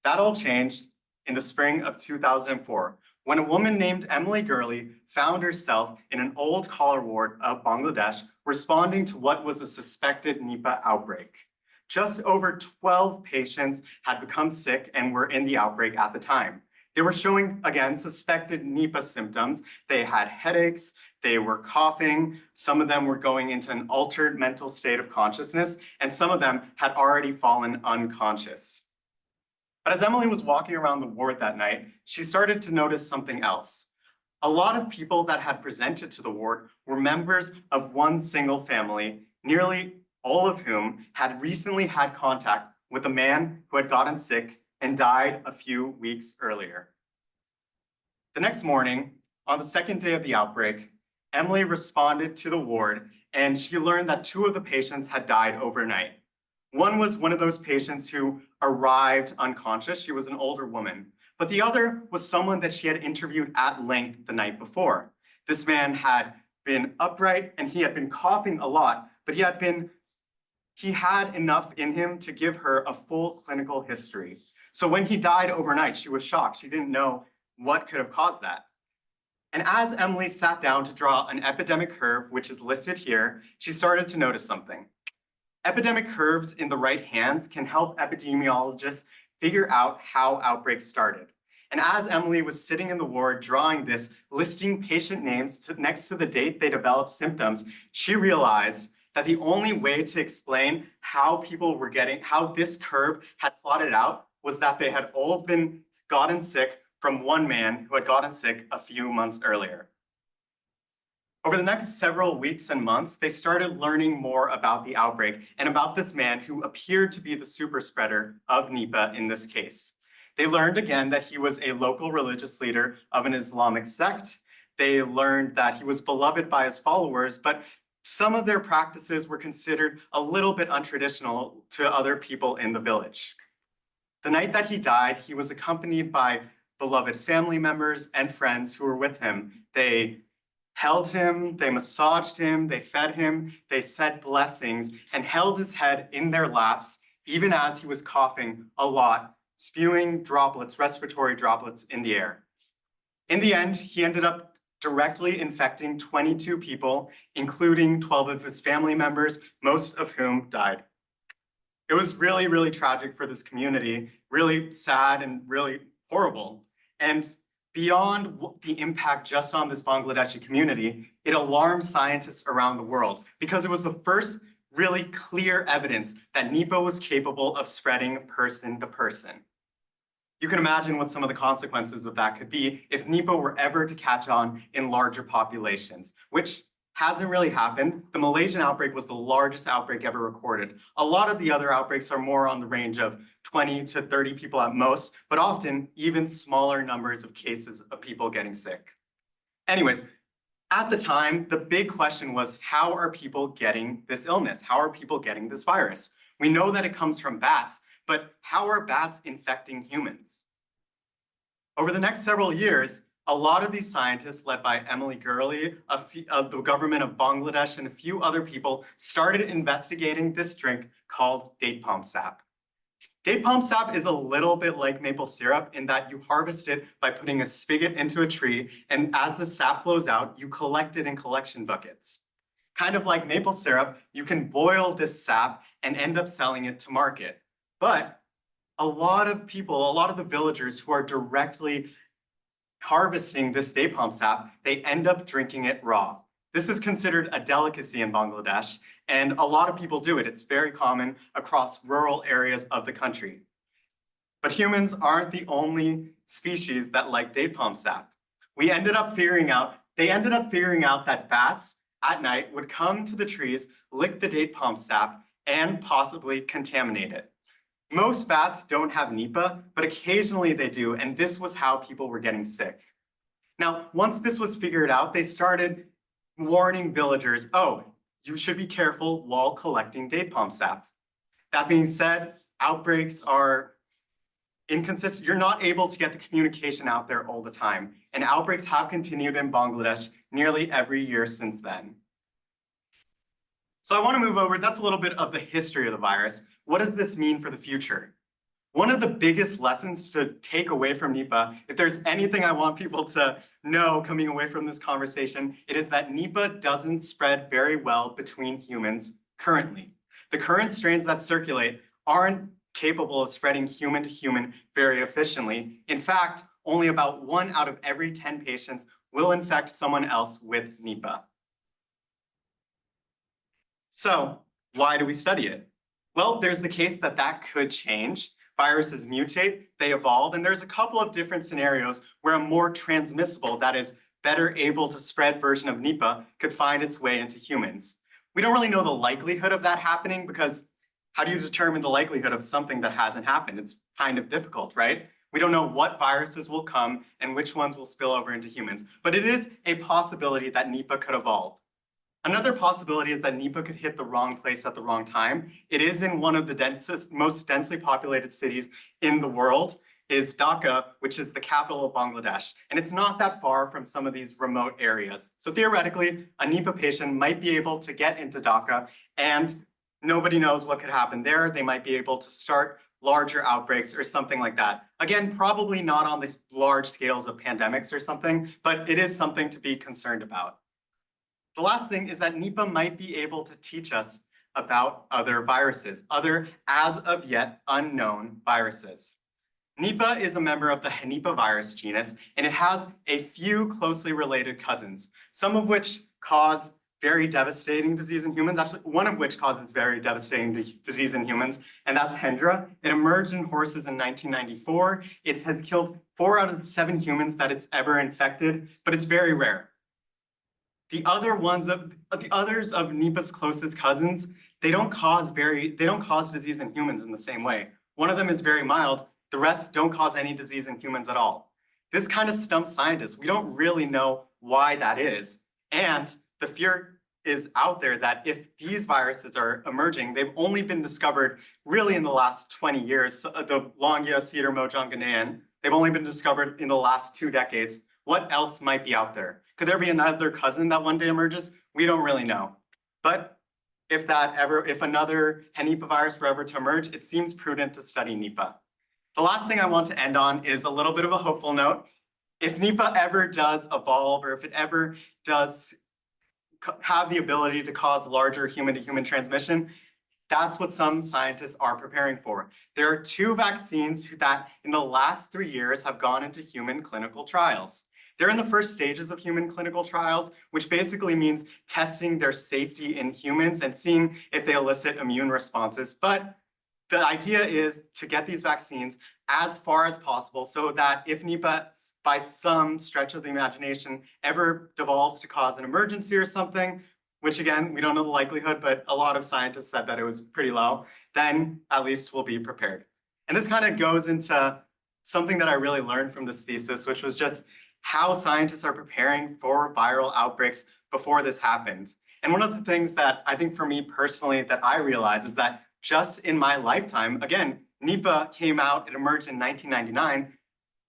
That all changed in the spring of 2004, when a woman named Emily Gurley found herself in an old collar ward of Bangladesh responding to what was a suspected Nipah outbreak. Just over 12 patients had become sick and were in the outbreak at the time. They were showing, again, suspected Nipah symptoms. They had headaches, they were coughing, some of them were going into an altered mental state of consciousness, and some of them had already fallen unconscious. But as Emily was walking around the ward that night, she started to notice something else. A lot of people that had presented to the ward were members of one single family, nearly all of whom had recently had contact with a man who had gotten sick and died a few weeks earlier. The next morning, on the second day of the outbreak, Emily responded to the ward and she learned that 2 of the patients had died overnight. One was one of those patients who arrived unconscious. She was an older woman. But the other was someone that she had interviewed at length the night before. This man had been upright and he had been coughing a lot, but he had enough in him to give her a full clinical history. So when he died overnight, she was shocked. She didn't know what could have caused that. And as Emily sat down to draw an epidemic curve, which is listed here, she started to notice something. Epidemic curves in the right hands can help epidemiologists figure out how outbreaks started. And as Emily was sitting in the ward drawing this, listing patient names next to the date they developed symptoms, she realized that the only way to explain how this curve had plotted out was that they had all gotten sick from one man who had gotten sick a few months earlier. Over the next several weeks and months, they started learning more about the outbreak and about this man who appeared to be the super spreader of Nipah in this case. They learned again that he was a local religious leader of an Islamic sect. They learned that he was beloved by his followers, but some of their practices were considered a little bit untraditional to other people in the village. The night that he died, he was accompanied by beloved family members and friends who were with him. They held him, they massaged him, they fed him, they said blessings, and held his head in their laps, even as he was coughing a lot, spewing droplets, respiratory droplets in the air. In the end, he ended up directly infecting 22 people, including 12 of his family members, most of whom died. It was really, really tragic for this community, really sad and really horrible. And beyond the impact just on this Bangladeshi community, it alarmed scientists around the world because it was the first really clear evidence that Nipah was capable of spreading person to person. You can imagine what some of the consequences of that could be if Nipah were ever to catch on in larger populations, which hasn't really happened. The Malaysian outbreak was the largest outbreak ever recorded. A lot of the other outbreaks are more on the range of 20 to 30 people at most, but often even smaller numbers of cases of people getting sick. Anyways, at the time, the big question was, how are people getting this illness? How are people getting this virus? We know that it comes from bats, but how are bats infecting humans? Over the next several years, a lot of these scientists, led by Emily Gurley, the government of Bangladesh, and a few other people, started investigating this drink called date palm sap. Date palm sap is a little bit like maple syrup in that you harvest it by putting a spigot into a tree, and as the sap flows out, you collect it in collection buckets. Kind of like maple syrup, you can boil this sap and end up selling it to market. But a lot of people, a lot of the villagers who are directly harvesting this date palm sap, they end up drinking it raw. This is considered a delicacy in Bangladesh, and a lot of people do it. It's very common across rural areas of the country. But humans aren't the only species that like date palm sap. They ended up figuring out that bats at night would come to the trees, lick the date palm sap, and possibly contaminate it. Most bats don't have Nipah, but occasionally they do, and this was how people were getting sick. Now, once this was figured out, they started warning villagers, oh, you should be careful while collecting date palm sap. That being said, outbreaks are inconsistent. You're not able to get the communication out there all the time, and outbreaks have continued in Bangladesh nearly every year since then. So I want to move over, that's a little bit of the history of the virus. What does this mean for the future? One of the biggest lessons to take away from Nipah, if there's anything I want people to know coming away from this conversation, it is that Nipah doesn't spread very well between humans currently. The current strains that circulate aren't capable of spreading human to human very efficiently. In fact, only about 1 out of every 10 patients will infect someone else with Nipah. So why do we study it? Well, there's the case that that could change. Viruses mutate, they evolve, and there's a couple of different scenarios where a more transmissible, that is, better able to spread version of Nipah could find its way into humans. We don't really know the likelihood of that happening because how do you determine the likelihood of something that hasn't happened? It's kind of difficult, right? We don't know what viruses will come and which ones will spill over into humans, but it is a possibility that Nipah could evolve. Another possibility is that Nipah could hit the wrong place at the wrong time. It is in one of the most densely populated cities in the world, is Dhaka, which is the capital of Bangladesh. And it's not that far from some of these remote areas. So theoretically, a Nipah patient might be able to get into Dhaka, and nobody knows what could happen there. They might be able to start larger outbreaks or something like that. Again, probably not on the large scales of pandemics or something, but it is something to be concerned about. The last thing is that Nipah might be able to teach us about other viruses, other as of yet unknown viruses. Nipah is a member of the Nipah virus genus, and it has a few closely related cousins, some of which cause very devastating disease in humans, actually one of which causes very devastating disease in humans, and that's Hendra. It emerged in horses in 1994. It has killed 4 out of the 7 humans that it's ever infected, but it's very rare. The others of Nipah's closest cousins, they don't cause disease in humans in the same way. One of them is very mild. The rest don't cause any disease in humans at all. This kind of stumps scientists. We don't really know why that is. And the fear is out there that if these viruses are emerging, they've only been discovered really in the last 20 years. The Longia, Cedar, Mojang, Ghanaian, they've only been discovered in the last 2 decades. What else might be out there? Could there be another cousin that one day emerges? We don't really know. But if another Nipah virus were ever to emerge, it seems prudent to study Nipah. The last thing I want to end on is a little bit of a hopeful note. If Nipah ever does evolve, or if it ever does have the ability to cause larger human-to-human transmission, that's what some scientists are preparing for. There are 2 vaccines that in the last 3 years have gone into human clinical trials. They're in the first stages of human clinical trials, which basically means testing their safety in humans and seeing if they elicit immune responses. But the idea is to get these vaccines as far as possible so that if Nipah, by some stretch of the imagination, ever devolves to cause an emergency or something, which again, we don't know the likelihood, but a lot of scientists said that it was pretty low, then at least we'll be prepared. And this kind of goes into something that I really learned from this thesis, which was just how scientists are preparing for viral outbreaks before this happened. And one of the things that I think for me personally that I realized is that just in my lifetime, again, Nipah came out, it emerged in 1999,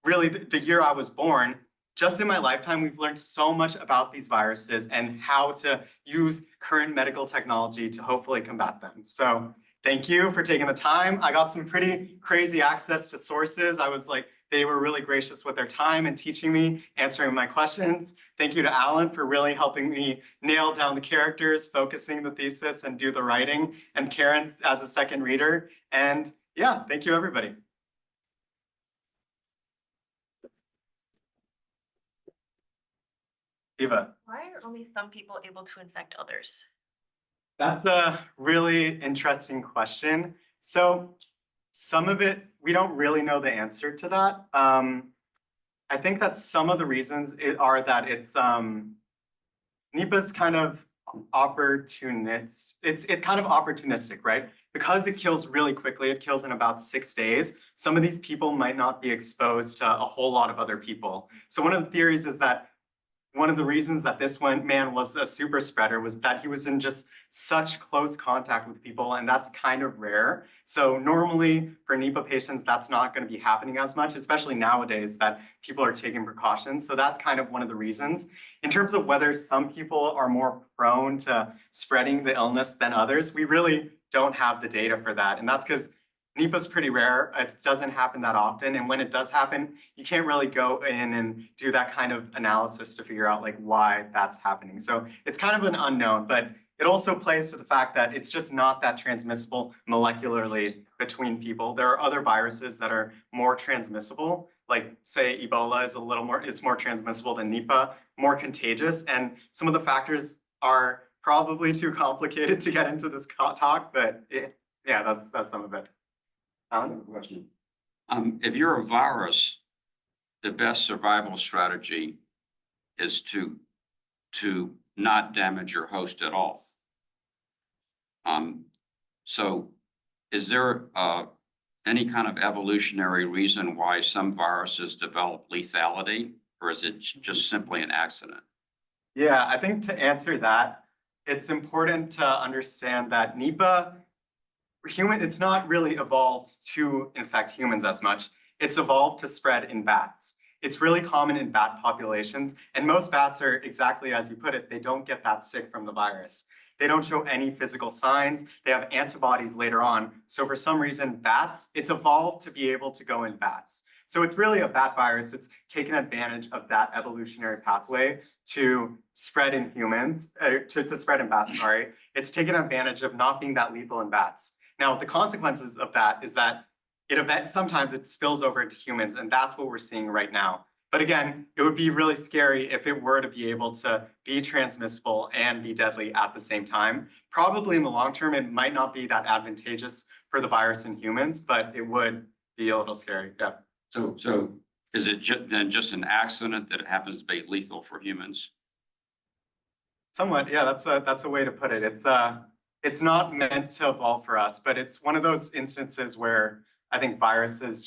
really the year I was born. Just in my lifetime, we've learned so much about these viruses and how to use current medical technology to hopefully combat them. So thank you for taking the time. I got some pretty crazy access to sources. They were really gracious with their time and teaching me, answering my questions. Thank you to Alan for really helping me nail down the characters, focusing the thesis and do the writing, and Karen as a second reader. And yeah, thank you, everybody. Eva. Why are only some people able to infect others? That's a really interesting question. So some of it, we don't really know the answer to that. I think that some of the reasons are that it's Nipah's kind of opportunistic, right? Because it kills really quickly, it kills in about 6 days. Some of these people might not be exposed to a whole lot of other people. So one of the theories is that one of the reasons that this man was a super spreader was that he was in just such close contact with people, and that's kind of rare. So normally for Nipah patients, that's not going to be happening as much, especially nowadays that people are taking precautions. So that's kind of one of the reasons. In terms of whether some people are more prone to spreading the illness than others, we really don't have the data for that. And that's because Nipah's pretty rare. It doesn't happen that often. And when it does happen, you can't really go in and do that kind of analysis to figure out like why that's happening. So it's kind of an unknown, but it also plays to the fact that it's just not that transmissible molecularly between people. There are other viruses that are more transmissible, like say Ebola is more transmissible than Nipah, more contagious. And some of the factors are probably too complicated to get into this talk, but yeah, that's some of it. Alan? Question. If you're a virus, the best survival strategy is to not damage your host at all. So is there any kind of evolutionary reason why some viruses develop lethality, or is it just simply an accident? Yeah, I think to answer that, it's important to understand that Nipah, it's not really evolved to infect humans as much. It's evolved to spread in bats. It's really common in bat populations, and most bats are exactly as you put it, they don't get that sick from the virus. They don't show any physical signs. They have antibodies later on. So for some reason, it's evolved to be able to go in bats. So it's really a bat virus. It's taken advantage of that evolutionary pathway to spread in humans, to spread in bats, sorry. It's taken advantage of not being that lethal in bats. Now, the consequences of that is that sometimes it spills over into humans, and that's what we're seeing right now. But again, it would be really scary if it were to be able to be transmissible and be deadly at the same time. Probably in the long term, it might not be that advantageous for the virus in humans, but it would be a little scary, yeah. So is it then just an accident that it happens to be lethal for humans? Somewhat, yeah, that's a way to put it. It's not meant to evolve for us, but it's one of those instances where I think viruses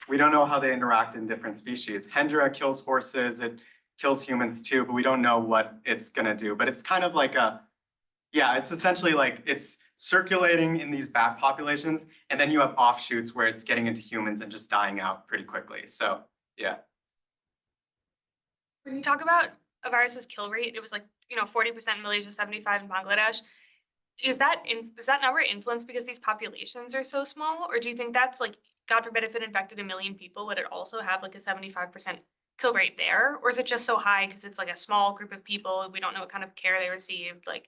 we don't know how they interact in different species. Hendra kills horses, it kills humans too, but we don't know what it's gonna do. But it's kind of like it's essentially like it's circulating in these bat populations, and then you have offshoots where it's getting into humans and just dying out pretty quickly. So yeah. When you talk about a virus's kill rate, it was 40% in Malaysia, 75% in Bangladesh. Is that number influenced because these populations are so small, or do you think that's God forbid if it infected 1 million people, would it also have a 75% kill rate there, or is it just so high because it's a small group of people, we don't know what kind of care they received, you know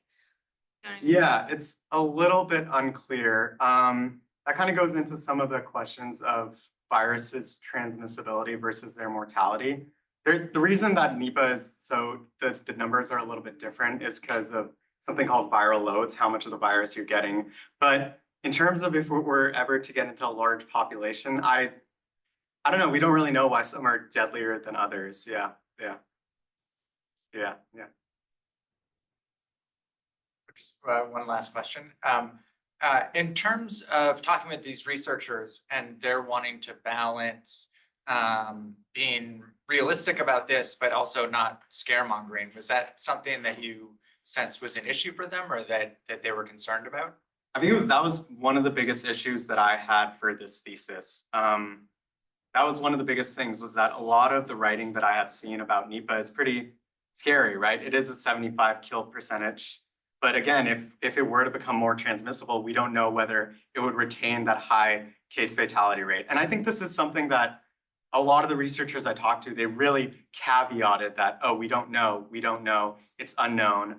what I mean? Yeah, it's a little bit unclear. That kind of goes into some of the questions of viruses' transmissibility versus their mortality. The reason that Nipah is the numbers are a little bit different is because of something called viral loads, how much of the virus you're getting. But in terms of if we're ever to get into a large population, I don't know. We don't really know why some are deadlier than others. Yeah. Just one last question. In terms of talking with these researchers and they're wanting to balance being realistic about this, but also not scaremongering, was that something that you sensed was an issue for them or that they were concerned about? I think that was one of the biggest issues that I had for this thesis. That was one of the biggest things, was that a lot of the writing that I have seen about Nipah is pretty scary, right? It is a 75 kill percentage. But again, if it were to become more transmissible, we don't know whether it would retain that high case fatality rate. And I think this is something that a lot of the researchers I talked to, they really caveated that, oh, we don't know, it's unknown.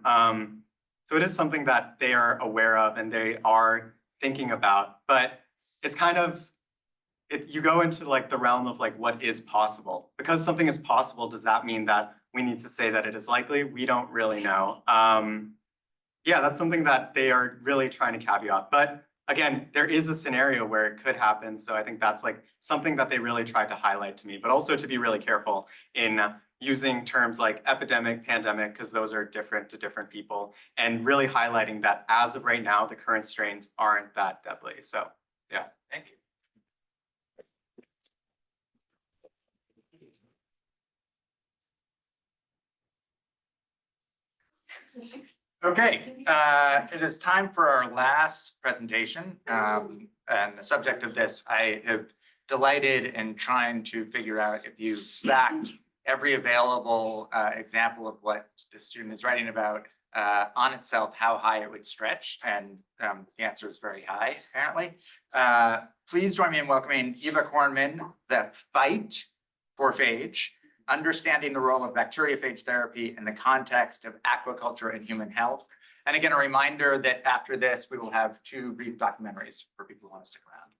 So it is something that they are aware of and they are thinking about, but it's kind of, you go into like the realm of like what is possible. Because something is possible, does that mean that we need to say that it is likely? We don't really know. Yeah, that's something that they are really trying to caveat. But again, there is a scenario where it could happen. So I think that's like something that they really tried to highlight to me, but also to be really careful in using terms like epidemic, pandemic, because those are different to different people, and really highlighting that as of right now, the current strains aren't that deadly. So yeah. Thank you. Okay, it is time for our last presentation. And the subject of this, I have delighted in trying to figure out if you stacked every available example of what the student is writing about on itself, how high it would stretch. And the answer is very high, apparently. Please join me in welcoming Eva Cornman, the Phight for Phage, understanding the role of bacteriophage therapy in the context of aquaculture and human health. And again, a reminder that after this, we will have 2 brief documentaries for people who want to stick around.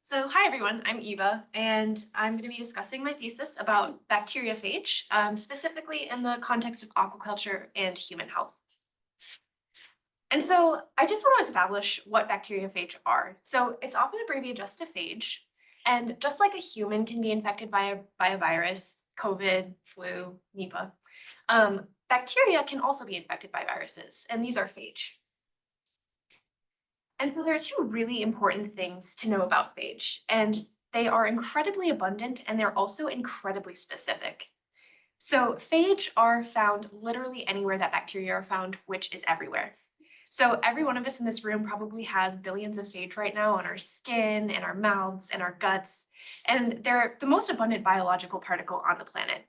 So hi everyone, I'm Eva, and I'm going to be discussing my thesis about bacteriophage, specifically in the context of aquaculture and human health. And so I just want to establish what bacteriophage are. So it's often abbreviated just to phage, and just like a human can be infected by a virus, COVID, flu, Nipah, bacteria can also be infected by viruses, and these are phage. And so there are 2 really important things to know about phage, and they are incredibly abundant and they're also incredibly specific. So phage are found literally anywhere that bacteria are found, which is everywhere. So every one of us in this room probably has billions of phage right now on our skin and our mouths and our guts, and they're the most abundant biological particle on the planet.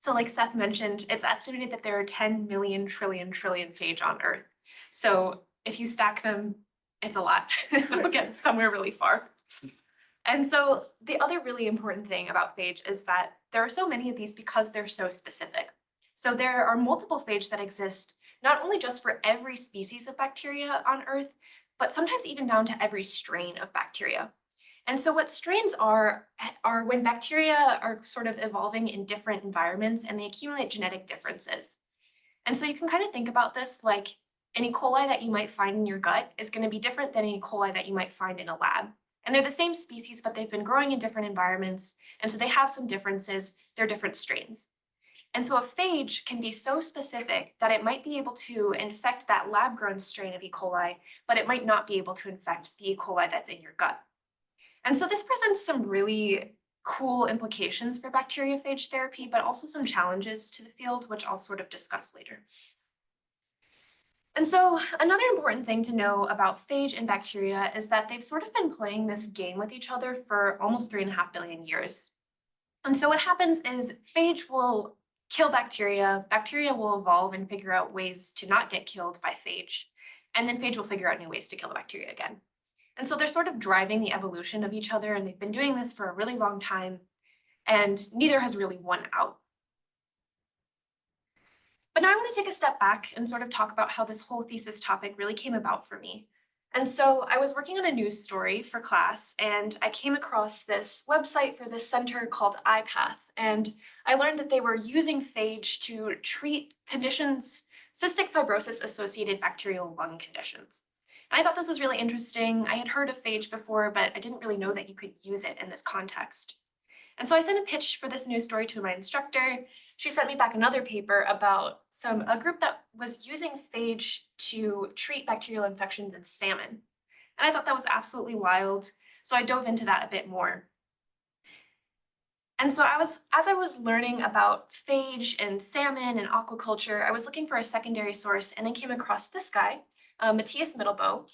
So like Seth mentioned, it's estimated that there are 10 million trillion phage on Earth. So if you stack them, it's a lot. It'll get somewhere really far. And so the other really important thing about phage is that there are so many of these because they're so specific. So there are multiple phage that exist not only just for every species of bacteria on Earth, but sometimes even down to every strain of bacteria. And so what strains are when bacteria are sort of evolving in different environments and they accumulate genetic differences. And so you can kind of think about this like an E. coli that you might find in your gut is going to be different than an E. coli that you might find in a lab. And they're the same species, but they've been growing in different environments. And so they have some differences. They're different strains. And so a phage can be so specific that it might be able to infect that lab-grown strain of E. coli, but it might not be able to infect the E. coli that's in your gut. And so this presents some really cool implications for bacteriophage therapy, but also some challenges to the field, which I'll sort of discuss later. And so another important thing to know about phage and bacteria is that they've sort of been playing this game with each other for almost 3.5 billion years. And so what happens is phage will kill bacteria, bacteria will evolve and figure out ways to not get killed by phage, and then phage will figure out new ways to kill the bacteria again. And so they're sort of driving the evolution of each other, and they've been doing this for a really long time, and neither has really won out. But now I want to take a step back and sort of talk about how this whole thesis topic really came about for me. And so I was working on a news story for class, and I came across this website for this center called IPath, and I learned that they were using phage to treat conditions, cystic fibrosis associated bacterial lung conditions. And I thought this was really interesting. I had heard of phage before, but I didn't really know that you could use it in this context. And so I sent a pitch for this news story to my instructor. She sent me back another paper about a group that was using phage to treat bacterial infections in salmon. And I thought that was absolutely wild, so I dove into that a bit more. And so as I was learning about phage and salmon and aquaculture, I was looking for a secondary source and I came across this guy, Matthias Mittelboe,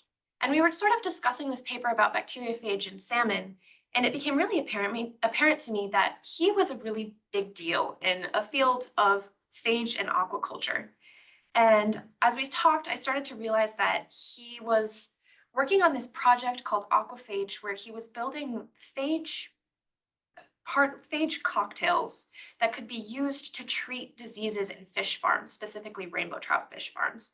and we were sort of discussing this paper about bacteriophage and salmon, and it became really apparent to me that he was a really big deal in a field of phage and aquaculture. And as we talked, I started to realize that he was working on this project called Aquaphage, where he was building phage cocktails that could be used to treat diseases in fish farms, specifically rainbow trout fish farms.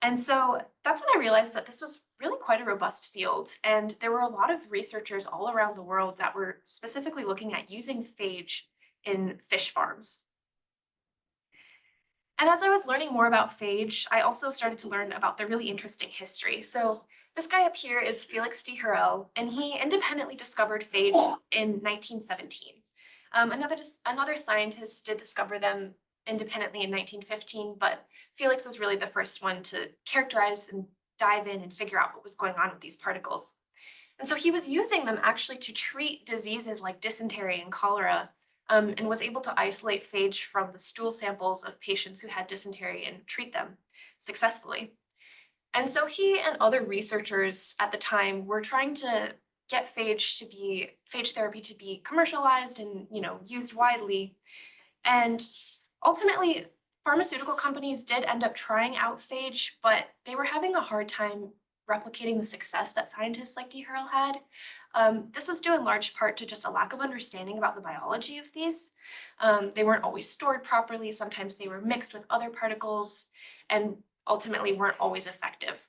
And so that's when I realized that this was really quite a robust field. And there were a lot of researchers all around the world that were specifically looking at using phage in fish farms. And as I was learning more about phage, I also started to learn about the really interesting history. So this guy up here is Felix de Herelle, and he independently discovered phage in 1917. Another scientist did discover them independently in 1915, but Felix was really the first one to characterize and dive in and figure out what was going on with these particles. And so he was using them actually to treat diseases like dysentery and cholera, and was able to isolate phage from the stool samples of patients who had dysentery and treat them successfully. And so he and other researchers at the time were trying to get phage therapy to be commercialized and used widely. And ultimately, pharmaceutical companies did end up trying out phage, but they were having a hard time replicating the success that scientists like de Herelle had. This was due in large part to just a lack of understanding about the biology of these. They weren't always stored properly. Sometimes they were mixed with other particles and ultimately weren't always effective.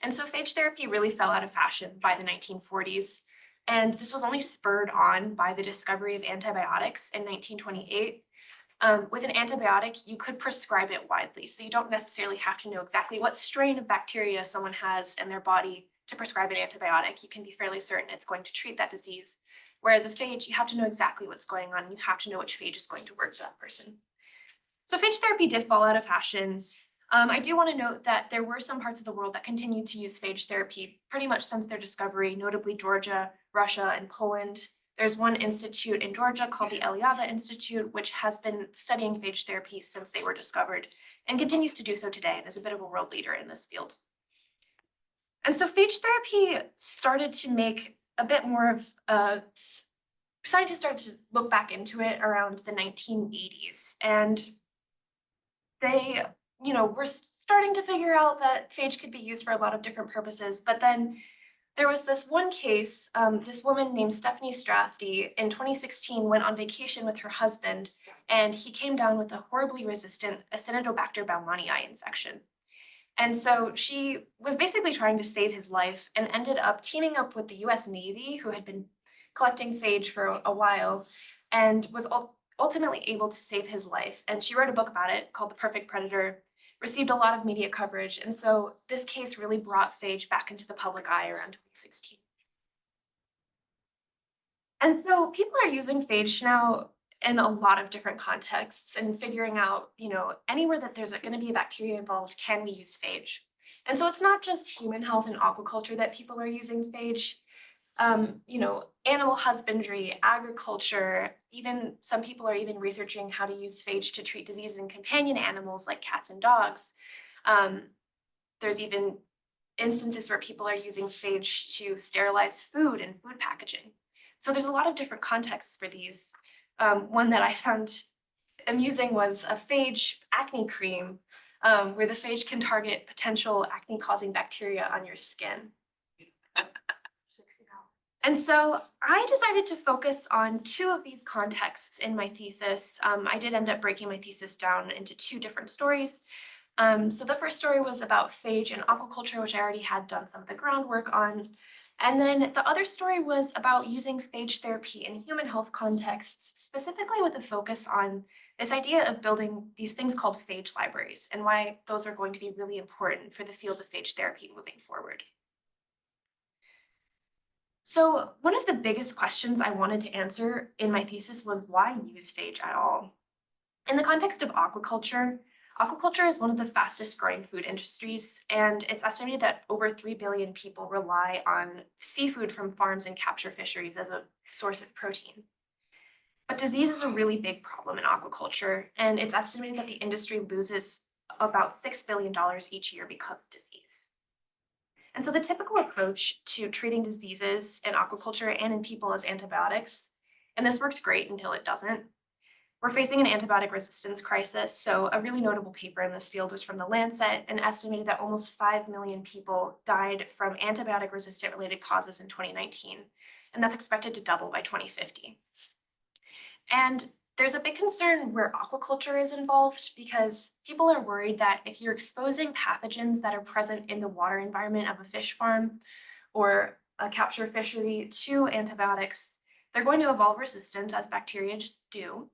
And so phage therapy really fell out of fashion by the 1940s. And this was only spurred on by the discovery of antibiotics in 1928. With an antibiotic, you could prescribe it widely. So you don't necessarily have to know exactly what strain of bacteria someone has in their body to prescribe an antibiotic. You can be fairly certain it's going to treat that disease. Whereas a phage, you have to know exactly what's going on. You have to know which phage is going to work for that person. So phage therapy did fall out of fashion. I do want to note that there were some parts of the world that continued to use phage therapy pretty much since their discovery, notably Georgia, Russia, and Poland. There's one institute in Georgia called the Eliava Institute, which has been studying phage therapy since they were discovered and continues to do so today and is a bit of a world leader in this field. And so phage therapy started to make a bit more of scientists started to look back into it around the 1980s, and they were starting to figure out that phage could be used for a lot of different purposes. But then there was this one case, this woman named Stephanie Strathy in 2016 went on vacation with her husband, and he came down with a horribly resistant Acinetobacter baumannii infection. And so she was basically trying to save his life and ended up teaming up with the US Navy, who had been collecting phage for a while, and was ultimately able to save his life. And she wrote a book about it called The Perfect Predator, received a lot of media coverage. And so this case really brought phage back into the public eye around 2016. And so people are using phage now in a lot of different contexts and figuring out, anywhere that there's going to be a bacteria involved, can we use phage? And so it's not just human health and aquaculture that people are using phage. Animal husbandry, agriculture, even some people are even researching how to use phage to treat diseases in companion animals like cats and dogs. There's even instances where people are using phage to sterilize food and food packaging. So there's a lot of different contexts for these. One that I found amusing was a phage acne cream, where the phage can target potential acne-causing bacteria on your skin. And so I decided to focus on two of these contexts in my thesis. I did end up breaking my thesis down into two different stories. So the first story was about phage and aquaculture, which I already had done some of the groundwork on. And then the other story was about using phage therapy in human health contexts, specifically with a focus on this idea of building these things called phage libraries and why those are going to be really important for the field of phage therapy moving forward. So one of the biggest questions I wanted to answer in my thesis was why use phage at all? In the context of aquaculture, aquaculture is one of the fastest growing food industries, and it's estimated that over 3 billion people rely on seafood from farms and capture fisheries as a source of protein. But disease is a really big problem in aquaculture, and it's estimated that the industry loses about $6 billion each year because of disease. And so the typical approach to treating diseases in aquaculture and in people is antibiotics, and this works great until it doesn't. We're facing an antibiotic resistance crisis, so a really notable paper in this field was from The Lancet and estimated that almost 5 million people died from antibiotic-resistant related causes in 2019, and that's expected to double by 2050. And there's a big concern where aquaculture is involved because people are worried that if you're exposing pathogens that are present in the water environment of a fish farm or a capture fishery to antibiotics, they're going to evolve resistance as bacteria just do.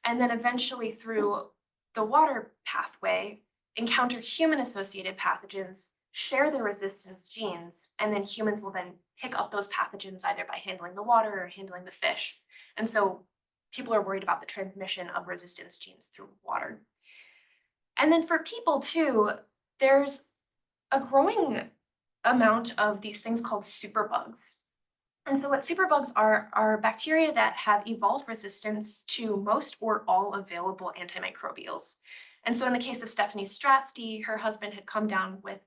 And then eventually through the water pathway, encounter human-associated pathogens, share the resistance genes, and then humans will then pick up those pathogens either by handling the water or handling the fish. And so people are worried about the transmission of resistance genes through water. And then for people too, there's a growing amount of these things called superbugs. And so what superbugs are bacteria that have evolved resistance to most or all available antimicrobials. And so in the case of Stephanie Strathdy, her husband had come down with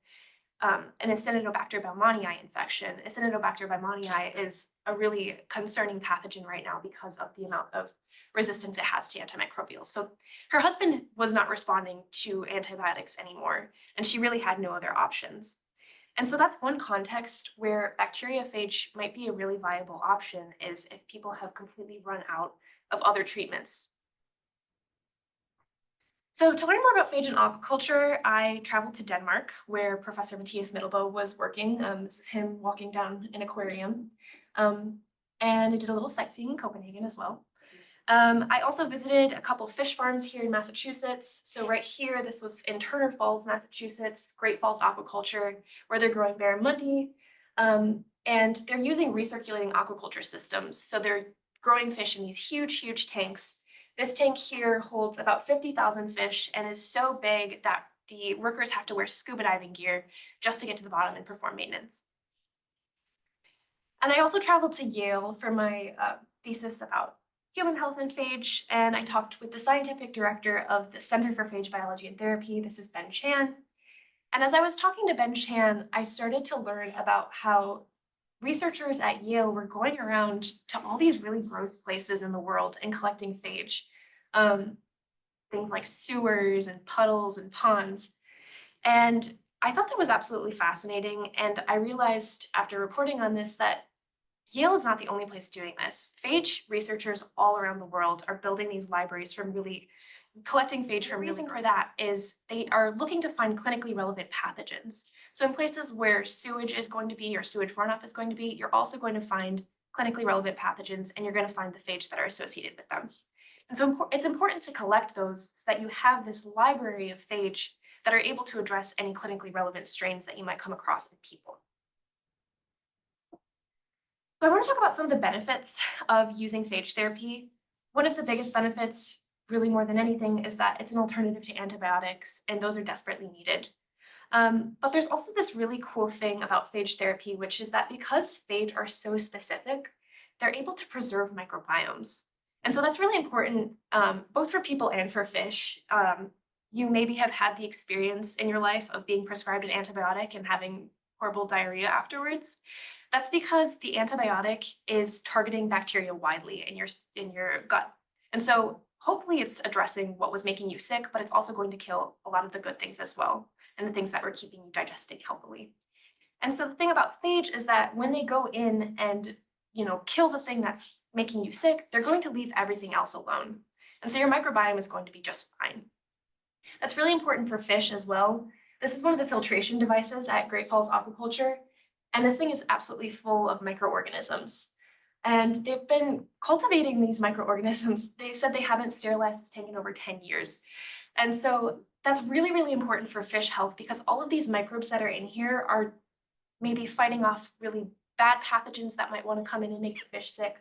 an Acinetobacter baumannii infection. Acinetobacter baumannii is a really concerning pathogen right now because of the amount of resistance it has to antimicrobials. So her husband was not responding to antibiotics anymore, and she really had no other options. And so that's one context where bacteriophage might be a really viable option, is if people have completely run out of other treatments. So to learn more about phage and aquaculture, I traveled to Denmark, where Professor Mathias Middelbo was working. This is him walking down an aquarium. And I did a little sightseeing in Copenhagen as well. I also visited a couple fish farms here in Massachusetts. So right here, this was in Turner Falls, Massachusetts, Great Falls Aquaculture, where they're growing barramundi. And they're using recirculating aquaculture systems. So they're growing fish in these huge, huge tanks. This tank here holds about 50,000 fish and is so big that the workers have to wear scuba diving gear just to get to the bottom and perform maintenance. And I also traveled to Yale for my thesis about human health and phage, and I talked with the scientific director of the Center for Phage Biology and Therapy. This is Ben Chan. And as I was talking to Ben Chan, I started to learn about how researchers at Yale were going around to all these really gross places in the world and collecting phage. Things like sewers and puddles and ponds. And I thought that was absolutely fascinating. And I realized after reporting on this that Yale is not the only place doing this. Phage researchers all around the world are building these libraries from really collecting phage from. The reason for that is they are looking to find clinically relevant pathogens. So in places where sewage is going to be or sewage runoff is going to be, you're also going to find clinically relevant pathogens, and you're going to find the phage that are associated with them. And so it's important to collect those so that you have this library of phage that are able to address any clinically relevant strains that you might come across in people. So I want to talk about some of the benefits of using phage therapy. One of the biggest benefits, really more than anything, is that it's an alternative to antibiotics, and those are desperately needed. But there's also this really cool thing about phage therapy, which is that because phage are so specific, they're able to preserve microbiomes. And so that's really important, both for people and for fish. You maybe have had the experience in your life of being prescribed an antibiotic and having horrible diarrhea afterwards. That's because the antibiotic is targeting bacteria widely in your gut. And so hopefully it's addressing what was making you sick, but it's also going to kill a lot of the good things as well, and the things that were keeping you digesting healthily. And so the thing about phage is that when they go in and kill the thing that's making you sick, they're going to leave everything else alone. And so your microbiome is going to be just fine. That's really important for fish as well. This is one of the filtration devices at Great Falls Aquaculture, and this thing is absolutely full of microorganisms. And they've been cultivating these microorganisms. They said they haven't sterilized this tank in over 10 years. And so that's really, really important for fish health because all of these microbes that are in here are maybe fighting off really bad pathogens that might want to come in and make the fish sick,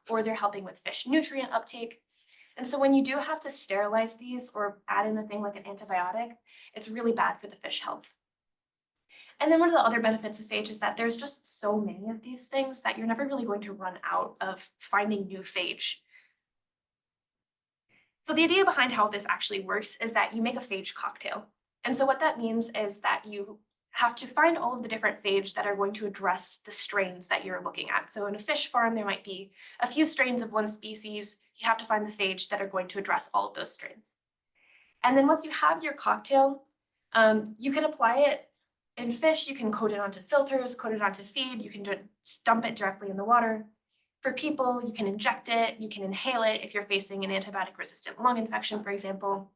or they're helping with fish nutrient uptake. And so when you do have to sterilize these or add in a thing like an antibiotic, it's really bad for the fish health. And then one of the other benefits of phage is that there's just so many of these things that you're never really going to run out of finding new phage. So the idea behind how this actually works is that you make a phage cocktail. And so what that means is that you have to find all of the different phage that are going to address the strains that you're looking at. So in a fish farm, there might be a few strains of one species. You have to find the phage that are going to address all of those strains. And then once you have your cocktail, you can apply it in fish. You can coat it onto filters, coat it onto feed. You can just dump it directly in the water. For people, you can inject it. You can inhale it if you're facing an antibiotic-resistant lung infection, for example.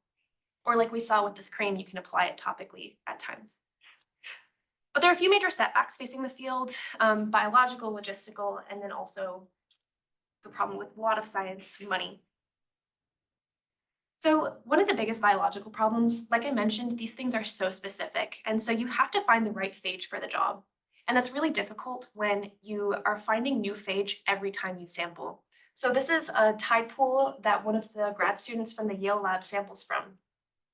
Or like we saw with this cream, you can apply it topically at times. But there are a few major setbacks facing the field, biological, logistical, and then also the problem with a lot of science, money. So one of the biggest biological problems, like I mentioned, these things are so specific. And so you have to find the right phage for the job. And that's really difficult when you are finding new phage every time you sample. So this is a tide pool that one of the grad students from the Yale lab samples from.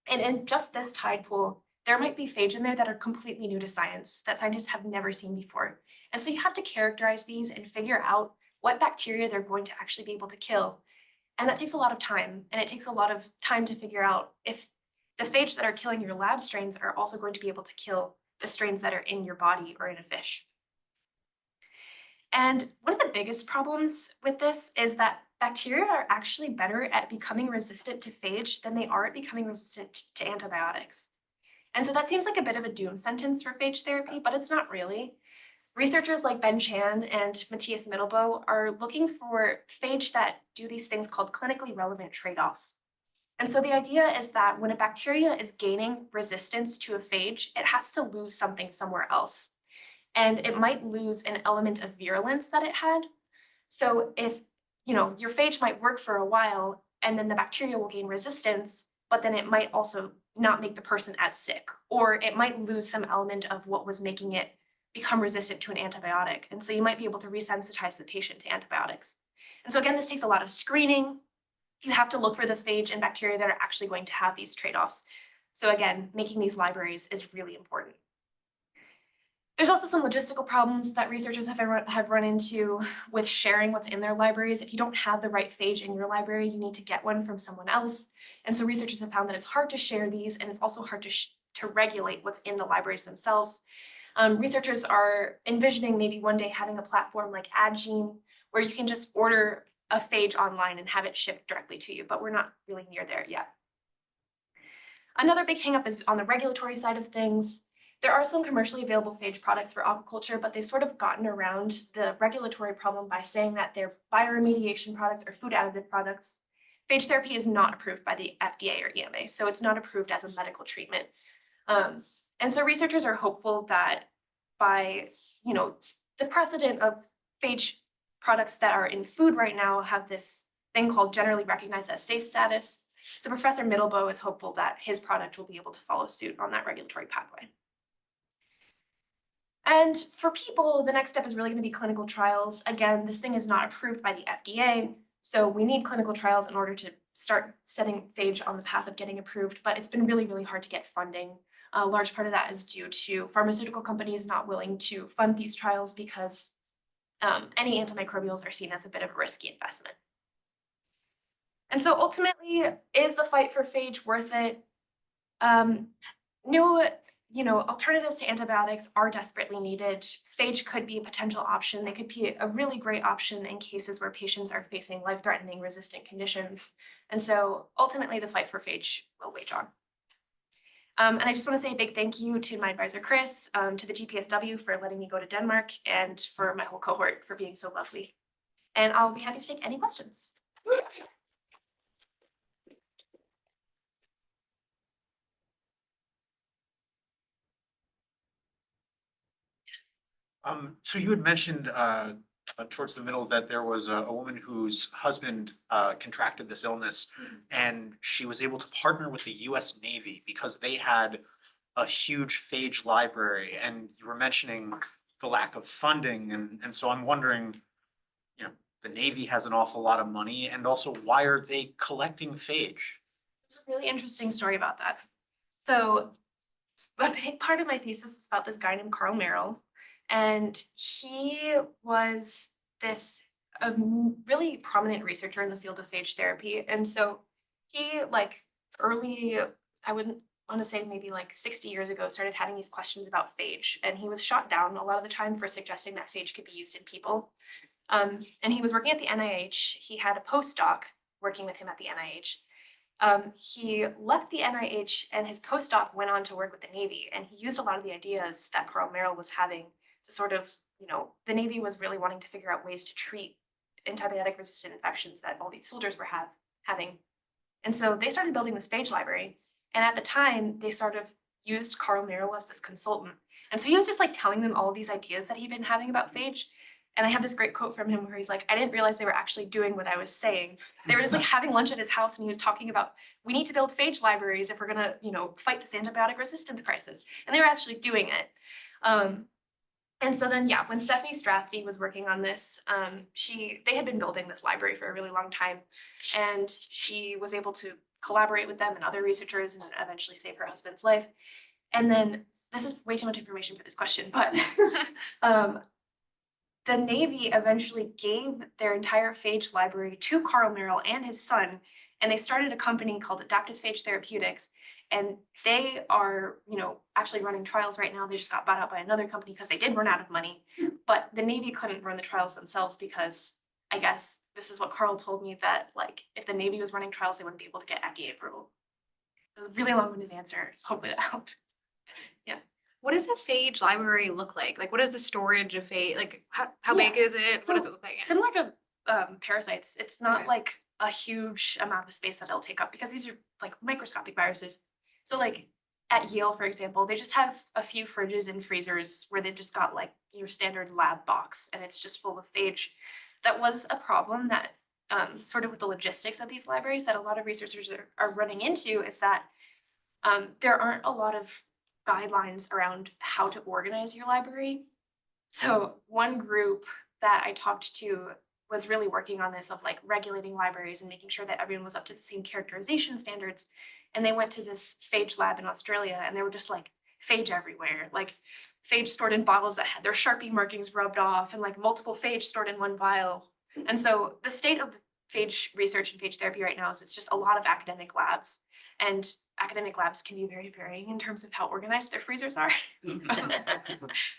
And in just this tide pool, there might be phage in there that are completely new to science, that scientists have never seen before. And so you have to characterize these and figure out what bacteria they're going to actually be able to kill. And that takes a lot of time, and it takes a lot of time to figure out if the phage that are killing your lab strains are also going to be able to kill the strains that are in your body or in a fish. And one of the biggest problems with this is that bacteria are actually better at becoming resistant to phage than they are at becoming resistant to antibiotics. And so that seems like a bit of a doom sentence for phage therapy, but it's not really. Researchers like Ben Chan and Matthias Mittelbo are looking for phage that do these things called clinically relevant trade-offs. And so the idea is that when a bacteria is gaining resistance to a phage, it has to lose something somewhere else. And it might lose an element of virulence that it had. So if, your phage might work for a while and then the bacteria will gain resistance, but then it might also not make the person as sick, or it might lose some element of what was making it become resistant to an antibiotic. And so you might be able to resensitize the patient to antibiotics. And so again, this takes a lot of screening. You have to look for the phage and bacteria that are actually going to have these trade-offs. So again, making these libraries is really important. There's also some logistical problems that researchers have run into with sharing what's in their libraries. If you don't have the right phage in your library, you need to get one from someone else. And so researchers have found that it's hard to share these, and it's also hard to regulate what's in the libraries themselves. Researchers are envisioning maybe one day having a platform like AdGene, where you can just order a phage online and have it shipped directly to you, but we're not really near there yet. Another big hangup is on the regulatory side of things. There are some commercially available phage products for aquaculture, but they've sort of gotten around the regulatory problem by saying that they're bioremediation products or food additive products. Phage therapy is not approved by the FDA or EMA, so it's not approved as a medical treatment. And so researchers are hopeful that by, the precedent of phage products that are in food right now have this thing called generally recognized as safe status. So Professor Mittelbo is hopeful that his product will be able to follow suit on that regulatory pathway. And for people, the next step is really going to be clinical trials. Again, this thing is not approved by the FDA, so we need clinical trials in order to start setting phage on the path of getting approved, but it's been really, really hard to get funding. A large part of that is due to pharmaceutical companies not willing to fund these trials because any antimicrobials are seen as a bit of a risky investment. And so ultimately, is the fight for phage worth it? New, alternatives to antibiotics are desperately needed. Phage could be a potential option. They could be a really great option in cases where patients are facing life-threatening resistant conditions. And so ultimately, the fight for phage will wage on. And I just want to say a big thank you to my advisor, Chris, to the GPSW for letting me go to Denmark, and for my whole cohort for being so lovely. And I'll be happy to take any questions. So you had mentioned towards the middle that there was a woman whose husband contracted this illness, and she was able to partner with the US Navy because they had a huge phage library, and you were mentioning the lack of funding, and so I'm wondering, you know, the Navy has an awful lot of money, and also why are they collecting phage? There's a really interesting story about that. So a big part of my thesis is about this guy named Carl Merrill, and he was this really prominent researcher in the field of phage therapy. And so he, like, early, I wouldn't want to say maybe like 60 years ago, started having these questions about phage, and he was shot down a lot of the time for suggesting that phage could be used in people. And he was working at the NIH. He had a postdoc working with him at the NIH. He left the NIH, and his postdoc went on to work with the Navy, and he used a lot of the ideas that Carl Merrill was having to sort of, you know, the Navy was really wanting to figure out ways to treat antibiotic resistant infections that all these soldiers were having. And so they started building this phage library. And at the time, they sort of used Carl Merrill as this consultant. And so he was just like telling them all these ideas that he'd been having about phage. And I have this great quote from him where he's like, I didn't realize they were actually doing what I was saying. They were just like having lunch at his house, and he was talking about, we need to build phage libraries if we're gonna, you know, fight this antibiotic resistance crisis. And they were actually doing it. And so then, yeah, when Stephanie Strathby was working on this, they had been building this library for a really long time, and she was able to collaborate with them and other researchers and eventually save her husband's life. And then, this is way too much information for this question, but the Navy eventually gave their entire phage library to Carl Merrill and his son, and they started a company called Adaptive Phage Therapeutics. And they are, you know, actually running trials right now. They just got bought out by another company because they did run out of money. But the Navy couldn't run the trials themselves because I guess this is what Carl told me, that like if the Navy was running trials, they wouldn't be able to get FDA approval. It was a really long-winded answer. Hopefully that helped. Yeah. What does a phage library look like? Like, what is the storage of phage? Like, how big is it? So, what does it look like? similar to parasites, it's not like a huge amount of space that it'll take up because these are like microscopic viruses. So like at Yale, for example, they just have a few fridges and freezers where they've just got like your standard lab box, and it's just full of phage. That was a problem that sort of with the logistics of these libraries that a lot of researchers are running into, is that there aren't a lot of guidelines around how to organize your library. So one group that I talked to was really working on this, of like regulating libraries and making sure that everyone was up to the same characterization standards. And they went to this phage lab in Australia, and they were just like phage everywhere, like phage stored in bottles that had their Sharpie markings rubbed off, and like multiple phage stored in one vial. And so the state of phage research and phage therapy right now is it's just a lot of academic labs, and academic labs can be very varying in terms of how organized their freezers are.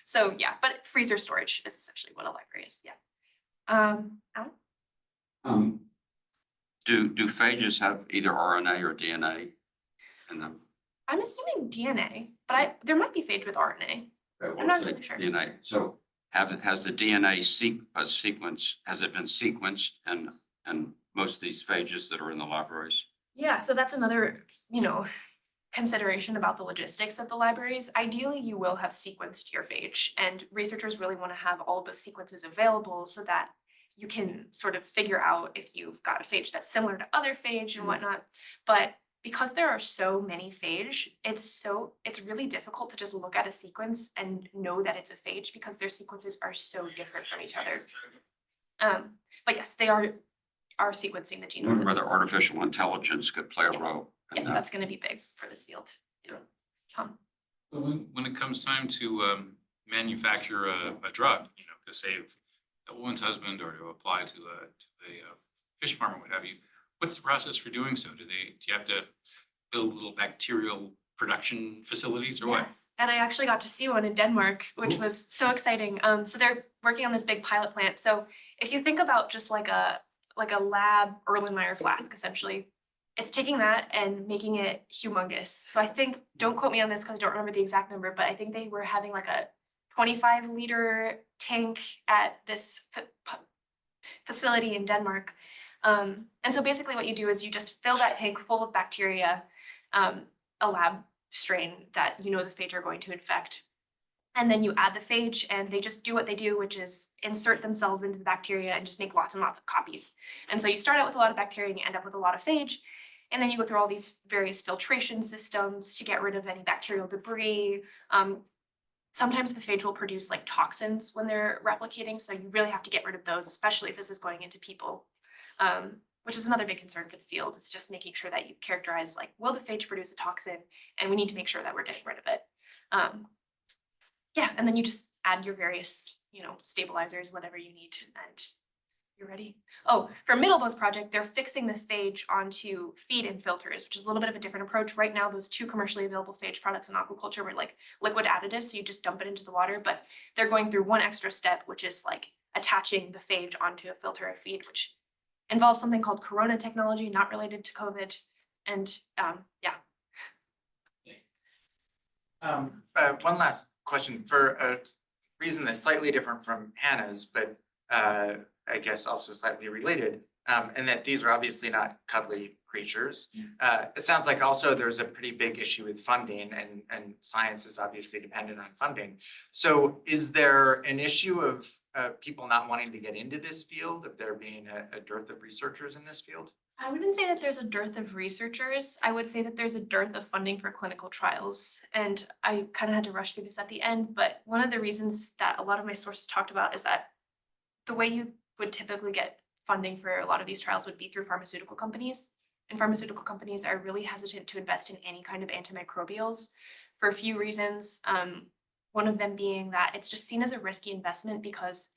So yeah, but freezer storage is essentially what a library is. Yeah. Alan? Do phages have either RNA or DNA in them? I'm assuming DNA, but there might be phage with RNA. I'm not really sure. DNA. So has the DNA sequence, has it been sequenced and most of these phages that are in the libraries? Yeah, so that's another, you know, consideration about the logistics of the libraries. Ideally, you will have sequenced your phage, and researchers really want to have all those sequences available so that you can sort of figure out if you've got a phage that's similar to other phage and whatnot. But because there are so many phage, it's really difficult to just look at a sequence and know that it's a phage because their sequences are so different from each other. But yes, they are sequencing the genomes. Whether artificial intelligence could play a role. Yeah, that's going to be big for this field. Yeah. So when it comes time to manufacture a drug, you know, to save a woman's husband or to apply to a fish farm or what have you, what's the process for doing so? Do you have to build little bacterial production facilities or what? Yes, and I actually got to see one in Denmark, which was so exciting. So they're working on this big pilot plant. So if you think about just like a lab Erlenmeyer flask, essentially, it's taking that and making it humongous. So I think, don't quote me on this because I don't remember the exact number, but I think they were having like a 25-liter tank at this facility in Denmark. And so basically what you do is you just fill that tank full of bacteria, a lab strain that you know the phage are going to infect. And then you add the phage and they just do what they do, which is insert themselves into the bacteria and just make lots and lots of copies. And so you start out with a lot of bacteria and you end up with a lot of phage. And then you go through all these various filtration systems to get rid of any bacterial debris. Sometimes the phage will produce like toxins when they're replicating. So you really have to get rid of those, especially if this is going into people, which is another big concern for the field. It's just making sure that you characterize like, will the phage produce a toxin? And we need to make sure that we're getting rid of it. Yeah, and then you just add your various, stabilizers, whatever you need, and you're ready. Oh, for Middlebo's project, they're fixing the phage onto feed and filters, which is a little bit of a different approach. Right now, those two commercially available phage products in aquaculture were like liquid additives, so you just dump it into the water, but they're going through one extra step, which is like attaching the phage onto a filter of feed, which involves something called Corona technology, not related to COVID. And yeah. One last question for a reason that's slightly different from Hannah's, but I guess also slightly related, and that these are obviously not cuddly creatures. It sounds like also there's a pretty big issue with funding, and science is obviously dependent on funding. So is there an issue of people not wanting to get into this field, of there being a dearth of researchers in this field? I wouldn't say that there's a dearth of researchers. I would say that there's a dearth of funding for clinical trials. And I kind of had to rush through this at the end, but one of the reasons that a lot of my sources talked about is that the way you would typically get funding for a lot of these trials would be through pharmaceutical companies. And pharmaceutical companies are really hesitant to invest in any kind of antimicrobials for a few reasons. One of them being that it's just seen as a risky investment because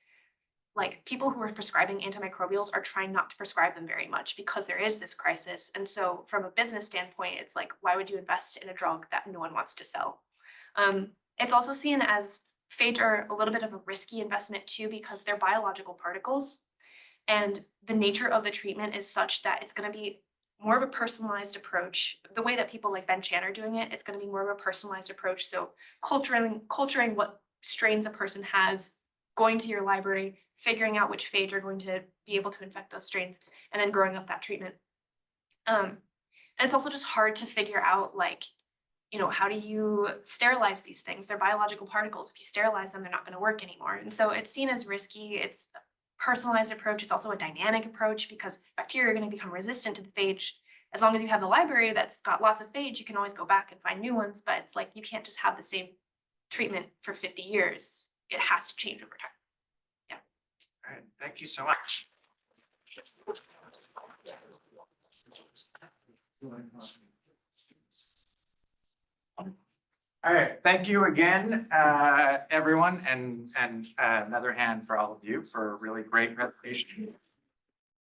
like people who are prescribing antimicrobials are trying not to prescribe them very much because there is this crisis. And so from a business standpoint, it's like, why would you invest in a drug that no one wants to sell? It's also seen as phage are a little bit of a risky investment too, because they're biological particles. And the nature of the treatment is such that it's going to be more of a personalized approach. The way that people like Ben Chan are doing it, it's going to be more of a personalized approach. So culturing what strains a person has, going to your library, figuring out which phage are going to be able to infect those strains, and then growing up that treatment. And it's also just hard to figure out, like, how do you sterilize these things? They're biological particles. If you sterilize them, they're not going to work anymore. And so it's seen as risky. It's a personalized approach. It's also a dynamic approach because bacteria are going to become resistant to the phage. As long as you have the library that's got lots of phage, you can always go back and find new ones, but it's like you can't just have the same treatment for 50 years. It has to change over time. All right, thank you so much. All right, thank you again, everyone, and another hand for all of you for a really great presentation.